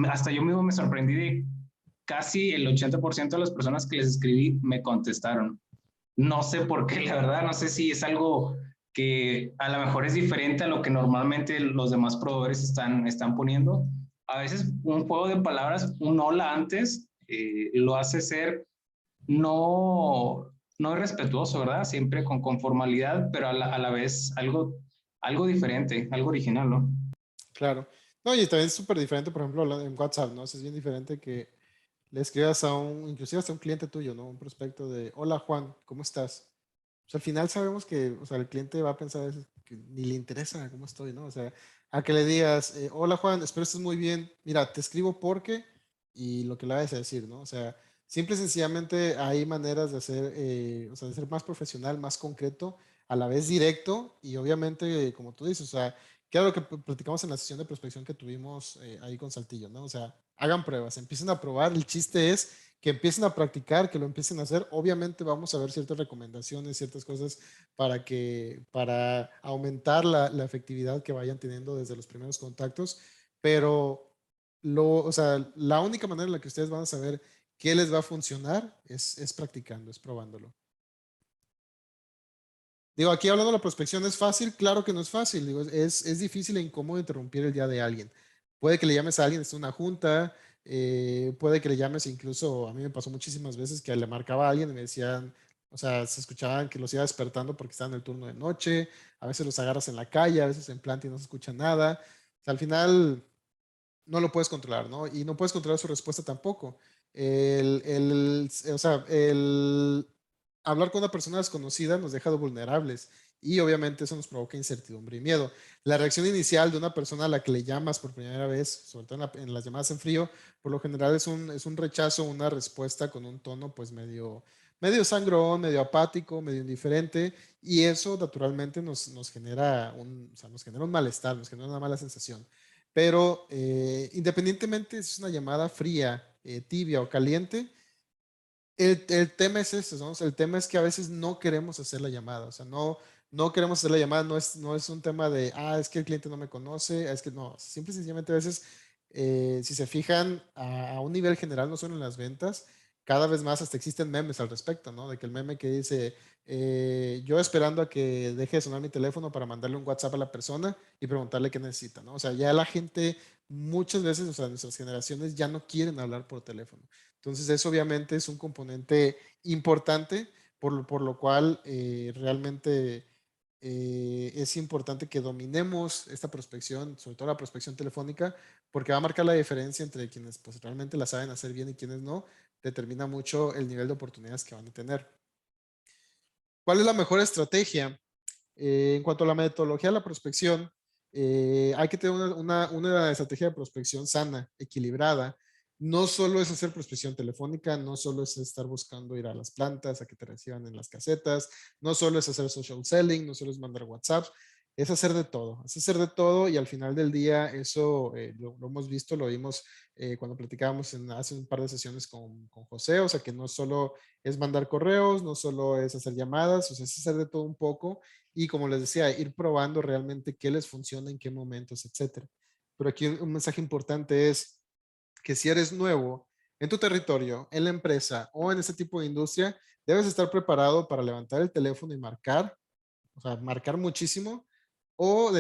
hasta yo mismo me sorprendí de casi el 80% de las personas que les escribí me contestaron. No sé por qué, la verdad, no sé si es algo que a lo mejor es diferente a lo que normalmente los demás proveedores están poniendo. A veces un juego de palabras, un hola antes, lo hace ser no irrespetuoso, ¿verdad? Siempre con formalidad, pero a la vez algo diferente, algo original, ¿no? Claro. No, y también es súper diferente, por ejemplo, en WhatsApp, ¿no? Es bien diferente que le escribas inclusive hasta un cliente tuyo, ¿no? Un prospecto de, hola Juan, ¿cómo estás? O sea, al final sabemos que, o sea, el cliente va a pensar a veces que ni le interesa cómo estoy, ¿no? O sea, a que le digas, hola Juan, espero estés muy bien, mira, te escribo porque, y lo que le vayas a decir, ¿no? O sea, simple y sencillamente hay maneras de hacer, o sea, de ser más profesional, más concreto, a la vez directo, y obviamente, como tú dices, o sea, que era lo que platicamos en la sesión de prospección que tuvimos ahí con Saltillo, ¿no? O sea, hagan pruebas, empiecen a probar, el chiste es que empiecen a practicar, que lo empiecen a hacer. Obviamente vamos a ver ciertas recomendaciones, ciertas cosas para aumentar la efectividad que vayan teniendo desde los primeros contactos, pero o sea, la única manera en la que ustedes van a saber qué les va a funcionar es practicando, es probándolo. Digo, aquí hablando de la prospección, ¿es fácil? Claro que no es fácil. Digo, es difícil e incómodo interrumpir el día de alguien. Puede que le llames a alguien, es una junta, puede que le llames incluso, a mí me pasó muchísimas veces que le marcaba a alguien y me decían, o sea, se escuchaban que los iba despertando porque estaban en el turno de noche, a veces los agarras en la calle, a veces en planta y no se escucha nada. O sea, al final no lo puedes controlar, ¿no? Y no puedes controlar su respuesta tampoco. O sea, el hablar con una persona desconocida nos deja vulnerables y obviamente eso nos provoca incertidumbre y miedo. La reacción inicial de una persona a la que le llamas por primera vez, sobre todo en las llamadas en frío, por lo general es un rechazo, una respuesta con un tono pues medio sangrón, medio apático, medio indiferente, y eso naturalmente nos genera o sea, nos genera un malestar, nos genera una mala sensación. Pero independientemente si es una llamada fría, tibia o caliente, el tema es ese, ¿no? O sea, el tema es que a veces no queremos hacer la llamada, o sea, no queremos hacer la llamada, no es un tema de, es que el cliente no me conoce, es que no, simple y sencillamente a veces, si se fijan a un nivel general, no solo en las ventas, cada vez más hasta existen memes al respecto, ¿no? De que el meme que dice, yo esperando a que deje de sonar mi teléfono para mandarle un WhatsApp a la persona y preguntarle qué necesita, ¿no? O sea, ya la gente muchas veces, o sea, nuestras generaciones ya no quieren hablar por teléfono. Entonces, eso obviamente es un componente importante, por lo cual realmente es importante que dominemos esta prospección, sobre todo la prospección telefónica, porque va a marcar la diferencia entre quienes pues, realmente la saben hacer bien y quienes no, determina mucho el nivel de oportunidades que van a tener. ¿Cuál es la mejor estrategia? En cuanto a la metodología de la prospección, hay que tener una estrategia de prospección sana, equilibrada. No solo es hacer prospección telefónica, no solo es estar buscando ir a las plantas, a que te reciban en las casetas, no solo es hacer social selling, no solo es mandar WhatsApp, es hacer de todo y al final del día eso lo hemos visto, lo vimos cuando platicábamos hace un par de sesiones con José, o sea que no solo es mandar correos, no solo es hacer llamadas, o sea, es hacer de todo un poco y como les decía, ir probando realmente qué les funciona, en qué momentos, etcétera. Pero aquí un mensaje importante es que si eres nuevo en tu territorio, en la empresa o en este tipo de industria, debes estar preparado para levantar el teléfono y marcar, o sea, marcar muchísimo, o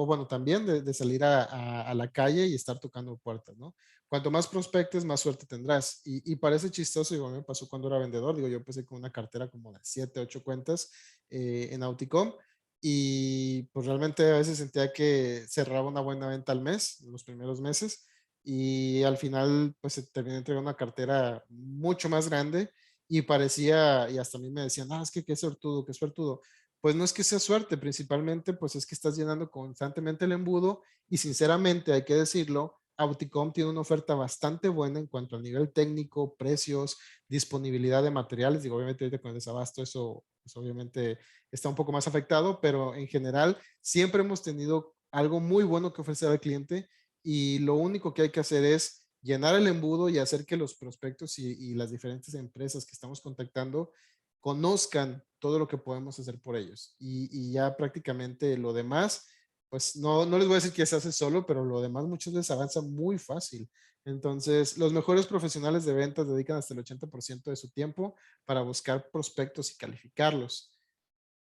bueno, también de salir a la calle y estar tocando puertas, ¿no? Cuanto más prospectes, más suerte tendrás. Y parece chistoso, digo, a mí me pasó cuando era vendedor, digo, yo empecé con una cartera como de 7, 8 cuentas en Auticom y pues realmente a veces sentía que cerraba una buena venta al mes, en los primeros meses, y al final pues se terminé entregando una cartera mucho más grande y parecía, y hasta a mí me decían, es que qué suertudo, qué suertudo. Pues no es que sea suerte, principalmente pues es que estás llenando constantemente el embudo y sinceramente hay que decirlo, Auticom tiene una oferta bastante buena en cuanto al nivel técnico, precios, disponibilidad de materiales. Digo, obviamente ahorita con el desabasto eso pues, obviamente está un poco más afectado, pero en general siempre hemos tenido algo muy bueno que ofrecer al cliente y lo único que hay que hacer es llenar el embudo y hacer que los prospectos y las diferentes empresas que estamos contactando conozcan todo lo que podemos hacer por ellos. Y ya prácticamente lo demás, pues no les voy a decir que se hace solo, pero lo demás muchas veces avanza muy fácil. Entonces, los mejores profesionales de ventas dedican hasta el 80% de su tiempo para buscar prospectos y calificarlos.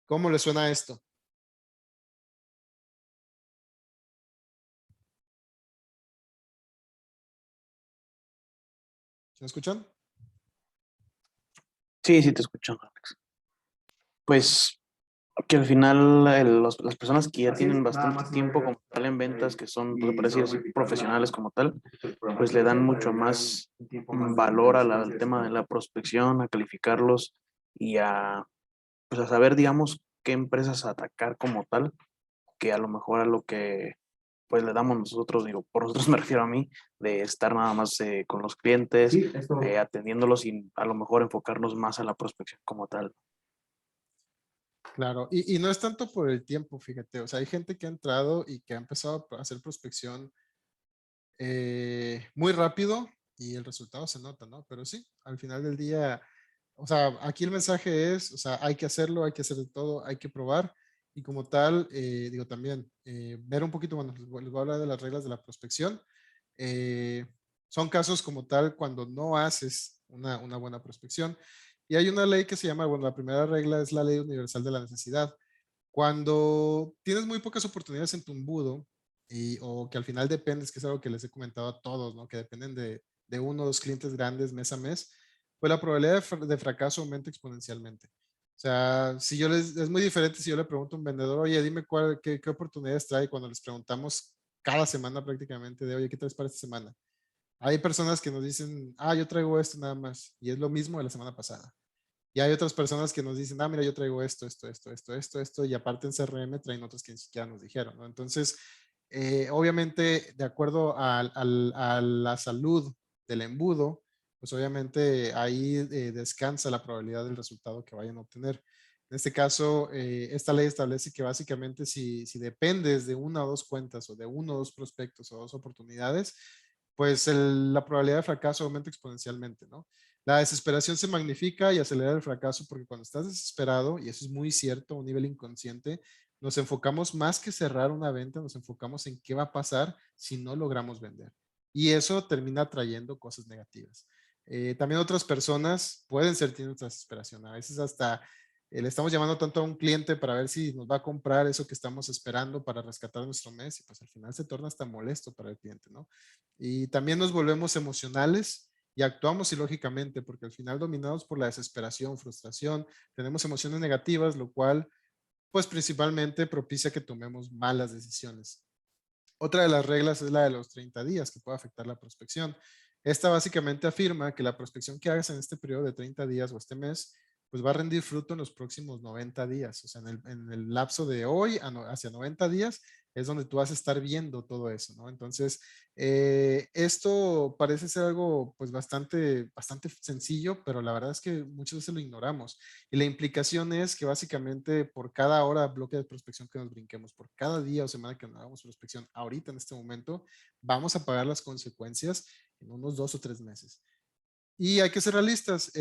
¿Cómo les suena esto? ¿Se me escuchan? Sí, sí te escucho, Alex. Pues que al final las personas que ya tienen bastante tiempo como tal en ventas, que son, por así decir, profesionales como tal, pues le dan mucho más valor al tema de la prospección, a calificarlos y pues a saber, digamos, qué empresas atacar como tal, que a lo mejor a lo que pues le damos nosotros, digo, por nosotros me refiero a mí, de estar nada más con los clientes, atendiéndolos y a lo mejor enfocarnos más a la prospección como tal. Claro, y no es tanto por el tiempo, fíjate, o sea, hay gente que ha entrado y que ha empezado a hacer prospección muy rápido y el resultado se nota, ¿no? Pero sí, al final del día, o sea, aquí el mensaje es, o sea, hay que hacerlo, hay que hacer de todo, hay que probar y como tal, digo también, ver un poquito, bueno, les voy a hablar de las reglas de la prospección. Eh, Son casos como tal cuando no haces una buena prospección. Y hay una ley que se llama, bueno, la primera regla es la ley universal de la necesidad. Cuando tienes muy pocas oportunidades en tu embudo, o que al final dependes, que es algo que les he comentado a todos, ¿no? Que dependen de uno o dos clientes grandes mes a mes, pues la probabilidad de fracaso aumenta exponencialmente. O sea, si yo es muy diferente si yo le pregunto a un vendedor, oye, dime qué oportunidades trae cuando les preguntamos cada semana prácticamente de, oye, ¿qué traes para esta semana? Hay personas que nos dicen, yo traigo esto nada más, y es lo mismo de la semana pasada. Y hay otras personas que nos dicen, mira, yo traigo esto, y aparte en CRM traen otros que ni siquiera nos dijeron, ¿no? Entonces, obviamente, de acuerdo a la salud del embudo, pues obviamente ahí descansa la probabilidad del resultado que vayan a obtener. En este caso, esta ley establece que básicamente si dependes de una o dos cuentas o de uno o dos prospectos o dos oportunidades, pues la probabilidad de fracaso aumenta exponencialmente, ¿no? La desesperación se magnifica y acelera el fracaso porque cuando estás desesperado, y eso es muy cierto a un nivel inconsciente, nos enfocamos más que cerrar una venta, nos enfocamos en qué va a pasar si no logramos vender. Y eso termina trayendo cosas negativas. También otras personas pueden sentir nuestra desesperación. A veces hasta le estamos llamando tanto a un cliente para ver si nos va a comprar eso que estamos esperando para rescatar nuestro mes y pues al final se torna hasta molesto para el cliente, ¿no? Y también nos volvemos emocionales y actuamos ilógicamente porque al final dominados por la desesperación, frustración, tenemos emociones negativas, lo cual pues principalmente propicia que tomemos malas decisiones. Otra de las reglas es la de los 30 días que puede afectar la prospección. Esta básicamente afirma que la prospección que hagas en este periodo de 30 días o este mes, pues va a rendir fruto en los próximos 90 días. O sea, en el lapso de hoy hacia 90 días es donde tú vas a estar viendo todo eso, ¿no? Entonces, esto parece ser algo pues bastante sencillo, pero la verdad es que muchas veces lo ignoramos. Y la implicación es que básicamente por cada hora, bloque de prospección que nos brinquemos, por cada día o semana que nos hagamos prospección, ahorita en este momento, vamos a pagar las consecuencias en unos 2 o 3 meses. Y hay que ser realistas.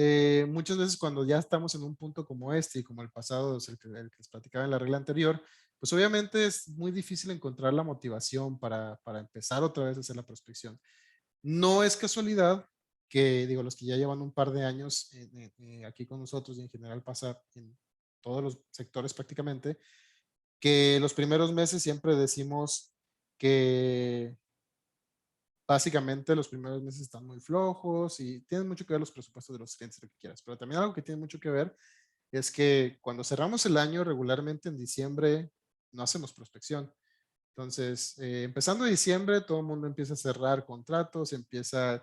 Muchas veces cuando ya estamos en un punto como este y como el pasado, el que les platicaba en la regla anterior, pues obviamente es muy difícil encontrar la motivación para empezar otra vez a hacer la prospección. No es casualidad que, digo, los que ya llevan un par de años aquí con nosotros y en general pasa en todos los sectores prácticamente, que los primeros meses siempre decimos que básicamente los primeros meses están muy flojos y tienen mucho que ver los presupuestos de los clientes, lo que quieras. Pero también algo que tiene mucho que ver es que cuando cerramos el año regularmente en diciembre no hacemos prospección. Entonces, empezando diciembre, todo el mundo empieza a cerrar contratos, empiezas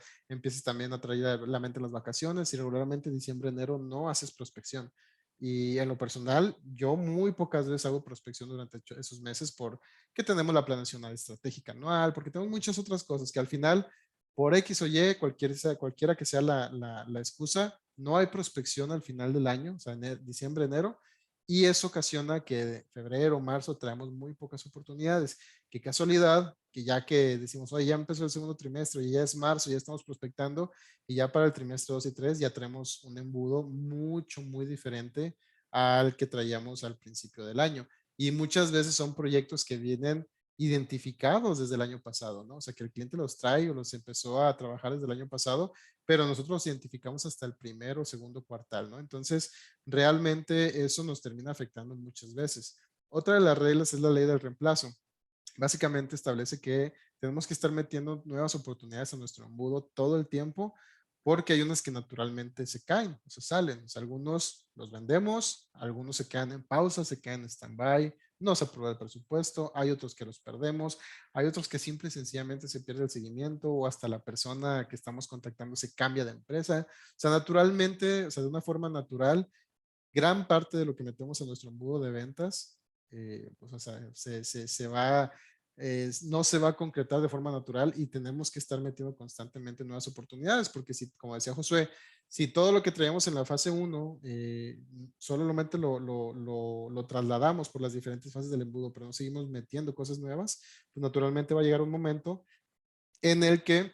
también a traer a la mente las vacaciones y regularmente diciembre, enero no haces prospección. Y en lo personal, yo muy pocas veces hago prospección durante esos meses porque tenemos la planeación estratégica anual, porque tenemos muchas otras cosas que al final, por X o Y, cualquiera que sea la excusa, no hay prospección al final del año, o sea, en diciembre, enero, y eso ocasiona que de febrero, marzo traemos muy pocas oportunidades. Qué casualidad que ya que decimos, oye, ya empezó el segundo trimestre y ya es marzo, ya estamos prospectando y ya para el trimestre 2 y 3 ya traemos un embudo muy diferente al que traíamos al principio del año. Y muchas veces son proyectos que vienen identificados desde el año pasado, ¿no? O sea, que el cliente los trae o los empezó a trabajar desde el año pasado, pero nosotros los identificamos hasta el primero o segundo cuartal, ¿no? Entonces, realmente eso nos termina afectando muchas veces. Otra de las reglas es la ley del reemplazo. Básicamente establece que tenemos que estar metiendo nuevas oportunidades a nuestro embudo todo el tiempo porque hay unas que naturalmente se caen, o se salen. O sea, algunos los vendemos, algunos se quedan en pausa, se quedan en stand-by, no se aprueba el presupuesto, hay otros que los perdemos, hay otros que simple y sencillamente se pierde el seguimiento o hasta la persona que estamos contactando se cambia de empresa. O sea, naturalmente, o sea, de una forma natural, gran parte de lo que metemos en nuestro embudo de ventas, pues, o sea, no se va a concretar de forma natural y tenemos que estar metiendo constantemente nuevas oportunidades, porque si, como decía Josué, si todo lo que traíamos en la fase 1 solamente lo trasladamos por las diferentes fases del embudo, pero no seguimos metiendo cosas nuevas, pues naturalmente va a llegar un momento en el que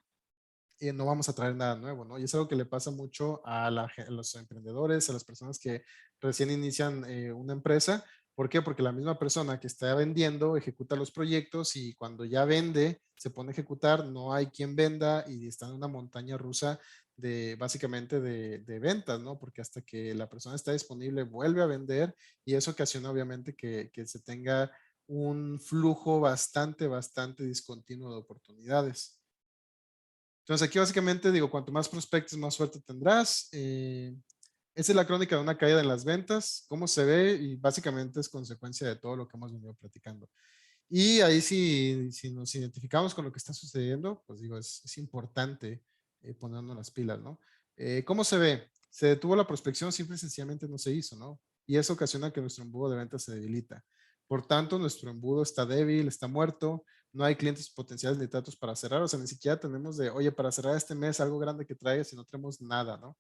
no vamos a traer nada nuevo, ¿no? Y es algo que le pasa mucho a los emprendedores, a las personas que recién inician una empresa. ¿Por qué? Porque la misma persona que está vendiendo ejecuta los proyectos y cuando ya vende, se pone a ejecutar, no hay quien venda y está en una montaña rusa de básicamente de ventas, ¿no? Porque hasta que la persona está disponible, vuelve a vender y eso ocasiona obviamente que se tenga un flujo bastante discontinuo de oportunidades. Entonces aquí básicamente digo, cuanto más prospectos, más suerte tendrás. Esa es la crónica de una caída en las ventas, cómo se ve y básicamente es consecuencia de todo lo que hemos venido platicando. Y ahí si nos identificamos con lo que está sucediendo, pues digo, es importante ponernos las pilas, ¿no? ¿Cómo se ve? Se detuvo la prospección, simple y sencillamente no se hizo, ¿no? Y eso ocasiona que nuestro embudo de ventas se debilita. Por tanto, nuestro embudo está débil, está muerto, no hay clientes potenciales ni tratos para cerrar, o sea, ni siquiera tenemos de, oye, para cerrar este mes algo grande que traigas y no tenemos nada, ¿no?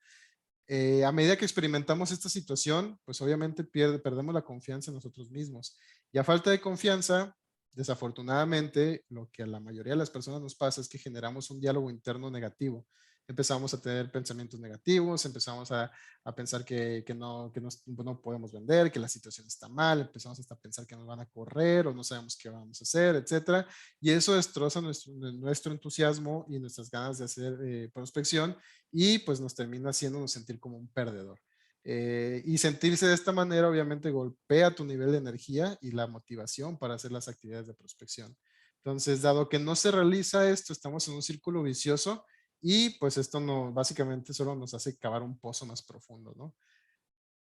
A medida que experimentamos esta situación, pues obviamente perdemos la confianza en nosotros mismos. Y a falta de confianza, desafortunadamente, lo que a la mayoría de las personas nos pasa es que generamos un diálogo interno negativo. Empezamos a tener pensamientos negativos, empezamos a pensar que no podemos vender, que la situación está mal, empezamos hasta a pensar que nos van a correr o no sabemos qué vamos a hacer, etcétera. Y eso destroza nuestro entusiasmo y nuestras ganas de hacer prospección y pues nos termina haciéndonos sentir como un perdedor. Y sentirse de esta manera obviamente golpea tu nivel de energía y la motivación para hacer las actividades de prospección. Entonces, dado que no se realiza esto, estamos en un círculo vicioso y pues esto no, básicamente solo nos hace cavar un pozo más profundo, ¿no?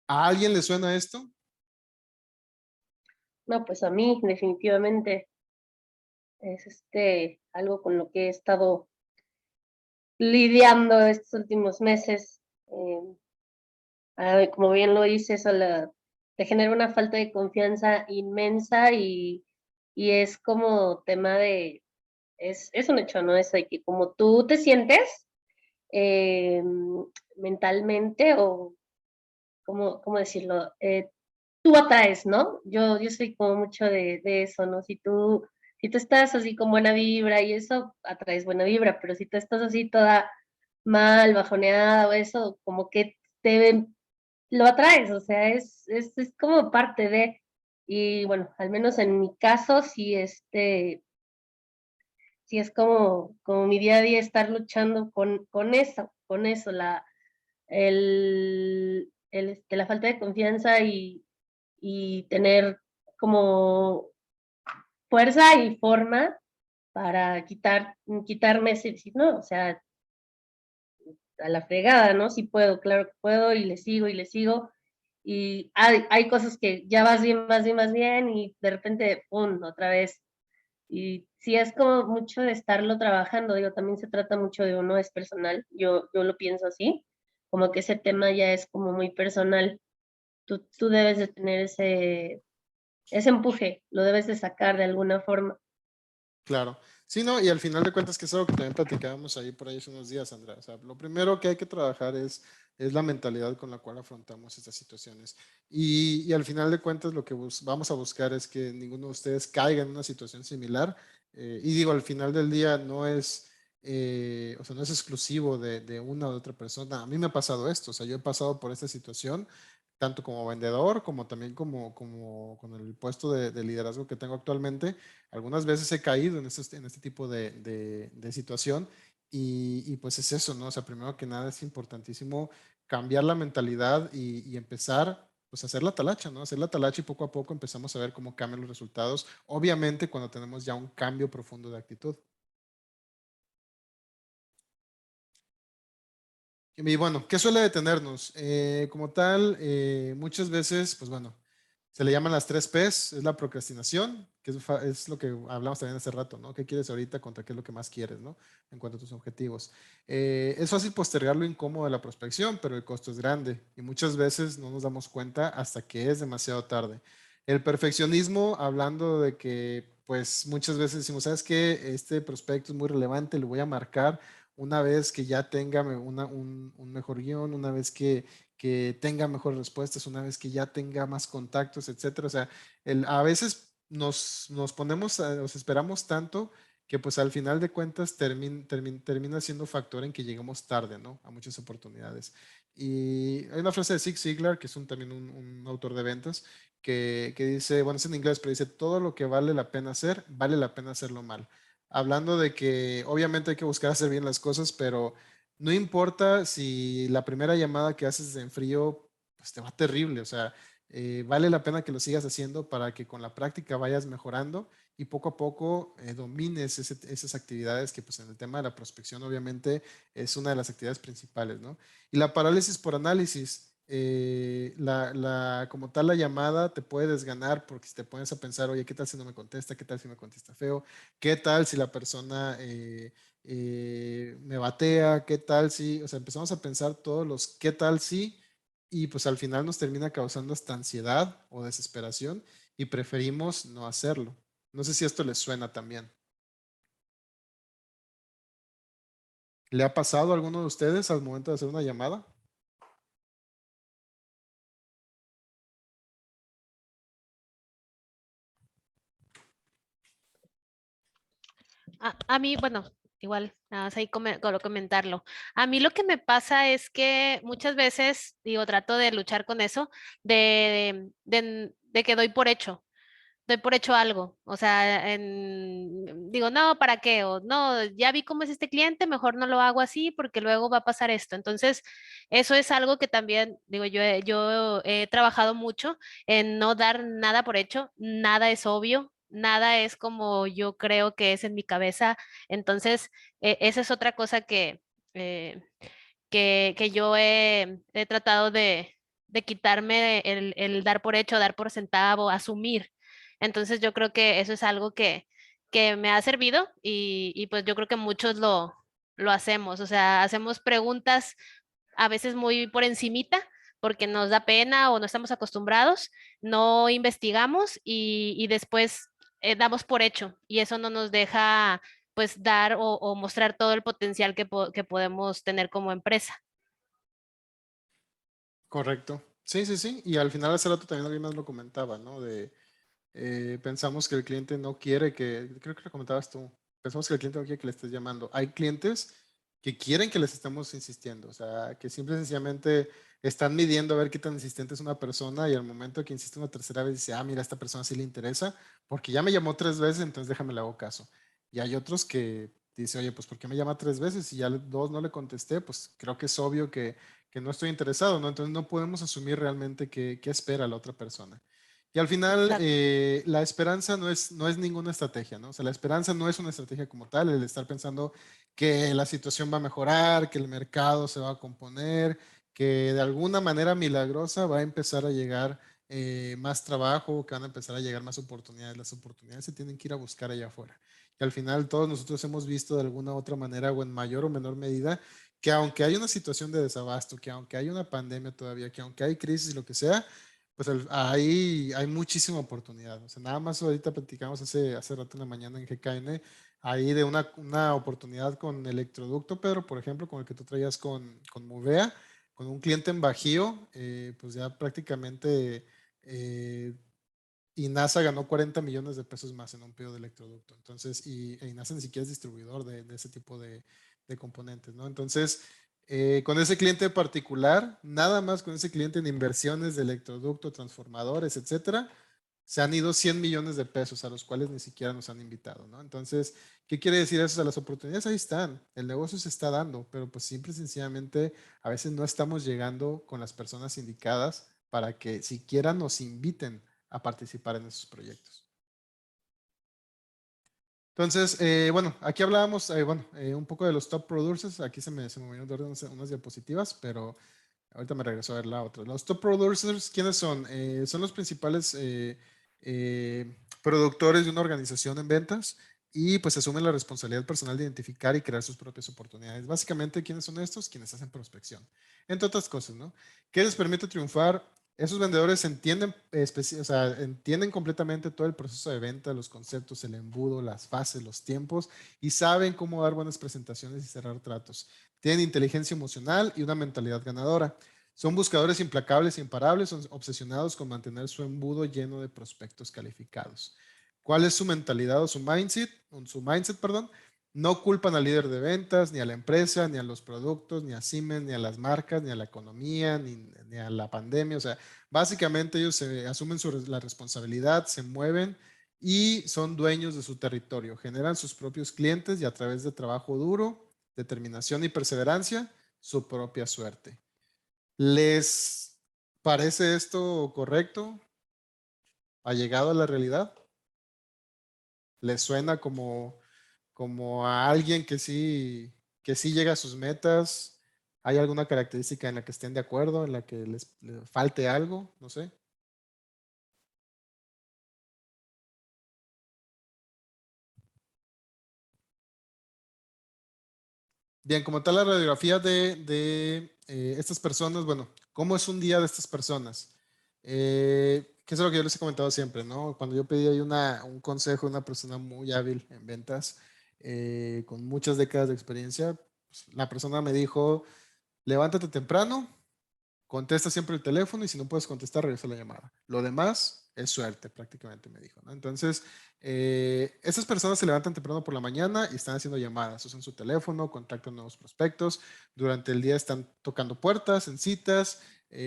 ¿A alguien le suena esto? No, pues a mí definitivamente es algo con lo que he estado lidiando estos últimos meses. Como bien lo dice, eso te genera una falta de confianza inmensa y es como tema de, es un hecho, ¿no? Es de que como tú te sientes eh, mentalmente o, ¿cómo decirlo? Tú atraes, ¿no? Yo soy como mucho de eso, ¿no? Si tú estás así con buena vibra y eso, atraes buena vibra, pero si tú estás así toda mal, bajoneada o eso, como que lo atraes, o sea, es como parte de, y bueno, al menos en mi caso, sí es como mi día a día estar luchando con eso, la falta de confianza y tener como fuerza y forma para quitarme ese, decir, no, o sea, a la fregada, ¿no? Sí puedo, claro que puedo, y le sigo, y hay cosas que ya vas bien, más bien, más bien, y de repente, ¡pum!, otra vez. Y sí es como mucho de estarlo trabajando, digo, también se trata mucho de uno, es personal, yo lo pienso así, como que ese tema ya es como muy personal, tú debes de tener ese empuje, lo debes de sacar de alguna forma. Claro. Sí, no, y al final de cuentas, que es algo que también platicábamos ahí por ahí hace unos días, Andrea. O sea, lo primero que hay que trabajar es la mentalidad con la cual afrontamos estas situaciones. Y al final de cuentas, lo que vamos a buscar es que ninguno de ustedes caiga en una situación similar. Y digo, al final del día no es, o sea, no es exclusivo de una u otra persona. A mí me ha pasado esto, o sea, yo he pasado por esta situación tanto como vendedor como también como con el puesto de liderazgo que tengo actualmente. Algunas veces he caído en este tipo de situación y pues es eso, ¿no? O sea, primero que nada es importantísimo cambiar la mentalidad y empezar pues a hacer la talacha, ¿no? Hacer la talacha y poco a poco empezamos a ver cómo cambian los resultados, obviamente cuando tenemos ya un cambio profundo de actitud. Y bueno, ¿qué suele detenernos? Como tal, muchas veces, pues bueno, se le llaman las 3 Ps, es la procrastinación, que es lo que hablamos también hace rato, ¿no? ¿Qué quieres ahorita contra qué es lo que más quieres, ¿no? En cuanto a tus objetivos. Es fácil postergar lo incómodo de la prospección, pero el costo es grande y muchas veces no nos damos cuenta hasta que es demasiado tarde. El perfeccionismo, hablando de que, pues muchas veces decimos, ¿sabes qué? Este prospecto es muy relevante, lo voy a marcar una vez que ya tenga un mejor guión, una vez que tenga mejores respuestas, una vez que ya tenga más contactos, etcétera. O sea, a veces nos ponemos, nos esperamos tanto que pues al final de cuentas termina siendo factor en que llegamos tarde, ¿no? A muchas oportunidades. Y hay una frase de Zig Ziglar, que es también un autor de ventas, que dice, bueno, es en inglés, pero dice, todo lo que vale la pena hacer, vale la pena hacerlo mal. Hablando de que obviamente hay que buscar hacer bien las cosas, pero no importa si la primera llamada que haces en frío, pues te va terrible, o sea, vale la pena que lo sigas haciendo para que con la práctica vayas mejorando y poco a poco domines esas actividades que pues en el tema de la prospección obviamente es una de las actividades principales, ¿no? Y la parálisis por análisis, como tal la llamada te puede desganar porque si te pones a pensar, oye, ¿qué tal si no me contesta? ¿Qué tal si me contesta feo? ¿Qué tal si la persona me batea? ¿Qué tal si? O sea, empezamos a pensar todos los qué tal si y pues al final nos termina causando esta ansiedad o desesperación y preferimos no hacerlo. No sé si esto les suena también. ¿Le ha pasado a alguno de ustedes al momento de hacer una llamada? A mí, bueno, igual, nada más ahí comentarlo. A mí lo que me pasa es que muchas veces, digo, trato de luchar con eso, de que doy por hecho algo. O sea, digo, no, ¿para qué? O no, ya vi cómo es este cliente, mejor no lo hago así porque luego va a pasar esto. Entonces, eso es algo que también, digo, yo he trabajado mucho en no dar nada por hecho, nada es obvio. Nada es como yo creo que es en mi cabeza. Entonces, esa es otra cosa eh, que yo he tratado de quitarme el dar por hecho, dar por sentado, asumir. Entonces yo creo que eso es algo que me ha servido y pues yo creo que muchos lo hacemos. O sea, hacemos preguntas a veces muy por encimita porque nos da pena o no estamos acostumbrados, no investigamos y después damos por hecho y eso no nos deja pues dar o mostrar todo el potencial que podemos tener como empresa. Correcto. Sí, sí, sí. Y al final hace rato también alguien más lo comentaba, ¿no? De pensamos que el cliente no quiere creo que lo comentabas tú, pensamos que el cliente no quiere que le estés llamando. Hay clientes que quieren que les estemos insistiendo, o sea, que simple y sencillamente están midiendo a ver qué tan insistente es una persona y al momento que insiste una tercera vez dice, ah, mira, a esta persona sí le interesa, porque ya me llamó 3 veces, entonces déjame le hago caso. Y hay otros que dice, oye, pues ¿por qué me llama 3 veces y ya 2 no le contesté? Pues creo que es obvio que no estoy interesado, ¿no? Entonces no podemos asumir realmente qué espera la otra persona. Y al final, Exacto. la esperanza no es ninguna estrategia, ¿no? O sea, la esperanza no es una estrategia como tal, el estar pensando que la situación va a mejorar, que el mercado se va a componer, que de alguna manera milagrosa va a empezar a llegar más trabajo, que van a empezar a llegar más oportunidades. Las oportunidades se tienen que ir a buscar allá afuera. Y al final todos nosotros hemos visto de alguna u otra manera o en mayor o menor medida que aunque hay una situación de desabasto, que aunque hay una pandemia todavía, que aunque hay crisis y lo que sea, pues ahí hay muchísima oportunidad. O sea, nada más ahorita platicamos hace rato en la mañana en GKN, ahí de una oportunidad con Electroducto, Pedro, por ejemplo, con el que tú traías con Movea, con un cliente en Bajío, pues ya prácticamente INASA ganó 40 millones de pesos más en un pedido de Electroducto. Entonces, INASA ni siquiera es distribuidor de ese tipo de componentes, ¿no? Entonces, con ese cliente particular, nada más con ese cliente en inversiones de electroducto, transformadores, etcétera, se han ido 100 millones de pesos a los cuales ni siquiera nos han invitado, ¿no? Entonces, ¿qué quiere decir eso? O sea, las oportunidades ahí están, el negocio se está dando, pero pues simple y sencillamente a veces no estamos llegando con las personas indicadas para que siquiera nos inviten a participar en esos proyectos. Entonces, bueno, aquí hablábamos, un poco de los top producers. Aquí se me movieron de orden unas diapositivas, pero ahorita me regreso a ver la otra. Los top producers, ¿quiénes son? Son los principales productores de una organización en ventas y pues asumen la responsabilidad personal de identificar y crear sus propias oportunidades. Básicamente, ¿quiénes son estos? Quienes hacen prospección. Entre otras cosas, ¿no? ¿Qué les permite triunfar? Esos vendedores entienden, o sea, entienden completamente todo el proceso de venta, los conceptos, el embudo, las fases, los tiempos y saben cómo dar buenas presentaciones y cerrar tratos. Tienen inteligencia emocional y una mentalidad ganadora. Son buscadores implacables e imparables, son obsesionados con mantener su embudo lleno de prospectos calificados. ¿Cuál es su mentalidad o su mindset? Perdón. No culpan al líder de ventas, ni a la empresa, ni a los productos, ni a Siemens, ni a las marcas, ni a la economía, ni a la pandemia. O sea, básicamente ellos asumen la responsabilidad, se mueven y son dueños de su territorio. Generan sus propios clientes y a través de trabajo duro, determinación y perseverancia, su propia suerte. ¿Les parece esto correcto? ¿Ha llegado a la realidad? ¿Les suena como a alguien que sí llega a sus metas? ¿Hay alguna característica en la que estén de acuerdo, en la que les falte algo? No sé. Bien, como tal la radiografía de estas personas, bueno, ¿cómo es un día de estas personas? ¿Qué es lo que yo les he comentado siempre, ¿no? Cuando yo pedí ahí un consejo de una persona muy hábil en ventas, con muchas décadas de experiencia, pues, la persona me dijo, levántate temprano, contesta siempre el teléfono y si no puedes contestar, regresa la llamada. Lo demás es suerte, prácticamente me dijo, ¿no? Entonces, esas personas se levantan temprano por la mañana y están haciendo llamadas, usan su teléfono, contactan nuevos prospectos, durante el día están tocando puertas, en citas,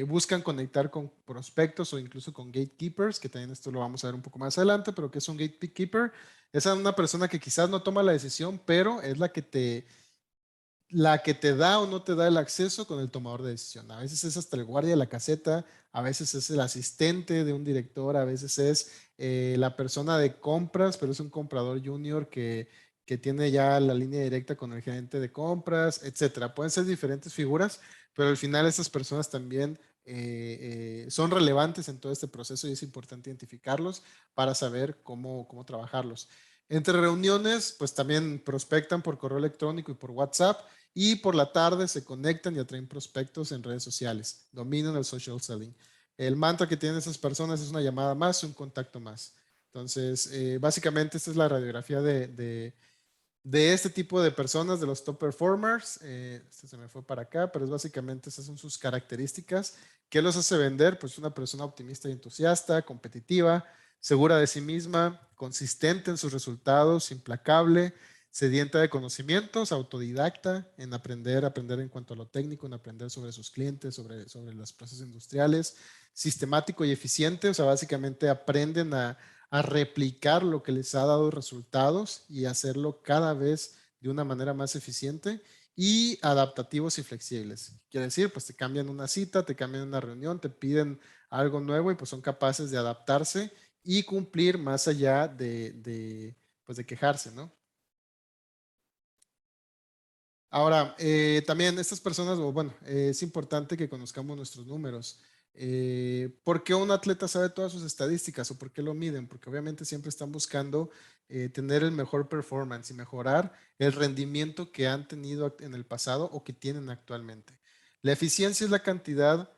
buscan conectar con prospectos o incluso con gatekeepers, que también esto lo vamos a ver un poco más adelante, pero ¿qué es un gatekeeper? Es una persona que quizás no toma la decisión, pero es la que te da o no te da el acceso con el tomador de decisión. A veces es hasta el guardia de la caseta, a veces es el asistente de un director, a veces es la persona de compras, pero es un comprador junior que tiene ya la línea directa con el gerente de compras, etcétera. Pueden ser diferentes figuras, pero al final estas personas también son relevantes en todo este proceso y es importante identificarlos para saber cómo trabajarlos. Entre reuniones, pues también prospectan por correo electrónico y por WhatsApp, y por la tarde se conectan y atraen prospectos en redes sociales. Dominan el social selling. El mantra que tienen esas personas es una llamada más, un contacto más. Entonces, básicamente esta es la radiografía de este tipo de personas, de los top performers. Este se me fue para acá, pero es básicamente esas son sus características. ¿Qué los hace vender? Pues una persona optimista y entusiasta, competitiva, segura de sí misma, consistente en sus resultados, implacable, sedienta de conocimientos, autodidacta en aprender en cuanto a lo técnico, en aprender sobre sus clientes, sobre los procesos industriales, sistemático y eficiente, o sea, básicamente aprenden a replicar lo que les ha dado resultados y hacerlo cada vez de una manera más eficiente, y adaptativos y flexibles. Quiere decir, pues te cambian una cita, te cambian una reunión, te piden algo nuevo y pues son capaces de adaptarse y cumplir más allá pues de quejarse, ¿no? Ahora, también estas personas, o bueno, es importante que conozcamos nuestros números. ¿Por qué un atleta sabe todas sus estadísticas o por qué lo miden? Porque obviamente siempre están buscando tener el mejor performance y mejorar el rendimiento que han tenido en el pasado o que tienen actualmente. La eficiencia es la cantidad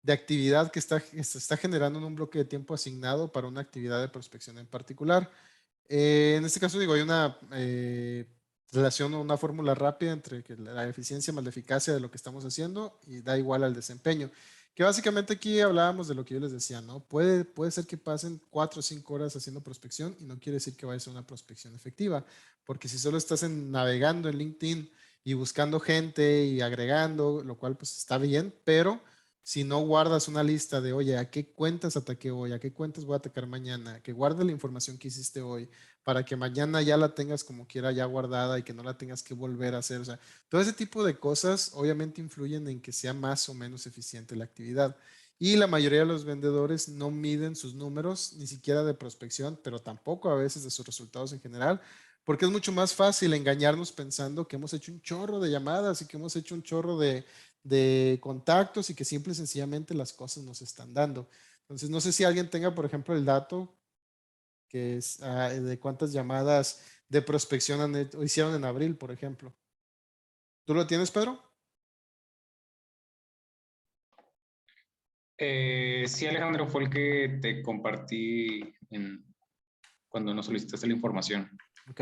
de actividad que se está generando en un bloque de tiempo asignado para una actividad de prospección en particular. En este caso, digo, hay una relación o una fórmula rápida entre que la eficiencia más la eficacia de lo que estamos haciendo y da igual al desempeño. Que básicamente aquí hablábamos de lo que yo les decía, ¿no? Puede ser que pasen 4 o 5 horas haciendo prospección y no quiere decir que vaya a ser una prospección efectiva, porque si solo estás navegando en LinkedIn y buscando gente y agregando, lo cual pues está bien, pero si no guardas una lista de, oye, ¿a qué cuentas ataqué hoy? ¿A qué cuentas voy a atacar mañana? Que guardes la información que hiciste hoy para que mañana ya la tengas como quiera ya guardada y que no la tengas que volver a hacer. O sea, todo ese tipo de cosas obviamente influyen en que sea más o menos eficiente la actividad. Y la mayoría de los vendedores no miden sus números, ni siquiera de prospección, pero tampoco a veces de sus resultados en general, porque es mucho más fácil engañarnos pensando que hemos hecho un chorro de llamadas y que hemos hecho un chorro de contactos y que simple y sencillamente las cosas nos están dando. Entonces, no sé si alguien tenga, por ejemplo, el dato que es de cuántas llamadas de prospección hicieron en abril, por ejemplo. ¿Tú lo tienes, Pedro? Sí, Alejandro, fue el que te compartí cuando nos solicitaste la información. Ok.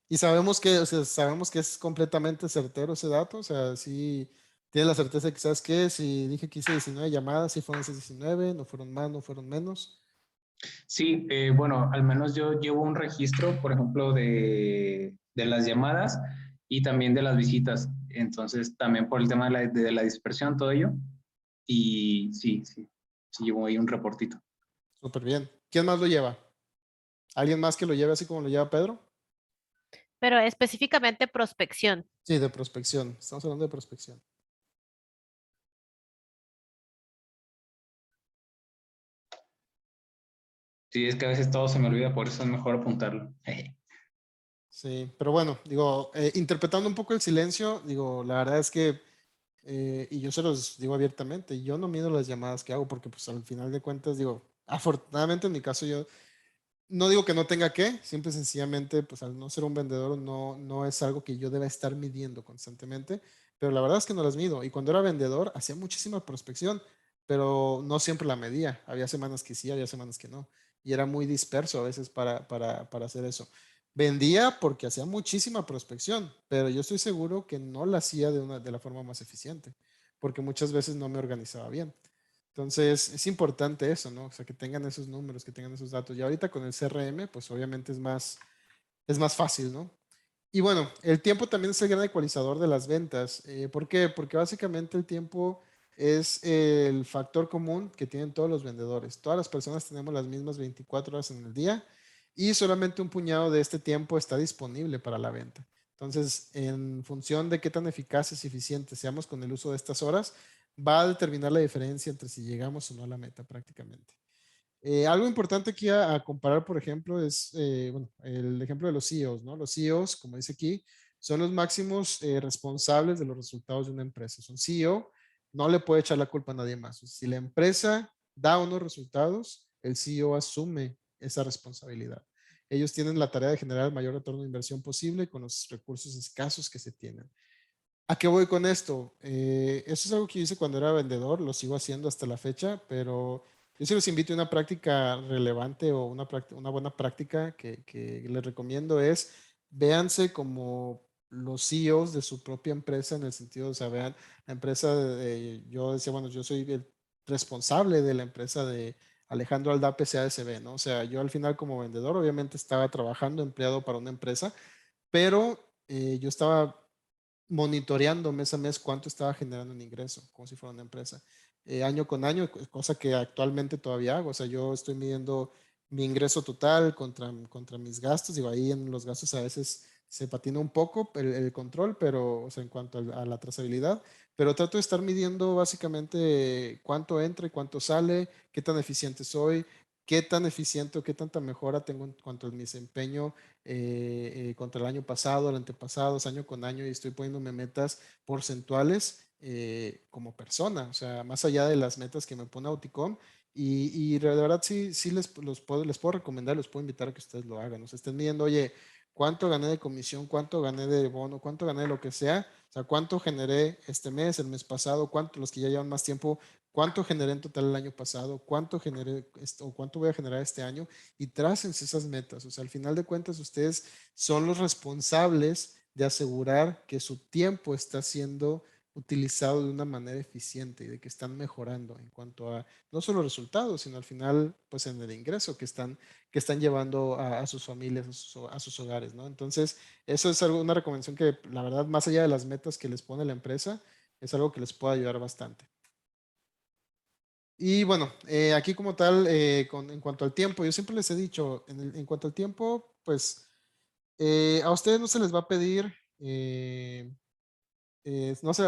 Y sabemos que, o sea, sabemos que es completamente certero ese dato. O sea, sí tienes la certeza de que sabes que si dije que hice 19 llamadas, si fueron esas 19, no fueron más, no fueron menos. Sí, bueno, al menos yo llevo un registro, por ejemplo, de las llamadas y también de las visitas. Entonces, también por el tema de la dispersión, todo ello. Y sí, llevo ahí un reportito. Súper bien. ¿Quién más lo lleva? ¿Alguien más que lo lleve así como lo lleva Pedro? Pero específicamente prospección. Sí, de prospección. Estamos hablando de prospección. Sí, es que a veces todo se me olvida, por eso es mejor apuntarlo. Sí, pero bueno, digo, interpretando un poco el silencio, digo, la verdad es que, y yo se los digo abiertamente, yo no mido las llamadas que hago porque pues al final de cuentas, digo, afortunadamente en mi caso yo no digo que no tenga que, simple y sencillamente, pues al no ser un vendedor no es algo que yo deba estar midiendo constantemente, pero la verdad es que no las mido. Y cuando era vendedor hacía muchísima prospección, pero no siempre la medía. Había semanas que sí, había semanas que no. Y era muy disperso a veces para hacer eso. Vendía porque hacía muchísima prospección, pero yo estoy seguro que no la hacía de la forma más eficiente, porque muchas veces no me organizaba bien. Entonces, es importante eso, ¿no? O sea, que tengan esos números, que tengan esos datos. Y ahorita con el CRM, pues obviamente es más fácil, ¿no? Y bueno, el tiempo también es el gran ecualizador de las ventas. ¿Por qué? Porque básicamente el tiempo es el factor común que tienen todos los vendedores. Todas las personas tenemos las mismas 24 horas en el día y solamente un puñado de este tiempo está disponible para la venta. Entonces, en función de qué tan eficaces y eficientes seamos con el uso de estas horas, va a determinar la diferencia entre si llegamos o no a la meta prácticamente. Algo importante aquí a comparar, por ejemplo, es bueno, el ejemplo de los CEOs, ¿no? Los CEOs, como dice aquí, son los máximos responsables de los resultados de una empresa. Un CEO no le puede echar la culpa a nadie más. Si la empresa da unos resultados, el CEO asume esa responsabilidad. ellos tienen la tarea de generar el mayor retorno de inversión posible con los recursos escasos que se tienen. ¿A qué voy con esto? Eso es algo que yo hice cuando era vendedor, lo sigo haciendo hasta la fecha, pero yo sí los invito a una práctica relevante o una buena práctica que les recomiendo es véanse como los CEOs de su propia empresa en el sentido, o sea, vean la empresa, yo decía, bueno, yo soy el responsable de la empresa de Alejandro Aldape CASB, ¿no? O sea, yo al final como vendedor obviamente estaba trabajando empleado para una empresa, pero yo estaba monitoreando mes a mes cuánto estaba generando en ingreso, como si fuera una empresa. Año con año, cosa que actualmente todavía hago. O sea, yo estoy midiendo mi ingreso total contra mis gastos. Digo, ahí en los gastos a veces se patina un poco el control, pero, o sea, en cuanto a la trazabilidad, pero trato de estar midiendo básicamente cuánto entra y cuánto sale, qué tan eficiente soy, qué tan eficiente o qué tanta mejora tengo en cuanto a mi desempeño contra el año pasado, el antepasado, año con año, y estoy poniéndome metas porcentuales como persona, o sea, más allá de las metas que me pone Auticom. Y de verdad sí les puedo recomendar, les puedo invitar a que ustedes lo hagan. O sea, estén midiendo, oye, ¿cuánto gané de comisión? ¿Cuánto gané de bono? ¿Cuánto gané de lo que sea? O sea, ¿cuánto generé este mes, el mes pasado? ¿Cuánto, los que ya llevan más tiempo, cuánto generé en total el año pasado? ¿Cuánto generé o cuánto voy a generar este año? Y trácense esas metas. O sea, al final de cuentas, ustedes son los responsables de asegurar que su tiempo está siendo utilizado de una manera eficiente y de que están mejorando en cuanto a no solo resultados, sino al final, pues en el ingreso que están llevando a sus familias, a sus hogares, ¿no? Entonces, eso es algo, una recomendación que la verdad, más allá de las metas que les pone la empresa, es algo que les puede ayudar bastante. Y bueno, aquí como tal, en cuanto al tiempo, yo siempre les he dicho, en cuanto al tiempo, pues a ustedes no se les va a pedir, no se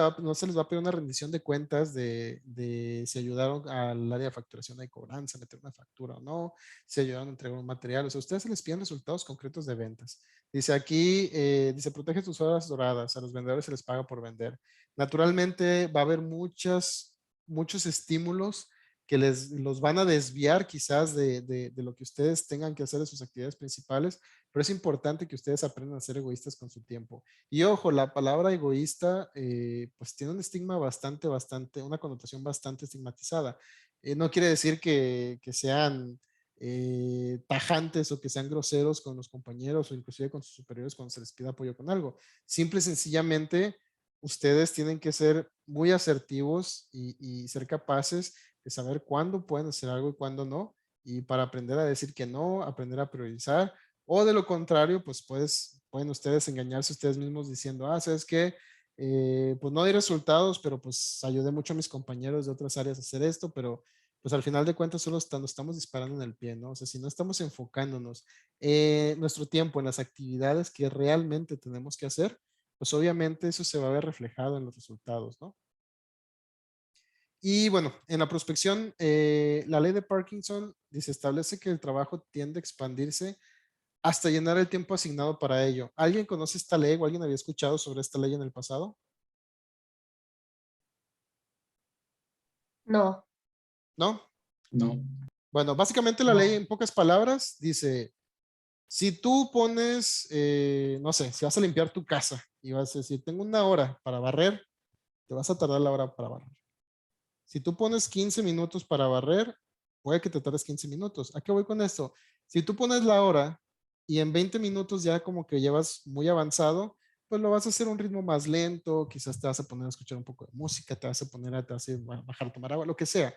les va a pedir una rendición de cuentas de si ayudaron al área de facturación de cobranza, meter una factura o no, si ayudaron a entregar un material. O sea, a ustedes se les piden resultados concretos de ventas. Dice aquí, dice, protege tus horas doradas, a los vendedores se les paga por vender. Naturalmente va a haber muchos estímulos que los van a desviar quizás de lo que ustedes tengan que hacer de sus actividades principales, pero es importante que ustedes aprendan a ser egoístas con su tiempo. Y ojo, la palabra egoísta pues tiene un estigma bastante, una connotación bastante estigmatizada. No quiere decir que sean tajantes o que sean groseros con los compañeros o inclusive con sus superiores cuando se les pida apoyo con algo. Simple y sencillamente, ustedes tienen que ser muy asertivos y ser capaces de saber cuándo pueden hacer algo y cuándo no. Y para aprender a decir que no, aprender a priorizar. O de lo contrario, pues pueden ustedes engañarse ustedes mismos diciendo, ¿sabes qué? Pues no hay resultados, pero pues ayudé mucho a mis compañeros de otras áreas a hacer esto, pero pues al final de cuentas solo nos estamos disparando en el pie, ¿no? O sea, si no estamos enfocándonos nuestro tiempo en las actividades que realmente tenemos que hacer, pues obviamente eso se va a ver reflejado en los resultados, ¿no? Y bueno, en la prospección, la ley de Parkinson dice, establece que el trabajo tiende a expandirse hasta llenar el tiempo asignado para ello. ¿Alguien conoce esta ley o alguien había escuchado sobre esta ley en el pasado? No. ¿No? No. Bueno, básicamente la ley en pocas palabras dice, si tú pones, no sé, si vas a limpiar tu casa y vas a decir, tengo una hora para barrer, te vas a tardar la hora para barrer. Si tú pones 15 minutos para barrer, puede que te tardes 15 minutos. ¿A qué voy con esto? Si tú pones la hora y en 20 minutos ya como que llevas muy avanzado, pues lo vas a hacer a un ritmo más lento, quizás te vas a poner a escuchar un poco de música, te vas a bajar a tomar agua, lo que sea.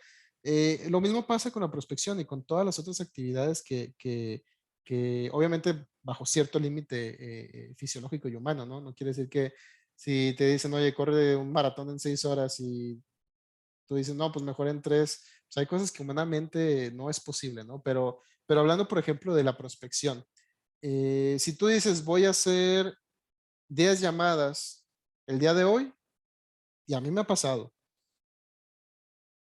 Lo mismo pasa con la prospección y con todas las otras actividades que obviamente bajo cierto límite fisiológico y humano, ¿no? No quiere decir que si te dicen, oye, corre un maratón en 6 horas y tú dices, no, pues mejor en 3. Pues hay cosas que humanamente no es posible, ¿no? Pero hablando, por ejemplo, de la prospección, si tú dices, voy a hacer 10 llamadas el día de hoy, y a mí me ha pasado,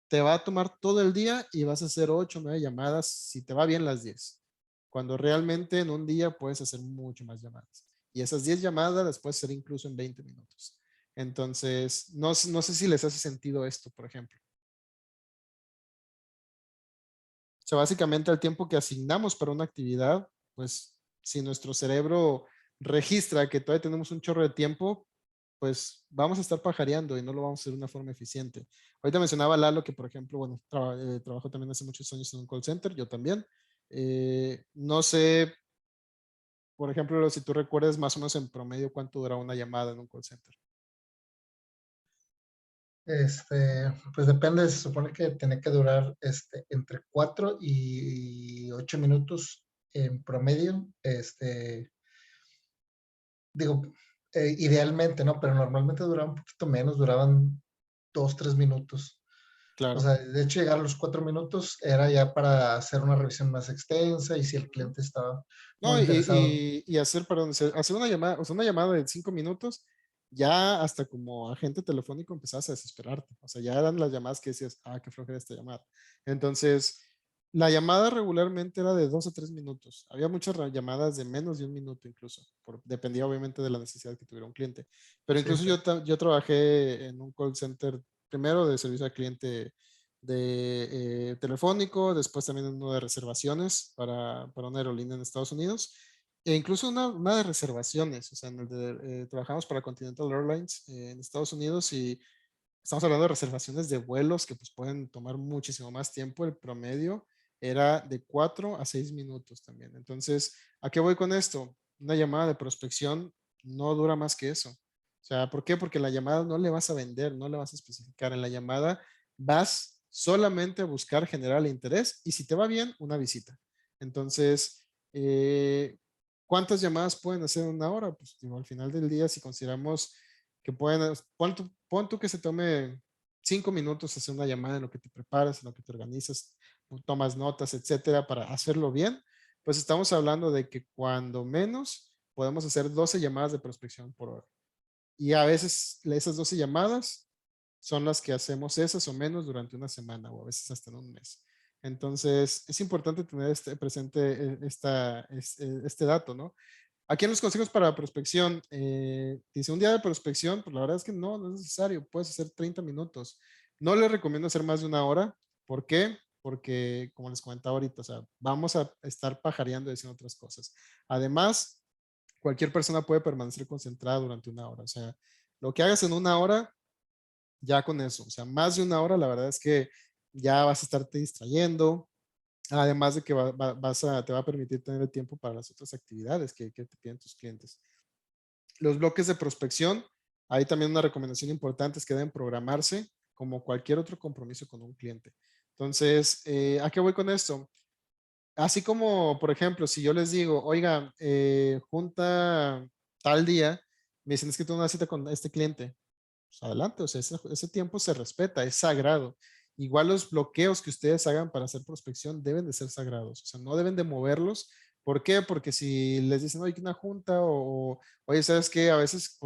te va a tomar todo el día y vas a hacer 8 o 9 llamadas si te va bien las 10. Cuando realmente en un día puedes hacer mucho más llamadas. Y esas 10 llamadas las puedes hacer incluso en 20 minutos. Entonces, no sé si les hace sentido esto, por ejemplo. O sea, básicamente el tiempo que asignamos para una actividad, pues si nuestro cerebro registra que todavía tenemos un chorro de tiempo, pues vamos a estar pajareando y no lo vamos a hacer de una forma eficiente. Ahorita mencionaba Lalo que, por ejemplo, bueno, trabajó también hace muchos años en un call center, yo también. No sé, por ejemplo, si tú recuerdas más o menos en promedio cuánto dura una llamada en un call center. Pues depende, se supone que tiene que durar entre 4 y 8 minutos en promedio. Digo, idealmente, ¿no? Pero normalmente duraba un poquito menos, duraban 2, 3 minutos. Claro. O sea, de hecho, llegar a los 4 minutos era ya para hacer una revisión más extensa y si el cliente estaba No, muy interesado. y hacer, perdón, hacer una llamada, o sea, una llamada de 5 minutos, ya hasta como agente telefónico empezabas a desesperarte. O sea, ya eran las llamadas que decías, ah, qué flojera esta llamada. Entonces, la llamada regularmente era de 2 a 3 minutos. Había muchas llamadas de menos de un minuto incluso. Dependía obviamente de la necesidad que tuviera un cliente. Pero Sí, incluso sí. yo trabajé en un call center, primero de servicio al cliente de telefónico, después también uno de reservaciones para una aerolínea en Estados Unidos, e incluso una de reservaciones, o sea, en el de, trabajamos para Continental Airlines en Estados Unidos y estamos hablando de reservaciones de vuelos que pues pueden tomar muchísimo más tiempo. El promedio era de 4 a 6 minutos también. Entonces, ¿a qué voy con esto? Una llamada de prospección no dura más que eso. O sea, ¿por qué? Porque la llamada no le vas a vender, no le vas a especificar. En la llamada vas solamente a buscar generar el interés y si te va bien, una visita. Entonces, ¿cuántas llamadas pueden hacer en una hora? Pues digo, al final del día, si consideramos que pueden, pon tú que se tome 5 minutos hacer una llamada en lo que te preparas, en lo que te organizas, tomas notas, etcétera, para hacerlo bien, pues estamos hablando de que cuando menos podemos hacer 12 llamadas de prospección por hora. Y a veces esas 12 llamadas son las que hacemos esas o menos durante una semana o a veces hasta en un mes. Entonces, es importante tener presente este dato, ¿no? Aquí en los consejos para prospección, dice un día de prospección, pues la verdad es que no es necesario, puedes hacer 30 minutos. No les recomiendo hacer más de una hora. ¿Por qué? Porque, como les comentaba ahorita, o sea, vamos a estar pajareando y haciendo otras cosas. Además, cualquier persona puede permanecer concentrada durante una hora. O sea, lo que hagas en una hora, ya con eso. O sea, más de una hora, la verdad es que ya vas a estarte distrayendo. Además de que te va a permitir tener el tiempo para las otras actividades que te piden tus clientes. Los bloques de prospección, hay también una recomendación importante, es que deben programarse como cualquier otro compromiso con un cliente. Entonces, ¿a qué voy con esto? Así como, por ejemplo, si yo les digo, oiga, junta tal día, me dicen, es que tengo una cita con este cliente. Pues adelante, o sea, ese tiempo se respeta, es sagrado. Igual los bloqueos que ustedes hagan para hacer prospección deben de ser sagrados, o sea, no deben de moverlos. ¿Por qué? Porque si les dicen, oye, una junta o oye, ¿sabes qué? A veces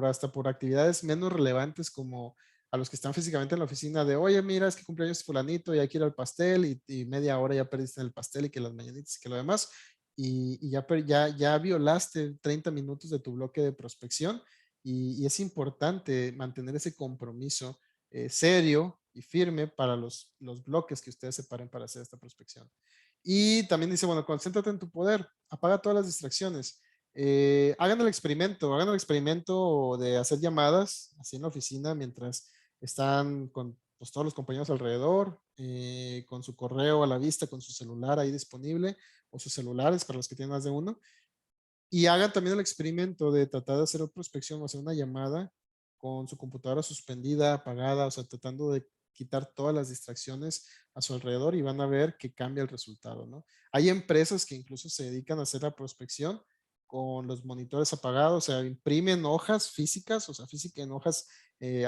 hasta por actividades menos relevantes como a los que están físicamente en la oficina de, oye, mira, es que cumpleaños fulanito y hay que ir al pastel y media hora ya perdiste en el pastel y que las mañanitas y que lo demás y ya violaste 30 minutos de tu bloque de prospección y es importante mantener ese compromiso serio y firme para los bloques que ustedes separen para hacer esta prospección. Y también dice, bueno, concéntrate en tu poder, apaga todas las distracciones. Hagan el experimento de hacer llamadas así en la oficina mientras están con pues, todos los compañeros alrededor, con su correo a la vista, con su celular ahí disponible o sus celulares para los que tienen más de uno. Y hagan también el experimento de tratar de hacer prospección o hacer una llamada con su computadora suspendida, apagada, o sea, tratando de quitar todas las distracciones a su alrededor y van a ver que cambia el resultado, ¿no? Hay empresas que incluso se dedican a hacer la prospección con los monitores apagados, o sea, imprimen hojas físicas, o sea, en hojas,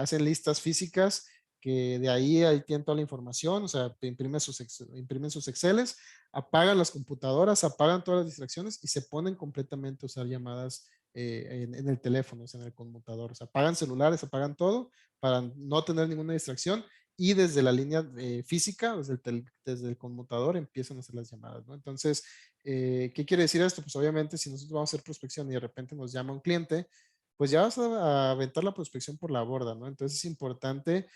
hacen listas físicas que de ahí tienen toda la información, o sea, imprimen sus Exceles, apagan las computadoras, apagan todas las distracciones y se ponen completamente a usar llamadas en el teléfono, o sea, en el conmutador. O sea, apagan celulares, apagan todo para no tener ninguna distracción y desde la línea física, desde el conmutador, empiezan a hacer las llamadas, ¿no? Entonces, ¿qué quiere decir esto? Pues obviamente si nosotros vamos a hacer prospección y de repente nos llama un cliente, pues ya vas a aventar la prospección por la borda, ¿no? Entonces es importante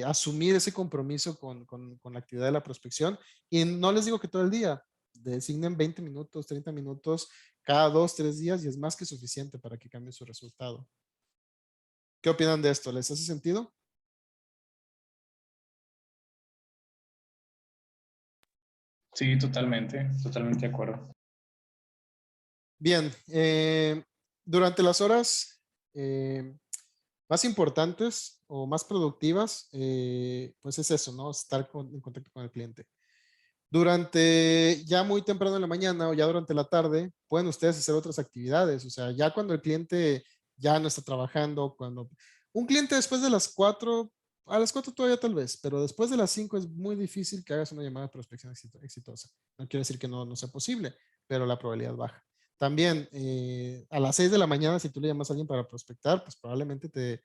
asumir ese compromiso con la actividad de la prospección y no les digo que todo el día, designen 20 minutos, 30 minutos cada 2, 3 días y es más que suficiente para que cambie su resultado. ¿Qué opinan de esto? ¿Les hace sentido? Sí, totalmente, totalmente de acuerdo. Bien, durante las horas más importantes o más productivas, pues es eso, ¿no? Estar en contacto con el cliente. Durante ya muy temprano en la mañana o ya durante la tarde, pueden ustedes hacer otras actividades. O sea, ya cuando el cliente ya no está trabajando, cuando un cliente después de las 4, a las 4 todavía tal vez, pero después de las 5 es muy difícil que hagas una llamada de prospección exitosa. No quiere decir que no sea posible, pero la probabilidad baja. También a las 6 de la mañana, si tú le llamas a alguien para prospectar, pues probablemente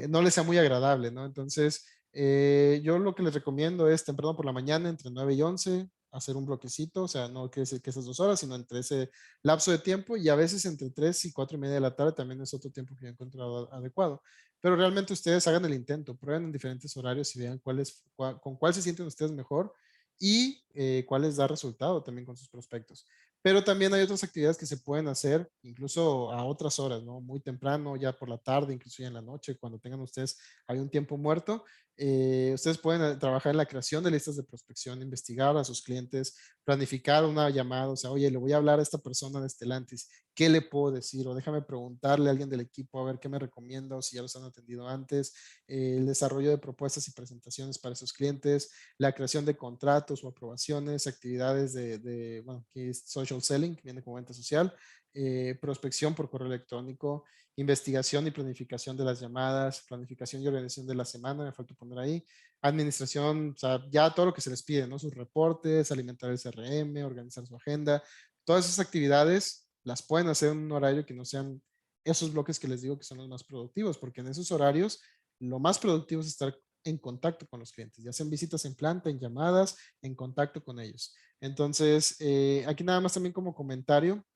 no le sea muy agradable, ¿no? Entonces, yo lo que les recomiendo es temprano por la mañana, entre 9 y 11, hacer un bloquecito, o sea, no quiere decir que esas 2 horas, sino entre ese lapso de tiempo y a veces entre 3 y 4 y media de la tarde también es otro tiempo que yo he encontrado adecuado. Pero realmente ustedes hagan el intento, prueben en diferentes horarios y vean con cuál se sienten ustedes mejor y cuál les da resultado también con sus prospectos. Pero también hay otras actividades que se pueden hacer incluso a otras horas, ¿no? Muy temprano, ya por la tarde, incluso ya en la noche, cuando tengan ustedes, hay un tiempo muerto. Ustedes pueden trabajar en la creación de listas de prospección, investigar a sus clientes, planificar una llamada, o sea, oye, le voy a hablar a esta persona de Stellantis, ¿qué le puedo decir? O déjame preguntarle a alguien del equipo a ver qué me recomienda o si ya los han atendido antes, el desarrollo de propuestas y presentaciones para esos clientes, la creación de contratos o aprobaciones, actividades bueno, que es social selling, que viene como venta social, prospección por correo electrónico, investigación y planificación de las llamadas, planificación y organización de la semana, me falta poner ahí, administración, o sea, ya todo lo que se les pide, ¿no? Sus reportes, alimentar el CRM, organizar su agenda, todas esas actividades las pueden hacer en un horario que no sean esos bloques que les digo que son los más productivos, porque en esos horarios lo más productivo es estar en contacto con los clientes, ya sean visitas en planta, en llamadas, en contacto con ellos. Entonces, aquí nada más también como comentario,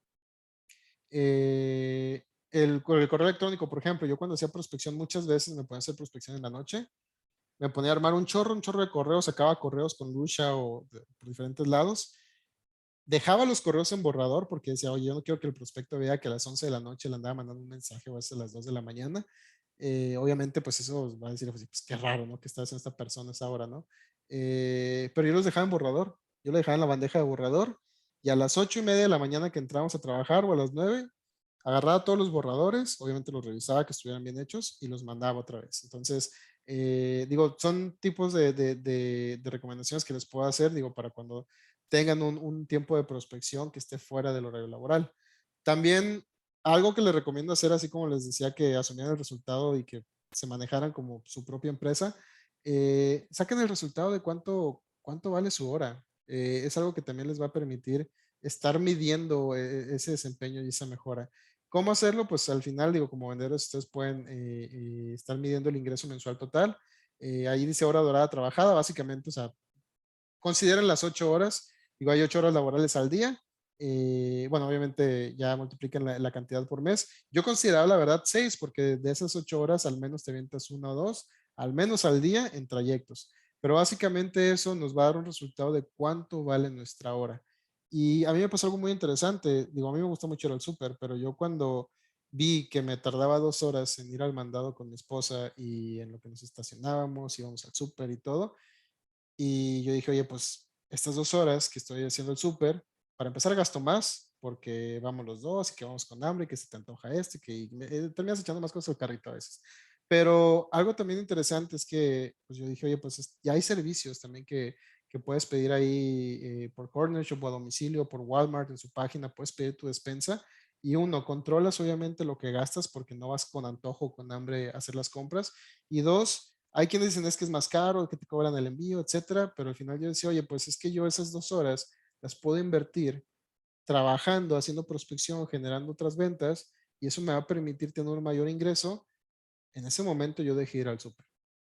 el correo electrónico, por ejemplo, yo cuando hacía prospección muchas veces me ponía a hacer prospección en la noche, me ponía a armar un chorro de correos, sacaba correos con Lucha o por diferentes lados, dejaba los correos en borrador porque decía, oye, yo no quiero que el prospecto vea que a las 11 de la noche le andaba mandando un mensaje o a veces a las 2 de la mañana. Obviamente, pues eso va a decir, pues qué raro, ¿no? ¿Qué está haciendo esta persona a esa hora, ¿no? Pero yo los dejaba en borrador, yo lo dejaba en la bandeja de borrador y a las 8 y media de la mañana que entramos a trabajar o a las 9, agarraba todos los borradores, obviamente los revisaba que estuvieran bien hechos y los mandaba otra vez. Entonces, digo, son tipos de recomendaciones que les puedo hacer, digo, para cuando tengan un tiempo de prospección que esté fuera del horario laboral. También algo que les recomiendo hacer, así como les decía, que asumieran el resultado y que se manejaran como su propia empresa, saquen el resultado de cuánto vale su hora. Es algo que también les va a permitir estar midiendo ese desempeño y esa mejora. ¿Cómo hacerlo? Pues al final, digo, como vendedores, ustedes pueden estar midiendo el ingreso mensual total. Ahí dice hora dorada trabajada, básicamente, o sea, consideren las 8 horas, digo, hay 8 horas laborales al día. Bueno, obviamente ya multiplican la cantidad por mes. Yo consideraba la verdad 6 porque de esas 8 horas al menos te avientas 1 o 2, al menos al día en trayectos. Pero básicamente eso nos va a dar un resultado de cuánto vale nuestra hora. Y a mí me pasó algo muy interesante. Digo, a mí me gusta mucho ir al súper, pero yo cuando vi que me tardaba 2 horas en ir al mandado con mi esposa y en lo que nos estacionábamos, íbamos al súper y todo, y yo dije, oye, pues estas 2 horas que estoy haciendo el súper, para empezar gasto más porque vamos los dos y que vamos con hambre y que se te antoja este, que terminas echando más cosas al carrito a veces. Pero algo también interesante es que pues yo dije, oye, pues ya hay servicios también que puedes pedir ahí por Corner Shop o a domicilio, por Walmart en su página, puedes pedir tu despensa y uno, controlas obviamente lo que gastas porque no vas con antojo, con hambre a hacer las compras. Y dos, hay quienes dicen es que es más caro, que te cobran el envío, etcétera, pero al final yo decía, oye, pues es que yo esas 2 horas las puedo invertir trabajando, haciendo prospección, generando otras ventas y eso me va a permitir tener un mayor ingreso. En ese momento yo dejé ir al súper.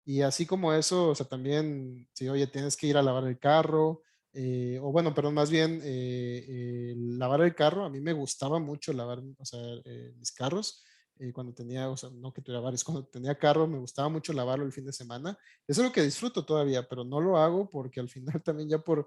Y así como eso, o sea, también, si oye, tienes que ir a lavar el carro, o bueno, pero más bien lavar el carro, a mí me gustaba mucho lavar, o sea, mis carros. cuando tenía, o sea, no que tuviera varios, cuando tenía carro, me gustaba mucho lavarlo el fin de semana. Eso es lo que disfruto todavía, pero no lo hago porque al final también ya por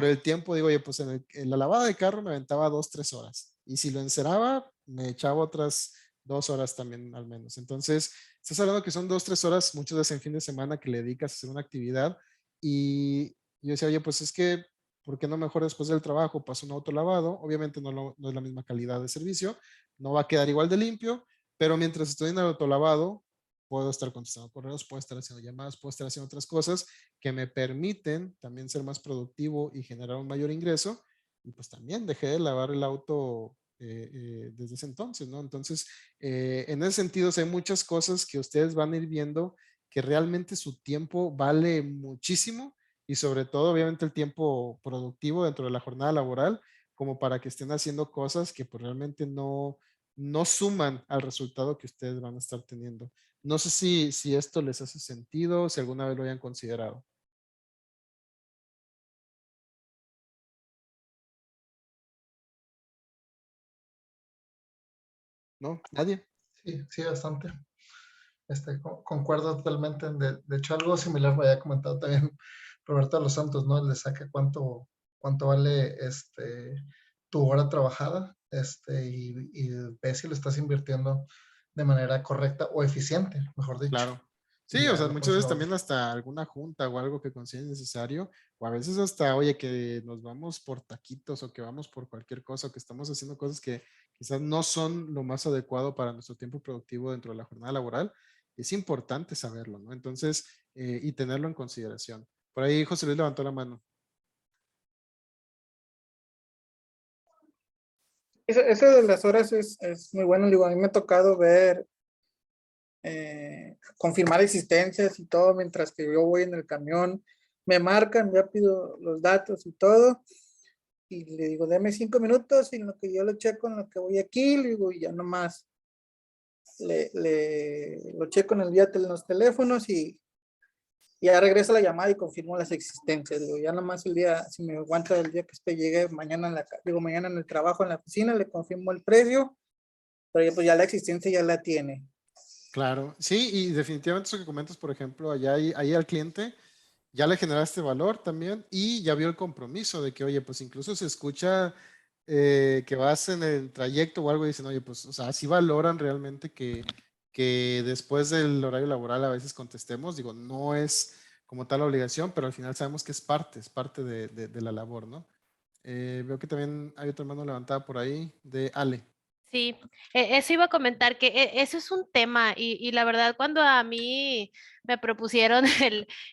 el tiempo digo, oye, pues en la lavada de carro me aventaba 2, 3 horas. Y si lo enceraba, me echaba otras 2 horas también al menos. Entonces, estás hablando que son 2, 3 horas, muchas veces en fin de semana que le dedicas a hacer una actividad. Y yo decía, oye, pues es que, ¿por qué no mejor después del trabajo paso un auto lavado? Obviamente no es la misma calidad de servicio, no va a quedar igual de limpio, pero mientras estoy en el autolavado, puedo estar contestando correos, puedo estar haciendo llamadas, puedo estar haciendo otras cosas que me permiten también ser más productivo y generar un mayor ingreso. Y pues también dejé de lavar el auto desde ese entonces, ¿no? Entonces, en ese sentido, hay muchas cosas que ustedes van a ir viendo que realmente su tiempo vale muchísimo y sobre todo, obviamente, el tiempo productivo dentro de la jornada laboral, como para que estén haciendo cosas que pues realmente no suman al resultado que ustedes van a estar teniendo. No sé si esto les hace sentido, si alguna vez lo hayan considerado. ¿No? ¿Nadie? Sí, sí, bastante. Concuerdo totalmente. De hecho, algo similar me había comentado también Roberto de los Santos, ¿no? Le saca cuánto vale tu hora trabajada, y ve si lo estás invirtiendo de manera correcta o eficiente, mejor dicho. Claro. Y Sí, o ya sea, lo muchas pones a veces la obra. también hasta alguna junta o algo que consideren necesario, o a veces hasta, oye, que nos vamos por taquitos o que vamos por cualquier cosa, o que estamos haciendo cosas que quizás no son lo más adecuado para nuestro tiempo productivo dentro de la jornada laboral. Es importante saberlo, ¿no? Entonces, y tenerlo en consideración. Por ahí José Luis levantó la mano. Eso de las horas es muy bueno. Digo, a mí me ha tocado ver, confirmar existencias y todo mientras que yo voy en el camión. Me marcan, ya pido los datos y todo. Y le digo, deme 5 minutos y en lo que yo lo checo, en lo que voy aquí, le digo, y ya nomás lo checo en el día en los teléfonos y ya regreso la llamada y confirmo las existencias. Digo, ya nomás el día, si me aguanta el día que llegue mañana mañana en el trabajo, en la oficina, le confirmo el precio, pero ya, pues ya la existencia ya la tiene. Claro, sí, y definitivamente eso que comentas, por ejemplo, allá ahí al cliente ya le generaste valor también y ya vio el compromiso de que, oye, pues incluso se escucha que vas en el trayecto o algo y dicen, oye, pues, o sea, sí valoran realmente que después del horario laboral a veces contestemos. Digo, no es como tal la obligación, pero al final sabemos que es parte de la labor, ¿no? Veo que también hay otra mano levantada por ahí de Ale. Sí, eso iba a comentar que eso es un tema y la verdad cuando a mí me propusieron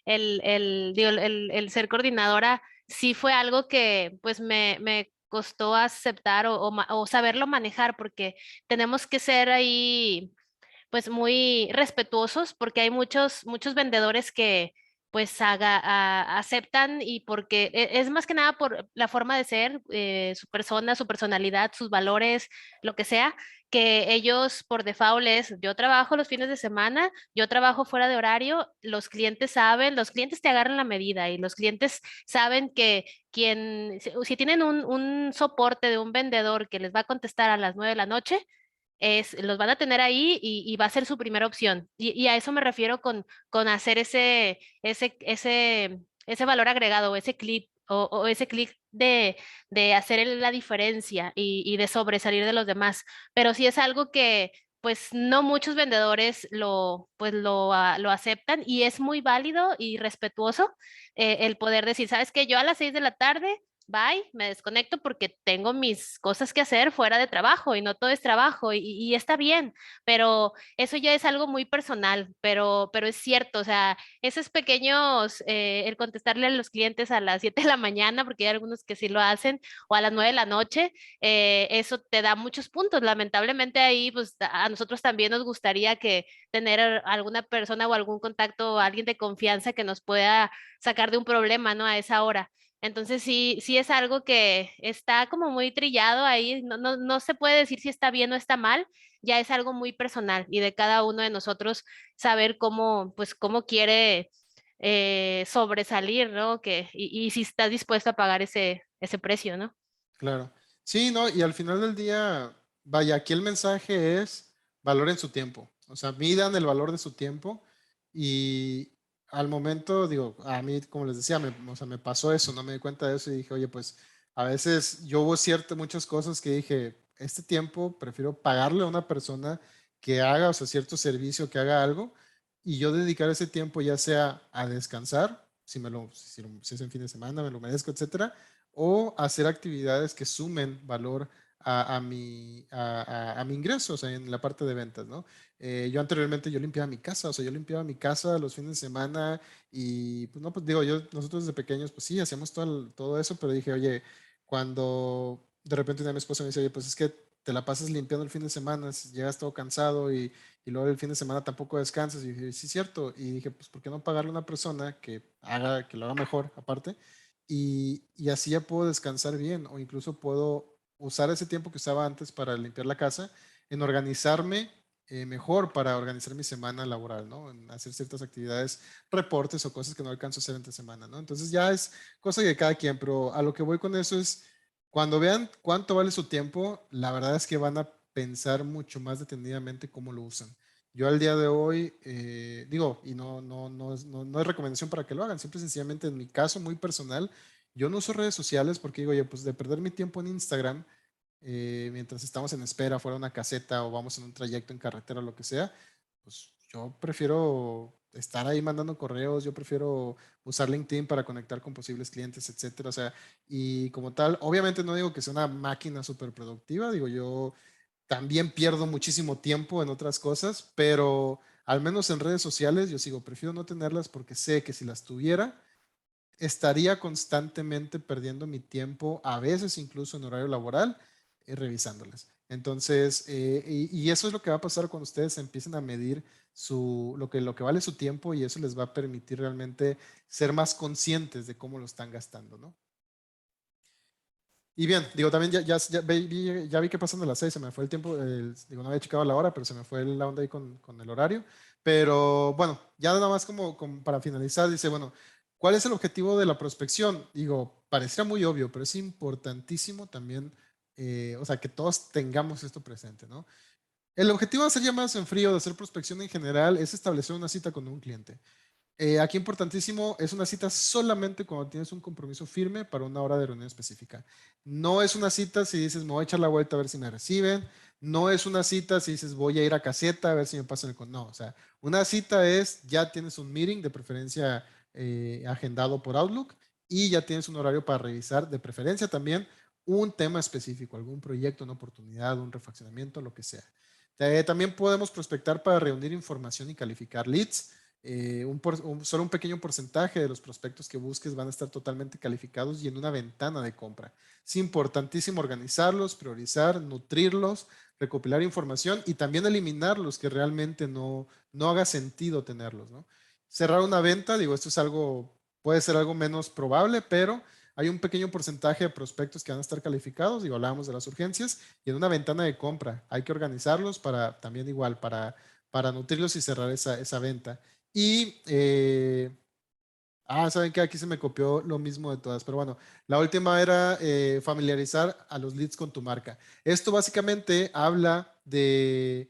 el ser coordinadora, sí fue algo que pues me costó aceptar o saberlo manejar porque tenemos que ser ahí pues muy respetuosos porque hay muchos vendedores que pues aceptan y porque es más que nada por la forma de ser, su persona, su personalidad, sus valores, lo que sea, que ellos por default es, yo trabajo los fines de semana, yo trabajo fuera de horario, los clientes saben, los clientes te agarran la medida y los clientes saben que si tienen un soporte de un vendedor que les va a contestar a las 9 de la noche, los van a tener ahí y va a ser su primera opción. Y a eso me refiero con hacer ese valor agregado, ese clic o ese clic de hacer la diferencia y de sobresalir de los demás. Pero sí es algo que pues no muchos vendedores lo aceptan y es muy válido y respetuoso el poder decir, ¿sabes qué? Yo a las 6 de la tarde bye, me desconecto porque tengo mis cosas que hacer fuera de trabajo y no todo es trabajo y está bien, pero eso ya es algo muy personal, pero es cierto, o sea, esos pequeños, el contestarle a los clientes a las 7 de la mañana, porque hay algunos que sí lo hacen, o a las 9 de la noche, eso te da muchos puntos. Lamentablemente ahí, pues a nosotros también nos gustaría que tener alguna persona o algún contacto o alguien de confianza que nos pueda sacar de un problema, ¿no? A esa hora. Entonces sí es algo que está como muy trillado ahí, no se puede decir si está bien o está mal, ya es algo muy personal y de cada uno de nosotros saber pues cómo quiere sobresalir, ¿no? Y si está dispuesto a pagar ese precio, ¿no? Claro. Sí, no, y al final del día, vaya, aquí el mensaje es, valoren su tiempo. O sea, midan el valor de su tiempo y al momento, digo, a mí, como les decía, o sea, me pasó eso, no me di cuenta de eso y dije, oye, pues a veces yo hubo muchas cosas que dije, este tiempo prefiero pagarle a una persona que haga, o sea, cierto servicio, que haga algo y yo dedicar ese tiempo ya sea a descansar, si es en fin de semana, me lo merezco, etcétera, o hacer actividades que sumen valor a mi ingreso, o sea, en la parte de ventas, ¿no? Yo anteriormente yo limpiaba mi casa, o sea, yo limpiaba mi casa los fines de semana y pues no, pues digo, nosotros desde pequeños, pues sí, hacíamos todo eso, pero dije, oye, cuando de repente una de mi esposa me dice, oye, pues es que te la pasas limpiando el fin de semana, llegas todo cansado y luego el fin de semana tampoco descansas. Y dije, sí, es cierto. Y dije, pues, ¿por qué no pagarle a una persona que lo haga mejor aparte? Y así ya puedo descansar bien o incluso puedo usar ese tiempo que usaba antes para limpiar la casa en organizarme mejor para organizar mi semana laboral, ¿no? En hacer ciertas actividades, reportes o cosas que no alcanzo a hacer entre semana, ¿no? Entonces ya es cosa de cada quien, pero a lo que voy con eso es, cuando vean cuánto vale su tiempo, la verdad es que van a pensar mucho más detenidamente cómo lo usan. Yo al día de hoy, digo, y no es recomendación para que lo hagan, simple y sencillamente en mi caso muy personal, yo no uso redes sociales porque digo, oye, pues de perder mi tiempo en Instagram, mientras estamos en espera fuera de una caseta o vamos en un trayecto en carretera o lo que sea, pues yo prefiero estar ahí mandando correos, yo prefiero usar LinkedIn para conectar con posibles clientes, etcétera. O sea, y como tal, obviamente no digo que sea una máquina súper productiva, digo, yo también pierdo muchísimo tiempo en otras cosas, pero al menos en redes sociales yo prefiero no tenerlas porque sé que si las tuviera, estaría constantemente perdiendo mi tiempo, a veces incluso en horario laboral, revisándolas. Entonces, y eso es lo que va a pasar cuando ustedes empiecen a medir lo que vale su tiempo y eso les va a permitir realmente ser más conscientes de cómo lo están gastando, ¿no? Y bien, digo, también ya vi que pasando las 6, se me fue el tiempo, digo, no había checado la hora, pero se me fue la onda ahí con el horario. Pero bueno, ya nada más como para finalizar, dice, bueno, ¿cuál es el objetivo de la prospección? Digo, parecía muy obvio, pero es importantísimo también, o sea, que todos tengamos esto presente, ¿no? El objetivo de hacer llamadas en frío, de hacer prospección en general, es establecer una cita con un cliente. Aquí importantísimo, es una cita solamente cuando tienes un compromiso firme para una hora de reunión específica. No es una cita si dices, me voy a echar la vuelta a ver si me reciben. No es una cita si dices, voy a ir a caseta a ver si me pasan el... No, o sea, una cita es, ya tienes un meeting, de preferencia agendado por Outlook, y ya tienes un horario para revisar, de preferencia también, un tema específico, algún proyecto, una oportunidad, un refaccionamiento, lo que sea. También podemos prospectar para reunir información y calificar leads. Solo un pequeño porcentaje de los prospectos que busques van a estar totalmente calificados y en una ventana de compra. Es importantísimo organizarlos, priorizar, nutrirlos, recopilar información y también eliminar los que realmente no haga sentido tenerlos, ¿no? Cerrar una venta, digo, esto es puede ser algo menos probable, pero hay un pequeño porcentaje de prospectos que van a estar calificados, digo, hablábamos de las urgencias, y en una ventana de compra hay que organizarlos para también igual, para nutrirlos y cerrar esa venta. Y, saben que aquí se me copió lo mismo de todas, pero bueno, la última era familiarizar a los leads con tu marca. Esto básicamente habla de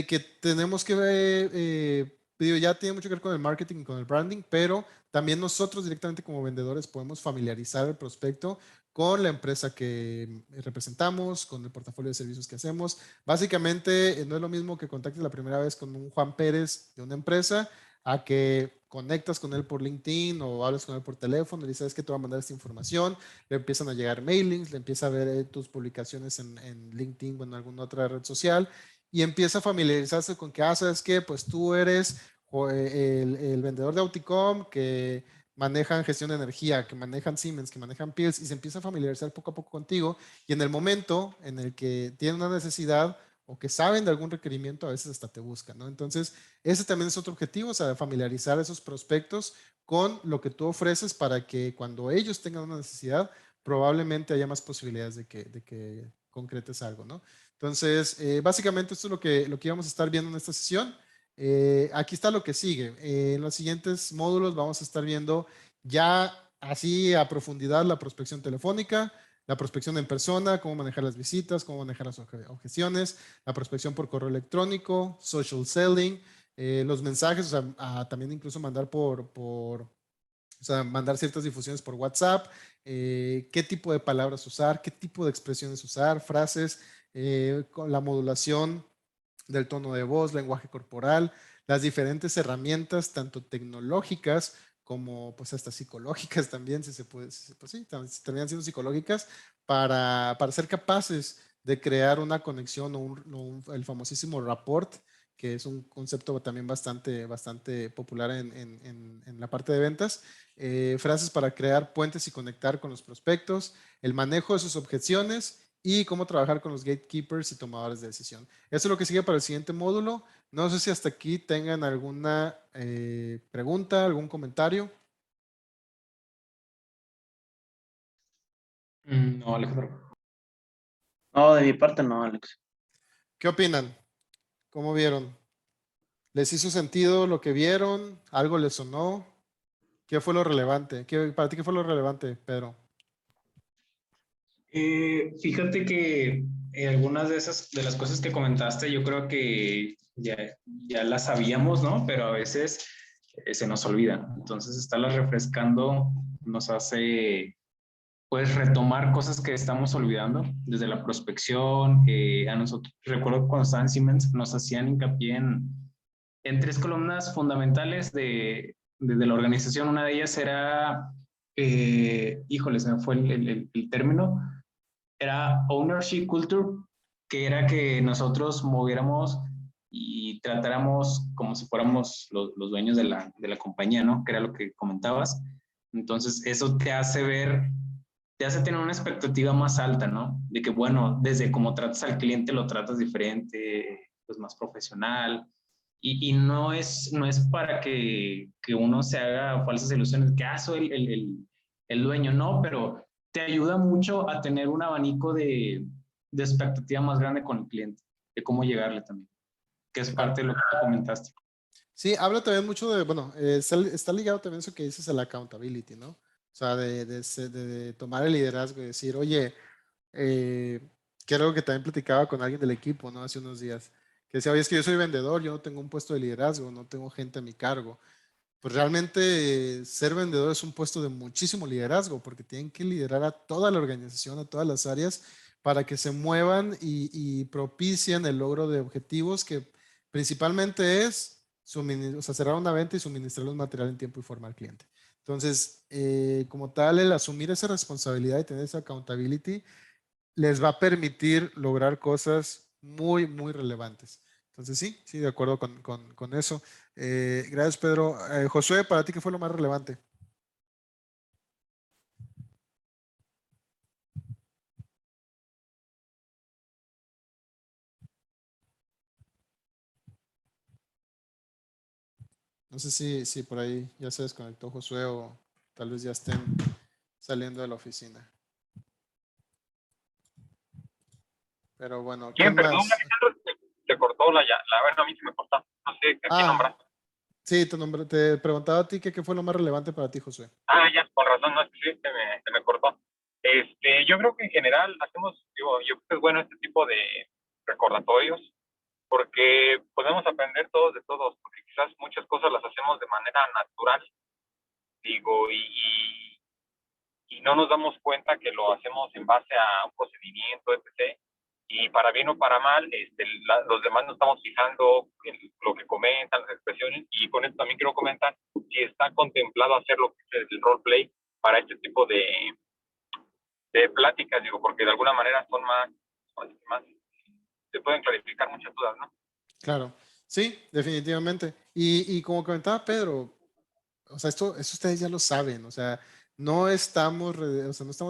que tenemos que ya tiene mucho que ver con el marketing y con el branding, pero también nosotros directamente como vendedores podemos familiarizar el prospecto con la empresa que representamos, con el portafolio de servicios que hacemos. Básicamente, no es lo mismo que contactes la primera vez con un Juan Pérez de una empresa a que conectas con él por LinkedIn o hablas con él por teléfono y dices que te va a mandar esta información, le empiezan a llegar mailings, le empieza a ver tus publicaciones en LinkedIn o en alguna otra red social y empieza a familiarizarse con que, ¿sabes qué? Pues tú eres el vendedor de Auticom que manejan gestión de energía, que manejan Siemens, que manejan Pils y se empieza a familiarizar poco a poco contigo y en el momento en el que tienen una necesidad o que saben de algún requerimiento, a veces hasta te buscan, ¿no? Entonces, ese también es otro objetivo, o sea, familiarizar a esos prospectos con lo que tú ofreces para que cuando ellos tengan una necesidad, probablemente haya más posibilidades de que concretes algo, ¿no? Entonces, básicamente esto es lo que íbamos a estar viendo en esta sesión. Aquí está lo que sigue. En los siguientes módulos vamos a estar viendo ya así a profundidad la prospección telefónica, la prospección en persona, cómo manejar las visitas, cómo manejar las objeciones, la prospección por correo electrónico, social selling, los mensajes, o sea, también incluso mandar o sea, mandar ciertas difusiones por WhatsApp, qué tipo de palabras usar, qué tipo de expresiones usar, frases, con la modulación del tono de voz, lenguaje corporal, las diferentes herramientas, tanto tecnológicas como pues hasta psicológicas también, si se puede, pues sí, terminan siendo psicológicas, para ser capaces de crear una conexión el famosísimo rapport, que es un concepto también bastante popular en la parte de ventas. Frases para crear puentes y conectar con los prospectos, el manejo de sus objeciones y cómo trabajar con los gatekeepers y tomadores de decisión. Eso es lo que sigue para el siguiente módulo. No sé si hasta aquí tengan alguna pregunta, algún comentario. No, Alejandro. No, de mi parte no, Alex. ¿Qué opinan? ¿Cómo vieron? ¿Les hizo sentido lo que vieron? ¿Algo les sonó? ¿Qué fue lo relevante? ¿Para ti qué fue lo relevante, Pedro? Fíjate que algunas de las cosas que comentaste, yo creo que ya las sabíamos, ¿no? Pero a veces se nos olvida. Entonces, estarlas refrescando nos hace, pues, retomar cosas que estamos olvidando, desde la prospección. A nosotros, recuerdo cuando estaba en Siemens, nos hacían hincapié en 3 columnas fundamentales de la organización. Una de ellas era, híjole, se me fue el término, era ownership culture, que era que nosotros moviéramos y tratáramos como si fuéramos los dueños de la compañía, ¿no? Que era lo que comentabas. Entonces, eso te hace tener una expectativa más alta, ¿no? De que, bueno, desde cómo tratas al cliente, lo tratas diferente, pues más profesional. Y no es para que uno se haga falsas ilusiones, que soy el dueño, no, pero te ayuda mucho a tener un abanico de expectativa más grande con el cliente, de cómo llegarle también, que es parte de lo que tú comentaste. Sí, habla también mucho de, bueno, está ligado también a eso que dices, el accountability, ¿no? O sea, de tomar el liderazgo y decir, oye, que era algo que también platicaba con alguien del equipo, ¿no? Hace unos días, que decía, oye, es que yo soy vendedor, yo no tengo un puesto de liderazgo, no tengo gente a mi cargo. Pues realmente ser vendedor es un puesto de muchísimo liderazgo, porque tienen que liderar a toda la organización, a todas las áreas, para que se muevan y propicien el logro de objetivos que principalmente es o sea, cerrar una venta y suministrar los materiales en tiempo y forma al cliente. Entonces, como tal, el asumir esa responsabilidad y tener esa accountability les va a permitir lograr cosas muy, muy relevantes. Entonces, sí, de acuerdo con eso. Gracias, Pedro. Josué, ¿para ti qué fue lo más relevante? No sé si por ahí ya se desconectó Josué o tal vez ya estén saliendo de la oficina. Pero bueno, ¿quién Perdón, más? Alejandro, te cortó bueno, a mí se me cortó. No sé, ¿a quién nombraste? Sí, te preguntaba a ti qué fue lo más relevante para ti, Josué. Ya, con razón, no, sí, se me cortó. Yo creo que en general hacemos, yo creo que es bueno este tipo de recordatorios, porque podemos aprender todos de todos, porque quizás muchas cosas las hacemos de manera natural, digo, y no nos damos cuenta que lo hacemos en base a un procedimiento, etc. Y para bien o para mal, los demás nos estamos fijando en lo que comentan, las expresiones, y con esto también quiero comentar si está contemplado hacer lo que es el roleplay para este tipo de pláticas, digo, porque de alguna manera son más, se pueden clarificar muchas dudas, ¿no? Claro, sí, definitivamente. Y como comentaba Pedro, o sea, esto ustedes ya lo saben, o sea, no estamos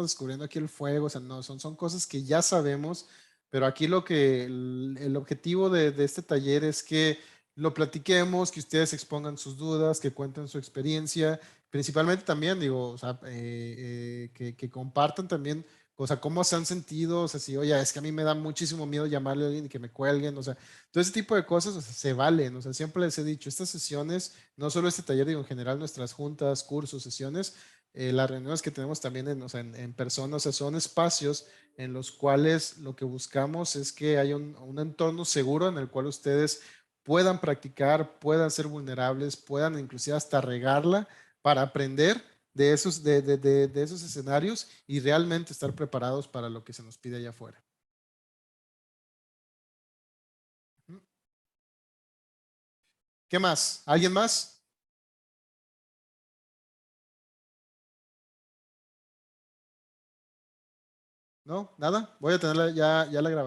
descubriendo aquí el fuego, o sea, no, son cosas que ya sabemos, pero aquí el objetivo de este taller es que lo platiquemos, que ustedes expongan sus dudas, que cuenten su experiencia, principalmente también, digo, o sea, que compartan también, o sea, cómo se han sentido, o sea, si, oye, es que a mí me da muchísimo miedo llamarle a alguien y que me cuelguen, o sea, todo ese tipo de cosas, o sea, se valen, o sea, siempre les he dicho, estas sesiones, no solo este taller, digo, en general nuestras juntas, cursos, sesiones, las reuniones que tenemos también o sea, en persona, o sea, son espacios en los cuales lo que buscamos es que haya un entorno seguro en el cual ustedes puedan practicar, puedan ser vulnerables, puedan inclusive hasta regarla para aprender de esos escenarios y realmente estar preparados para lo que se nos pide allá afuera. ¿Qué más? ¿Alguien más? ¿No? ¿Nada? Voy a tener ya la grabación.